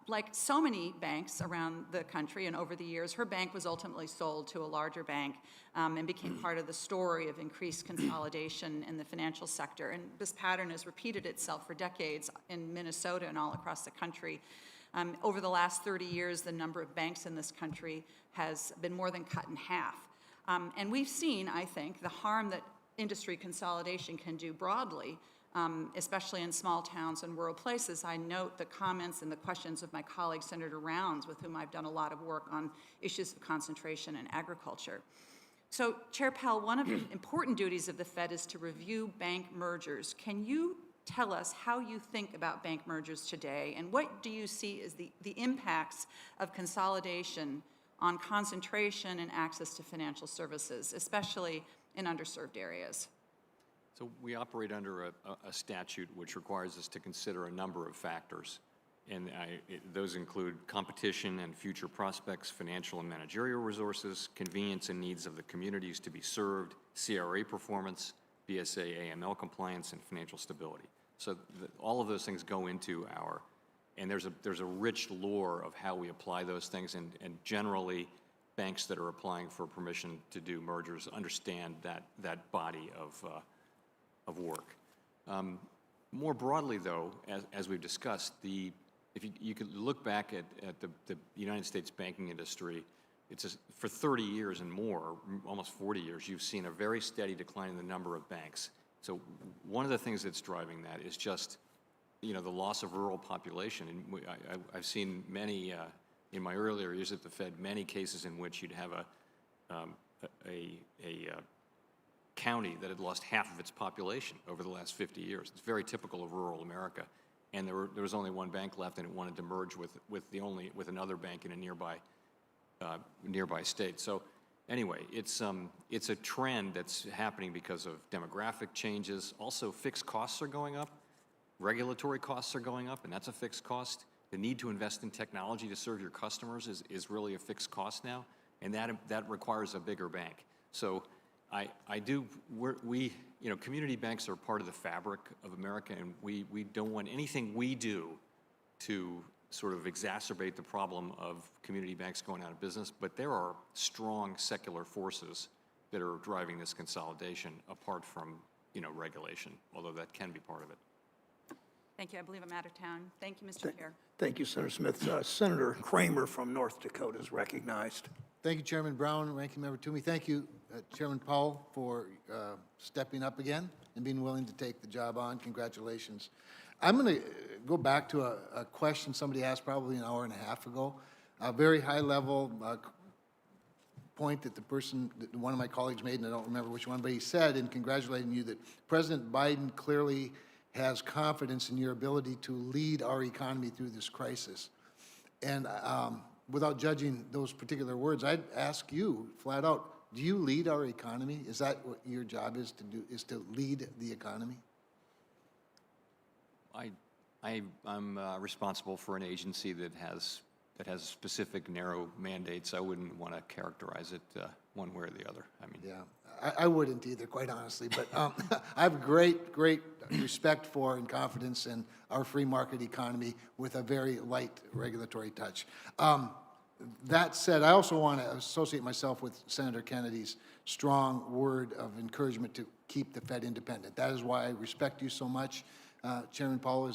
Like so many banks around the country and over the years, her bank was ultimately sold to a larger bank and became part of the story of increased consolidation in the financial sector. And this pattern has repeated itself for decades in Minnesota and all across the country. Over the last 30 years, the number of banks in this country has been more than cut in half. And we've seen, I think, the harm that industry consolidation can do broadly, especially in small towns and rural places. I note the comments and the questions of my colleague, Senator Rounds, with whom I've done a lot of work on issues of concentration in agriculture. So, Chair Powell, one of the important duties of the Fed is to review bank mergers. Can you tell us how you think about bank mergers today, and what do you see as the impacts of consolidation on concentration and access to financial services, especially in underserved areas? So we operate under a statute which requires us to consider a number of factors, and those include competition and future prospects, financial and managerial resources, convenience and needs of the communities to be served, CRA performance, BSA, AML compliance, and financial stability. So all of those things go into and there's a rich lore of how we apply those things, and generally banks that are applying for permission to do mergers understand that body of work. More broadly, though, as we've discussed, if you could look back at the United States banking industry, for 30 years and more, almost 40 years, you've seen a very steady decline in the number of banks. So one of the things that's driving that is just, the loss of rural population. And I've seen many, in my earlier years at the Fed, many cases in which you'd have a county that had lost half of its population over the last 50 years. It's very typical of rural America. And there was only one bank left, and it wanted to merge with another bank in a nearby nearby states. So anyway, it's a trend that's happening because of demographic changes. Also, fixed costs are going up. Regulatory costs are going up, and that's a fixed cost. The need to invest in technology to serve your customers is really a fixed cost now, and that requires a bigger bank. So community banks are part of the fabric of America, and we don't want anything we do to sort of exacerbate the problem of community banks going out of business, but there are strong secular forces that are driving this consolidation apart from, regulation, although that can be part of it. Thank you. I believe I'm out of town. Thank you, Mr. Chair. Thank you, Senator Smith. Senator Kramer from North Dakota is recognized. Thank you, Chairman Brown, Ranking Member Toomey. Thank you, Chairman Powell, for stepping up again and being willing to take the job on. Congratulations. I'm going to go back to a question somebody asked probably an hour and a half ago, a very high-level point that one of my colleagues made, and I don't remember which one, but he said, in congratulating you, that President Biden clearly has confidence in your ability to lead our economy through this crisis. And without judging those particular words, I'd ask you flat out, do you lead our economy? Is that what your job is to do, is to lead the economy? I'm responsible for an agency that has specific narrow mandates. I wouldn't want to characterize it one way or the other. Yeah, I wouldn't either, quite honestly, but I have great respect for and confidence in our free market economy with a very light regulatory touch. That said, I also want to associate myself with Senator Kennedy's strong word of encouragement to keep the Fed independent. That is why I respect you so much. Chairman Powell,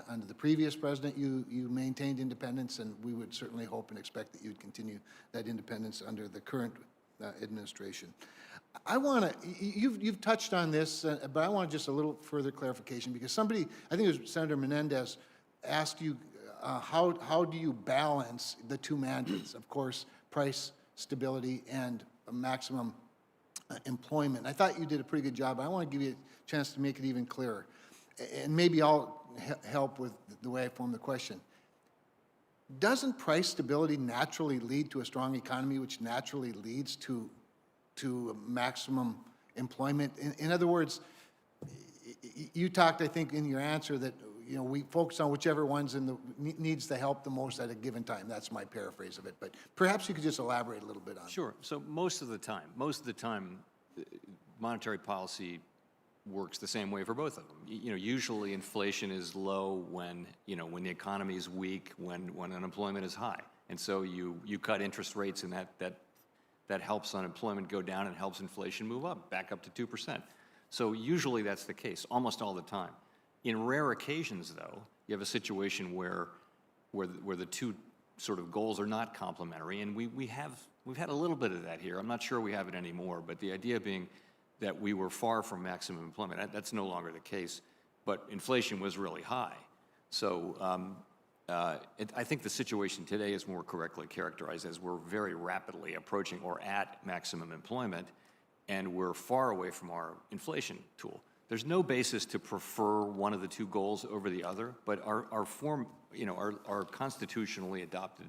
under the previous president, you maintained independence, and we would certainly hope and expect that you'd continue that independence under the current administration. I want to, you've touched on this, but I want just a little further clarification, because somebody, I think it was Senator Menendez, asked you how do you balance the two mandates, of course, price stability and maximum employment. I thought you did a pretty good job. I want to give you a chance to make it even clearer. And maybe I'll help with the way I form the question. Doesn't price stability naturally lead to a strong economy, which naturally leads to maximum employment? In other words, you talked, I think, in your answer that we focus on whichever one's needs the help the most at a given time. That's my paraphrase of it. But perhaps you could just elaborate a little bit on it. Sure. So most of the time, monetary policy works the same way for both of them. Usually inflation is low when the economy is weak, when unemployment is high. And so you cut interest rates, and that helps unemployment go down and helps inflation move up, back up to 2%. So usually that's the case, almost all the time. In rare occasions, though, you have a situation where the two sort of goals are not complementary, and we've had a little bit of that here. I'm not sure we have it anymore, but the idea being that we were far from maximum employment. That's no longer the case, but inflation was really high. So I think the situation today is more correctly characterized as we're very rapidly approaching or at maximum employment, and we're far away from our inflation tool. There's no basis to prefer one of the two goals over the other, but our constitutionally adopted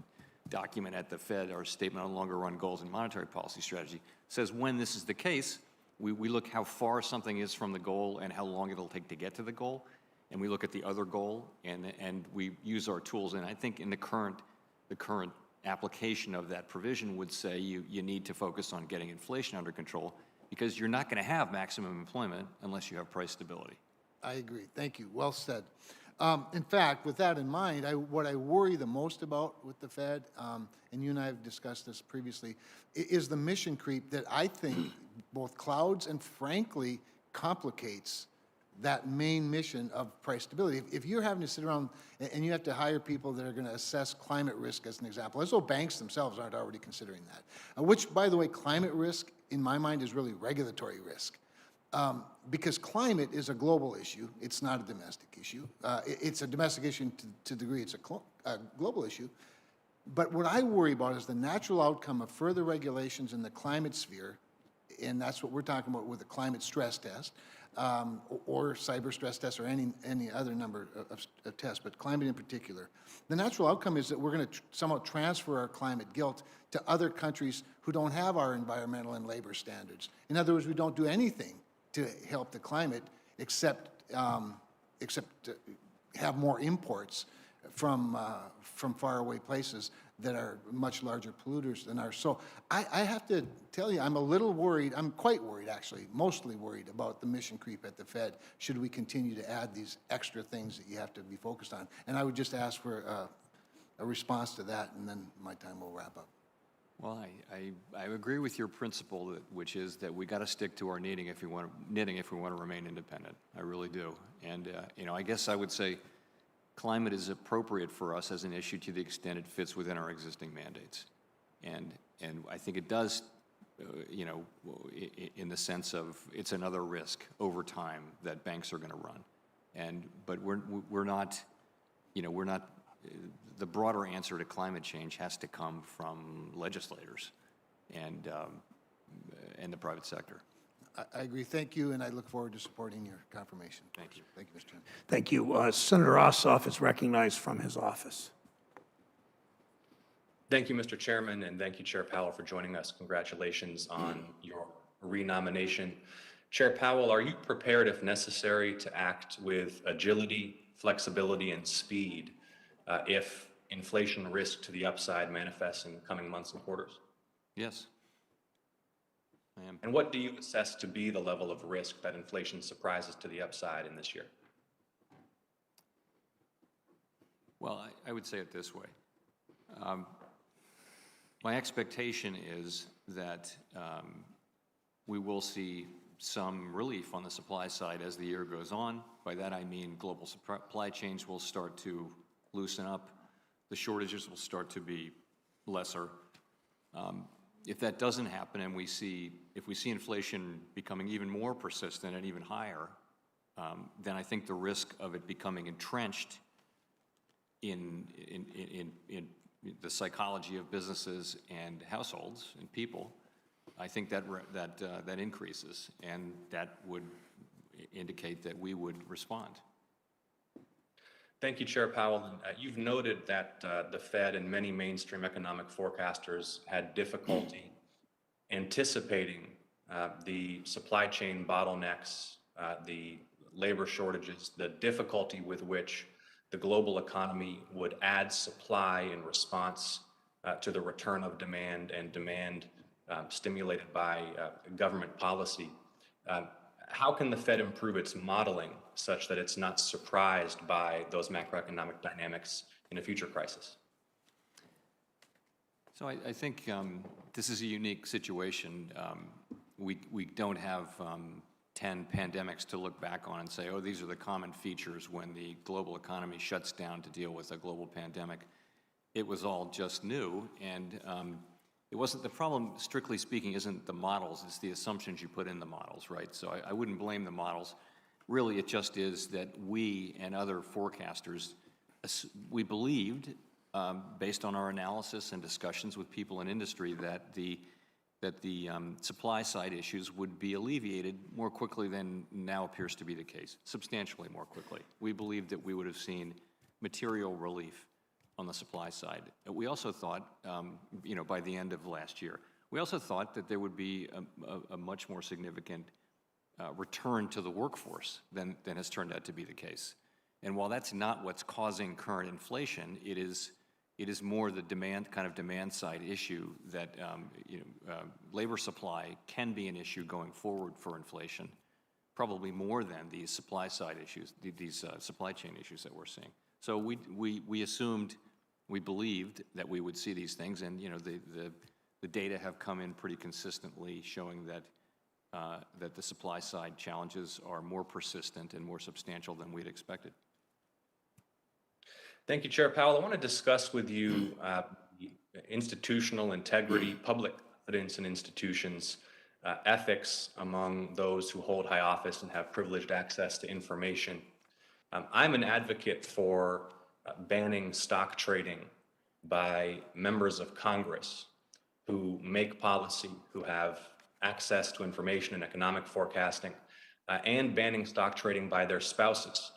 document at the Fed, our Statement on Longer Run Goals and Monetary Policy Strategy, says when this is the case, we look how far something is from the goal and how long it'll take to get to the goal, and we look at the other goal, and we use our tools. And I think in the current application of that provision would say you need to focus on getting inflation under control, because you're not going to have maximum employment unless you have price stability. I agree. Thank you. Well said. In fact, with that in mind, what I worry the most about with the Fed, and you and I have discussed this previously, is the mission creep that I think both clouds and frankly complicates that main mission of price stability. If you're having to sit around and you have to hire people that are going to assess climate risk, as an example, as though banks themselves aren't already considering that, which, by the way, climate risk, in my mind, is really regulatory risk. Because climate is a global issue. It's not a domestic issue. It's a domestic issue to the degree it's a global issue. But what I worry about is the natural outcome of further regulations in the climate sphere, and that's what we're talking about with the climate stress test, or cyber stress tests or any other number of tests, but climate in particular. The natural outcome is that we're going to somehow transfer our climate guilt to other countries who don't have our environmental and labor standards. In other words, we don't do anything to help the climate except have more imports from faraway places that are much larger polluters than ours. So I have to tell you, I'm a little worried, I'm quite worried actually, mostly worried about the mission creep at the Fed, should we continue to add these extra things that you have to be focused on. And I would just ask for a response to that, and then my time will wrap up. Well, I agree with your principle, which is that we got to stick to our knitting if we want to remain independent. I really do. And you know, I guess I would say climate is appropriate for us as an issue to the extent it fits within our existing mandates, and I think it does, you know, in the sense of it's another risk over time that banks are going to run, but we're not, you know, we're not. The broader answer to climate change has to come from legislators and the private sector. I agree. Thank you, and I look forward to supporting your confirmation. Thank you. Thank you, Mr. Chairman. Thank you. Senator Ossoff is recognized from his office. Thank you, Mr. Chairman, and thank you, Chair Powell, for joining us. Congratulations on your renomination. Chair Powell, are you prepared, if necessary, to act with agility, flexibility, and speed if inflation risk to the upside manifests in the coming months and quarters? Yes. I am. And what do you assess to be the level of risk that inflation surprises to the upside in this year? Well, I would say it this way. My expectation is that we will see some relief on the supply side as the year goes on. By that I mean global supply chains will start to loosen up. The shortages will start to be lesser. If that doesn't happen and if we see inflation becoming even more persistent and even higher, then I think the risk of it becoming entrenched in the psychology of businesses and households and people, I think that increases, and that would indicate that we would respond. Thank you, Chair Powell. You've noted that the Fed and many mainstream economic forecasters had difficulty anticipating the supply chain bottlenecks, the labor shortages, the difficulty with which the global economy would add supply in response to the return of demand and demand stimulated by government policy. How can the Fed improve its modeling such that it's not surprised by those macroeconomic dynamics in a future crisis? So I think this is a unique situation. We don't have 10 pandemics to look back on and say, oh, these are the common features when the global economy shuts down to deal with a global pandemic. It was all just new, and it wasn't, the problem, strictly speaking, isn't the models, it's the assumptions you put in the models, right? So I wouldn't blame the models. Really, it just is that we and other forecasters, we believed, based on our analysis and discussions with people in industry, that the supply side issues would be alleviated more quickly than now appears to be the case, substantially more quickly. We believed that we would have seen material relief on the supply side. We also thought, you know, by the end of last year, we also thought that there would be a much more significant return to the workforce than has turned out to be the case. And while that's not what's causing current inflation, it is more the demand side issue that labor supply can be an issue going forward for inflation, probably more than these supply side issues, these supply chain issues that we're seeing. So we assumed, we believed that we would see these things, and you know the data have come in pretty consistently showing that that the supply side challenges are more persistent and more substantial than we'd expected. Thank you, Chair Powell. I want to discuss with you institutional integrity, public confidence in institutions, ethics among those who hold high office and have privileged access to information. I'm an advocate for banning stock trading by members of Congress who make policy, who have access to information and economic forecasting. and banning stock trading by their spouses.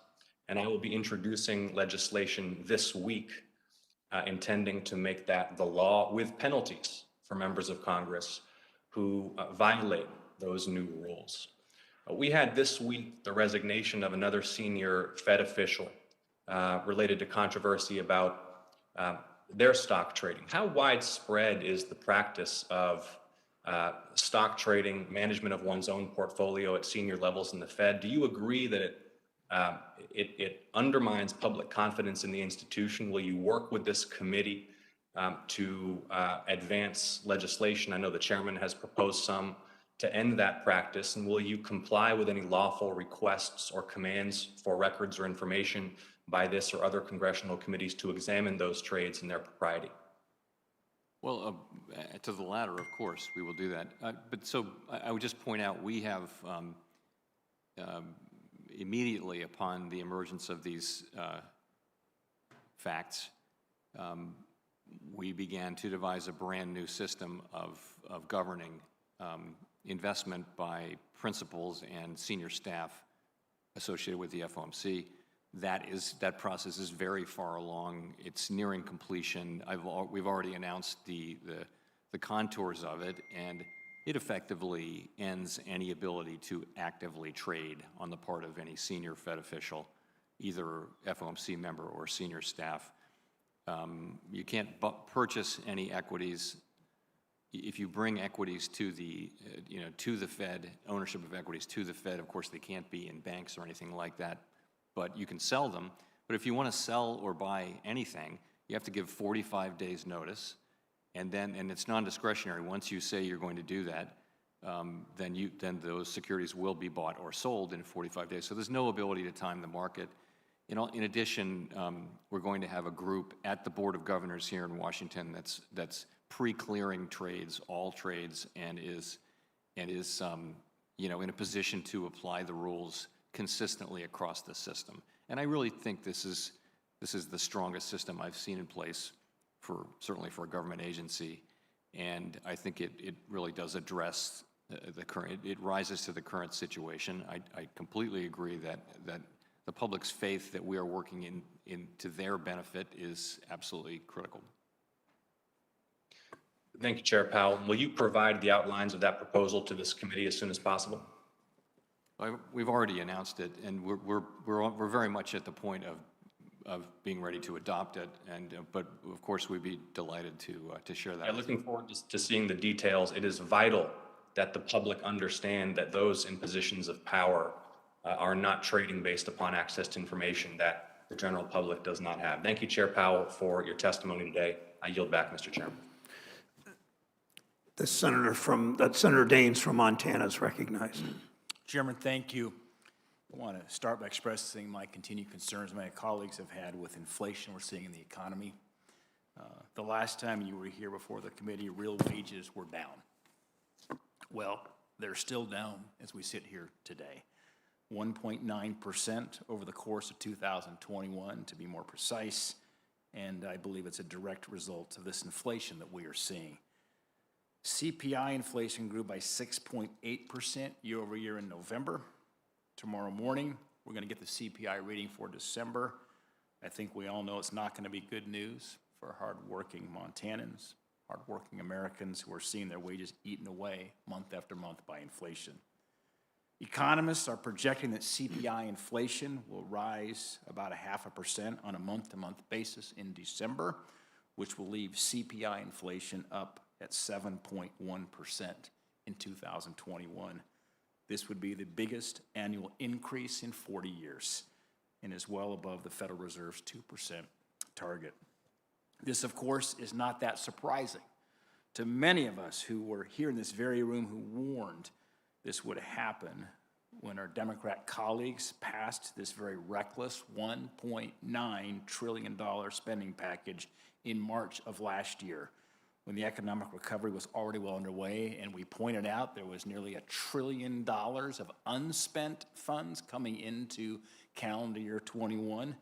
And I will be introducing legislation this week intending to make that the law with penalties for members of Congress who violate those new rules. We had this week the resignation of another senior Fed official related to controversy about their stock trading. How widespread is the practice of stock trading, management of one's own portfolio at senior levels in the Fed? Do you agree that it undermines public confidence in the institution? Will you work with this committee to advance legislation? I know the chairman has proposed some to end that practice, and will you comply with any lawful requests or commands for records or information by this or other congressional committees to examine those trades and their propriety? Well, to the latter, of course, we will do that. But so I would just point out, we have immediately upon the emergence of these facts, we began to devise a brand new system of governing investment by principals and senior staff associated with the FOMC. That process is very far along. It's nearing completion. We've already announced the contours of it, and it effectively ends any ability to actively trade on the part of any senior Fed official, either FOMC member or senior staff. You can't purchase any equities. If you bring equities to the, to the Fed, ownership of equities to the Fed, of course they can't be in banks or anything like that, but you can sell them. But if you want to sell or buy anything, you have to give 45 days notice, and it's non-discretionary. Once you say you're going to do that, then those securities will be bought or sold in 45 days. So there's no ability to time the market. In addition, we're going to have a group at the Board of Governors here in Washington that's pre-clearing trades, all trades, and is in a position to apply the rules consistently across the system. And I really think this is the strongest system I've seen in place certainly for a government agency. And I think it really does address the current, it rises to the current situation. I completely agree that the public's faith that we are working to their benefit is absolutely critical. Thank you, Chair Powell. Will you provide the outlines of that proposal to this committee as soon as possible? We've already announced it, and we're very much at the point of being ready to adopt it. But of course, we'd be delighted to share that. I'm looking forward to seeing the details. It is vital that the public understand that those in positions of power are not trading based upon access to information that the general public does not have. Thank you, Chair Powell, for your testimony today. I yield back, Mr. Chairman. The Senator Daines from Montana is recognized. Chairman, thank you. I want to start by expressing my continued concerns my colleagues have had with inflation we're seeing in the economy. The last time you were here before the committee, real wages were down. Well, they're still down as we sit here today. 1.9% over the course of 2021, to be more precise, and I believe it's a direct result of this inflation that we are seeing. CPI inflation grew by 6.8% year over year in November. Tomorrow morning, we're going to get the CPI reading for December. I think we all know it's not going to be good news for hardworking Montanans, hardworking Americans who are seeing their wages eaten away month after month by inflation. Economists are projecting that CPI inflation will rise about 0.5% on a month-to-month basis in December, which will leave CPI inflation up at 7.1% in 2021. This would be the biggest annual increase in 40 years and is well above the Federal Reserve's 2% target. This, of course, is not that surprising to many of us who were here in this very room who warned this would happen when our Democrat colleagues passed this very reckless $1.9 trillion spending package in March of last year, when the economic recovery was already well underway, and we pointed out there was nearly $1 trillion of unspent funds coming into calendar year 21.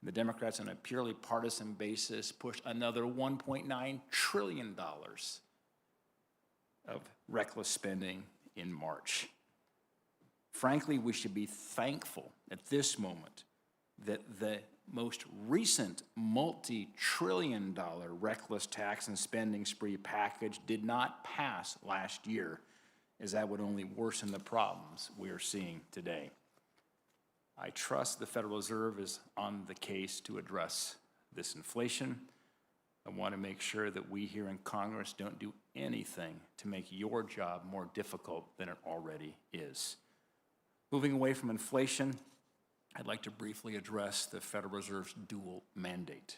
The Democrats, on a purely partisan basis, pushed another $1.9 trillion of reckless spending in March. Frankly, we should be thankful at this moment that the most recent multi-trillion-dollar reckless tax and spending spree package did not pass last year, as that would only worsen the problems we are seeing today. I trust the Federal Reserve is on the case to address this inflation. I want to make sure that we here in Congress don't do anything to make your job more difficult than it already is. Moving away from inflation, I'd like to briefly address the Federal Reserve's dual mandate.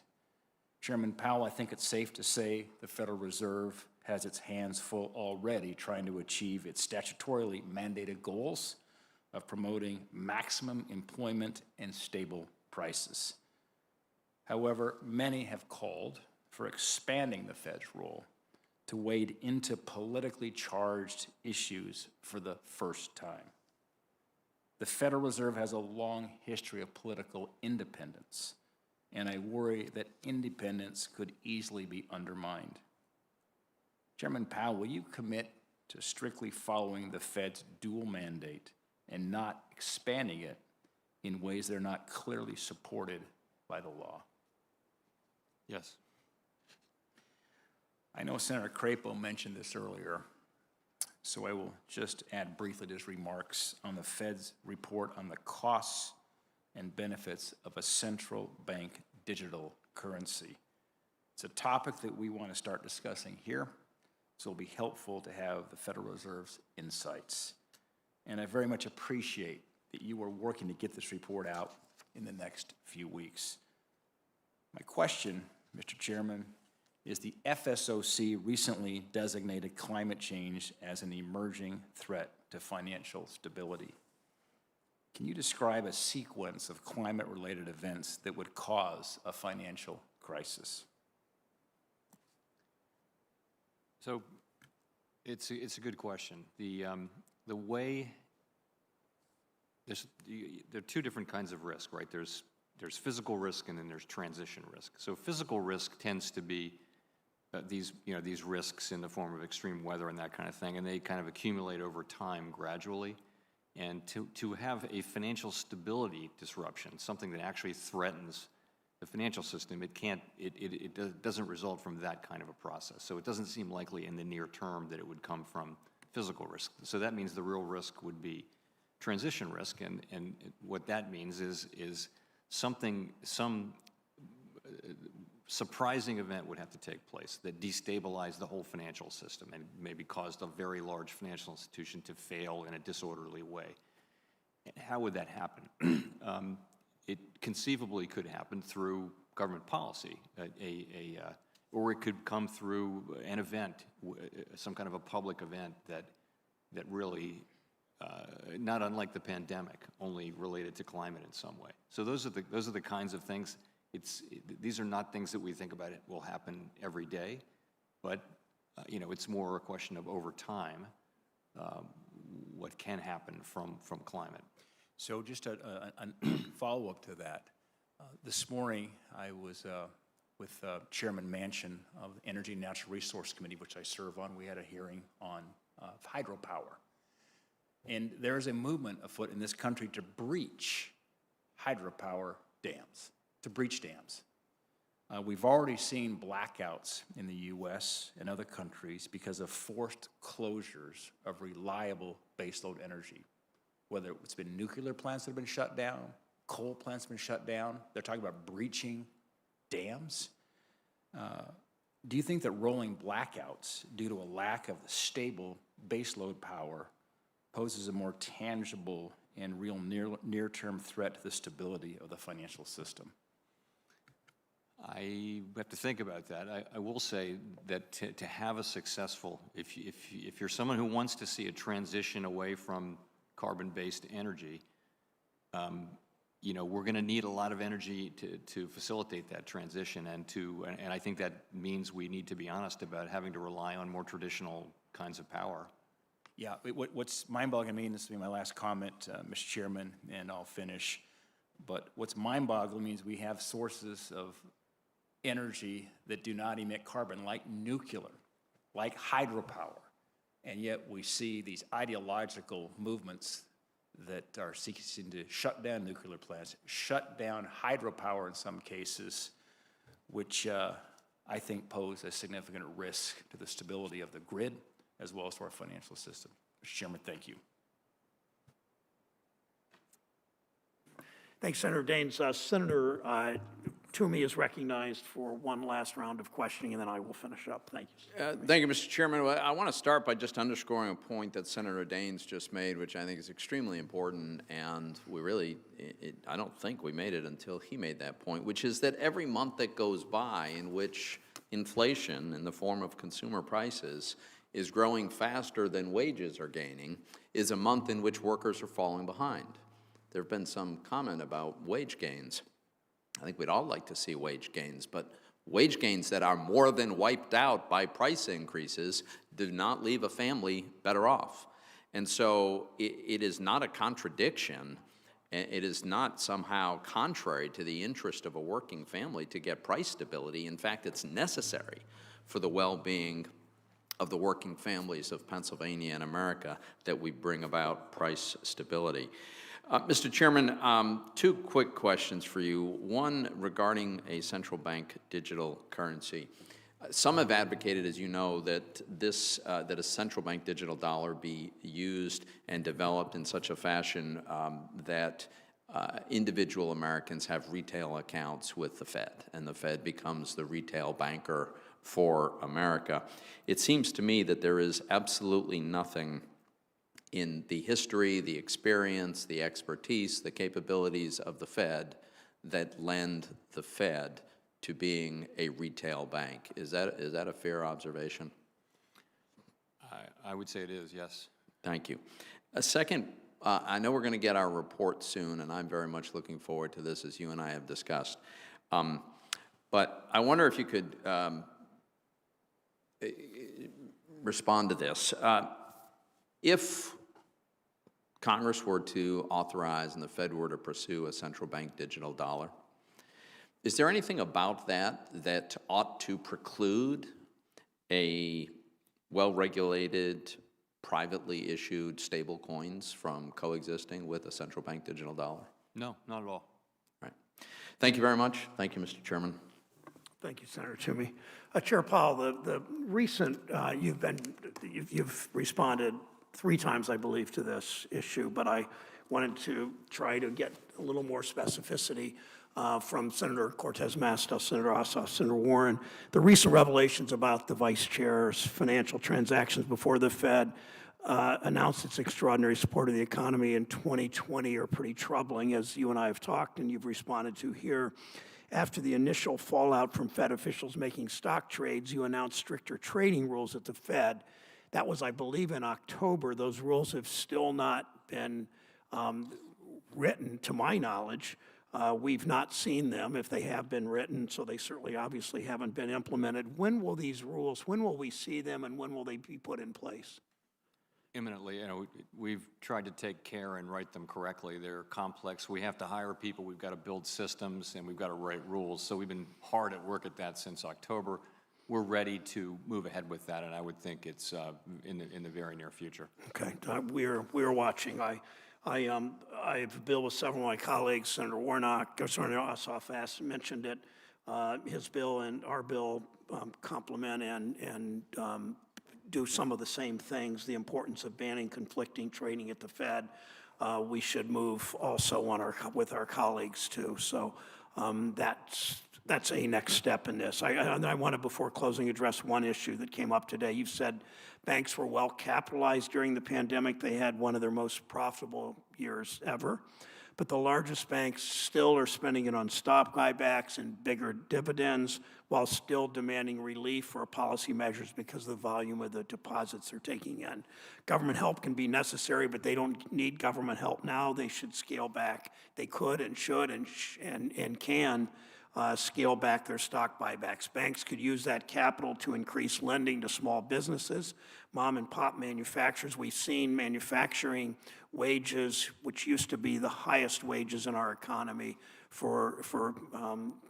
Chairman Powell, I think it's safe to say the Federal Reserve has its hands full already trying to achieve its statutorily mandated goals of promoting maximum employment and stable prices. However, many have called for expanding the Fed's role to wade into politically charged issues for the first time. The Federal Reserve has a long history of political independence, and I worry that independence could easily be undermined. Chairman Powell, will you commit to strictly following the Fed's dual mandate and not expanding it in ways that are not clearly supported by the law? Yes. I know Senator Crapo mentioned this earlier, so I will just add briefly to his remarks on the Fed's report on the costs and benefits of a central bank digital currency. It's a topic that we want to start discussing here, so it'll be helpful to have the Federal Reserve's insights. And I very much appreciate that you are working to get this report out in the next few weeks. My question, Mr. Chairman, is the FSOC recently designated climate change as an emerging threat to financial stability. Can you describe a sequence of climate-related events that would cause a financial crisis? So it's a good question. The way there are two different kinds of risk, right? There's physical risk and then there's transition risk. So physical risk tends to be these risks in the form of extreme weather and that kind of thing, and they kind of accumulate over time gradually. And to have a financial stability disruption, something that actually threatens the financial system, it doesn't result from that kind of a process. So it doesn't seem likely in the near term that it would come from physical risk. So that means the real risk would be transition risk, and what that means is some surprising event would have to take place that destabilized the whole financial system and maybe caused a very large financial institution to fail in a disorderly way. And how would that happen? It conceivably could happen through government policy, or it could come through an event, some kind of a public event that really, not unlike the pandemic, only related to climate in some way. So those are the kinds of things. These are not things that we think about it will happen every day, but it's more a question of over time what can happen from climate. So just a follow-up to that. This morning, I was with Chairman Manchin of the Energy and Natural Resource Committee, which I serve on. We had a hearing on hydropower. And there is a movement afoot in this country to breach hydropower dams, to breach dams. We've already seen blackouts in the U.S. and other countries because of forced closures of reliable baseload energy. Whether it's been nuclear plants that have been shut down, coal plants have been shut down, they're talking about breaching dams. Do you think that rolling blackouts due to a lack of stable baseload power poses a more tangible and real near-term threat to the stability of the financial system? I have to think about that. I will say that to have a successful, if you're someone who wants to see a transition away from carbon-based energy, we're going to need a lot of energy to facilitate that transition, and I think that means we need to be honest about having to rely on more traditional kinds of power. Yeah, what's mind-boggling to me, and this will be my last comment, Mr. Chairman, and I'll finish, but what's mind-boggling means we have sources of energy that do not emit carbon, like nuclear, like hydropower, and yet we see these ideological movements that are seeking to shut down nuclear plants, shut down hydropower in some cases, which I think pose a significant risk to the stability of the grid as well as to our financial system. Mr. Chairman, thank you. Thanks, Senator Daines. Senator Toomey is recognized for one last round of questioning, and then I will finish up. Thank you. Thank you, Mr. Chairman. Well, I want to start by just underscoring a point that Senator Daines just made, which I think is extremely important, and we really, I don't think we made it until he made that point, which is that every month that goes by in which inflation in the form of consumer prices is growing faster than wages are gaining is a month in which workers are falling behind. There have been some comment about wage gains. I think we'd all like to see wage gains, but wage gains that are more than wiped out by price increases do not leave a family better off. And so it is not a contradiction. It is not somehow contrary to the interest of a working family to get price stability. In fact, it's necessary for the well-being of the working families of Pennsylvania and America that we bring about price stability. Mr. Chairman, two quick questions for you. One regarding a central bank digital currency. Some have advocated, as you know, that that a central bank digital dollar be used and developed in such a fashion that individual Americans have retail accounts with the Fed, and the Fed becomes the retail banker for America. It seems to me that there is absolutely nothing in the history, the experience, the expertise, the capabilities of the Fed that lend the Fed to being a retail bank. Is that a fair observation? I would say it is, yes. Thank you. A second, I know we're going to get our report soon, and I'm very much looking forward to this, as you and I have discussed. But I wonder if you could respond to this. If Congress were to authorize and the Fed were to pursue a central bank digital dollar, is there anything about that ought to preclude a well-regulated, privately issued stable coins from coexisting with a central bank digital dollar? No, not at all. Right. Thank you very much. Thank you, Mr. Chairman. Thank you, Senator Toomey. Chair Powell, the recent, you've responded 3 times, I believe, to this issue, but I wanted to try to get a little more specificity from Senator Cortez Masto, Senator Ossoff, Senator Warren. The recent revelations about the Vice Chair's financial transactions before the Fed announced its extraordinary support of the economy in 2020 are pretty troubling, as you and I have talked and you've responded to here. After the initial fallout from Fed officials making stock trades, you announced stricter trading rules at the Fed. That was, I believe, in October. Those rules have still not been written, to my knowledge. We've not seen them, if they have been written, so they certainly obviously haven't been implemented. When will these rules, when will we see them, and when will they be put in place? Imminently. We've tried to take care and write them correctly. They're complex. We have to hire people. We've got to build systems, and we've got to write rules. So we've been hard at work at that since October. We're ready to move ahead with that, and I would think it's in the very near future. Okay, we're watching. I have a bill with several of my colleagues. Senator Warnock, Senator Ossoff mentioned it. His bill and our bill complement and do some of the same things. The importance of banning conflicting trading at the Fed. We should move also with our colleagues too. So that's a next step in this. I want to, before closing, address one issue that came up today. You've said banks were well capitalized during the pandemic. They had one of their most profitable years ever. But the largest banks still are spending it on stock buybacks and bigger dividends while still demanding relief for policy measures because of the volume of the deposits they're taking in. Government help can be necessary, but they don't need government help now. They should scale back. They could and should and can scale back their stock buybacks. Banks could use that capital to increase lending to small businesses, mom and pop manufacturers. We've seen manufacturing wages, which used to be the highest wages in our economy,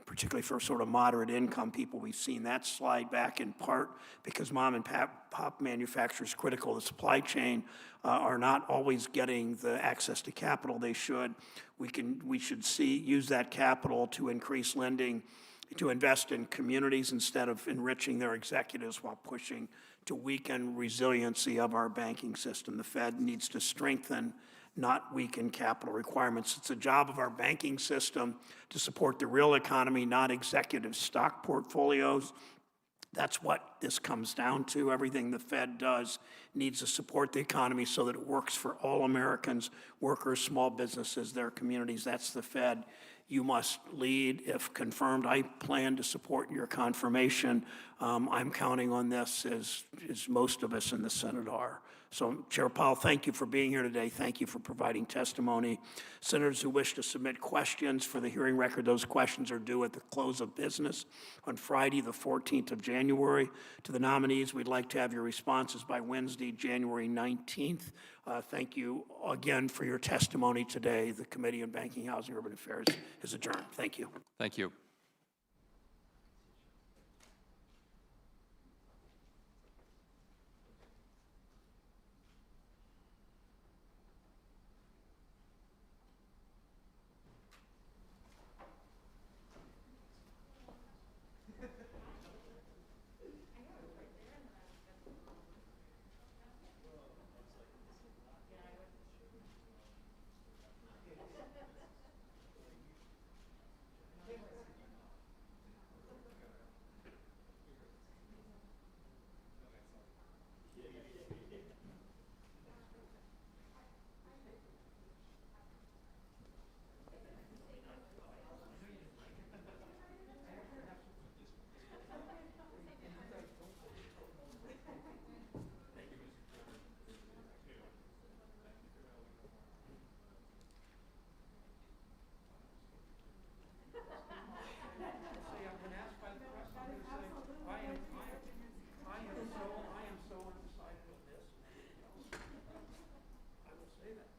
particularly for sort of moderate income people. We've seen that slide back in part because mom and pop manufacturers critical to the supply chain are not always getting the access to capital they should. We should use that capital to increase lending, to invest in communities instead of enriching their executives while pushing to weaken resiliency of our banking system. The Fed needs to strengthen, not weaken capital requirements. It's a job of our banking system to support the real economy, not executive stock portfolios. That's what this comes down to. Everything the Fed does needs to support the economy so that it works for all Americans, workers, small businesses, their communities. That's the Fed. You must lead. If confirmed, I plan to support your confirmation. I'm counting on this, as most of us in the Senate are. So, Chair Powell, thank you for being here today. Thank you for providing testimony. Senators who wish to submit questions for the hearing record, those questions are due at the close of business on Friday, the 14th of January. To the nominees, we'd like to have your responses by Wednesday, January 19th. Thank you again for your testimony today. The Committee on Banking, Housing, Urban Affairs is adjourned. Thank you. Thank you. I am so undecided on this. I will say that.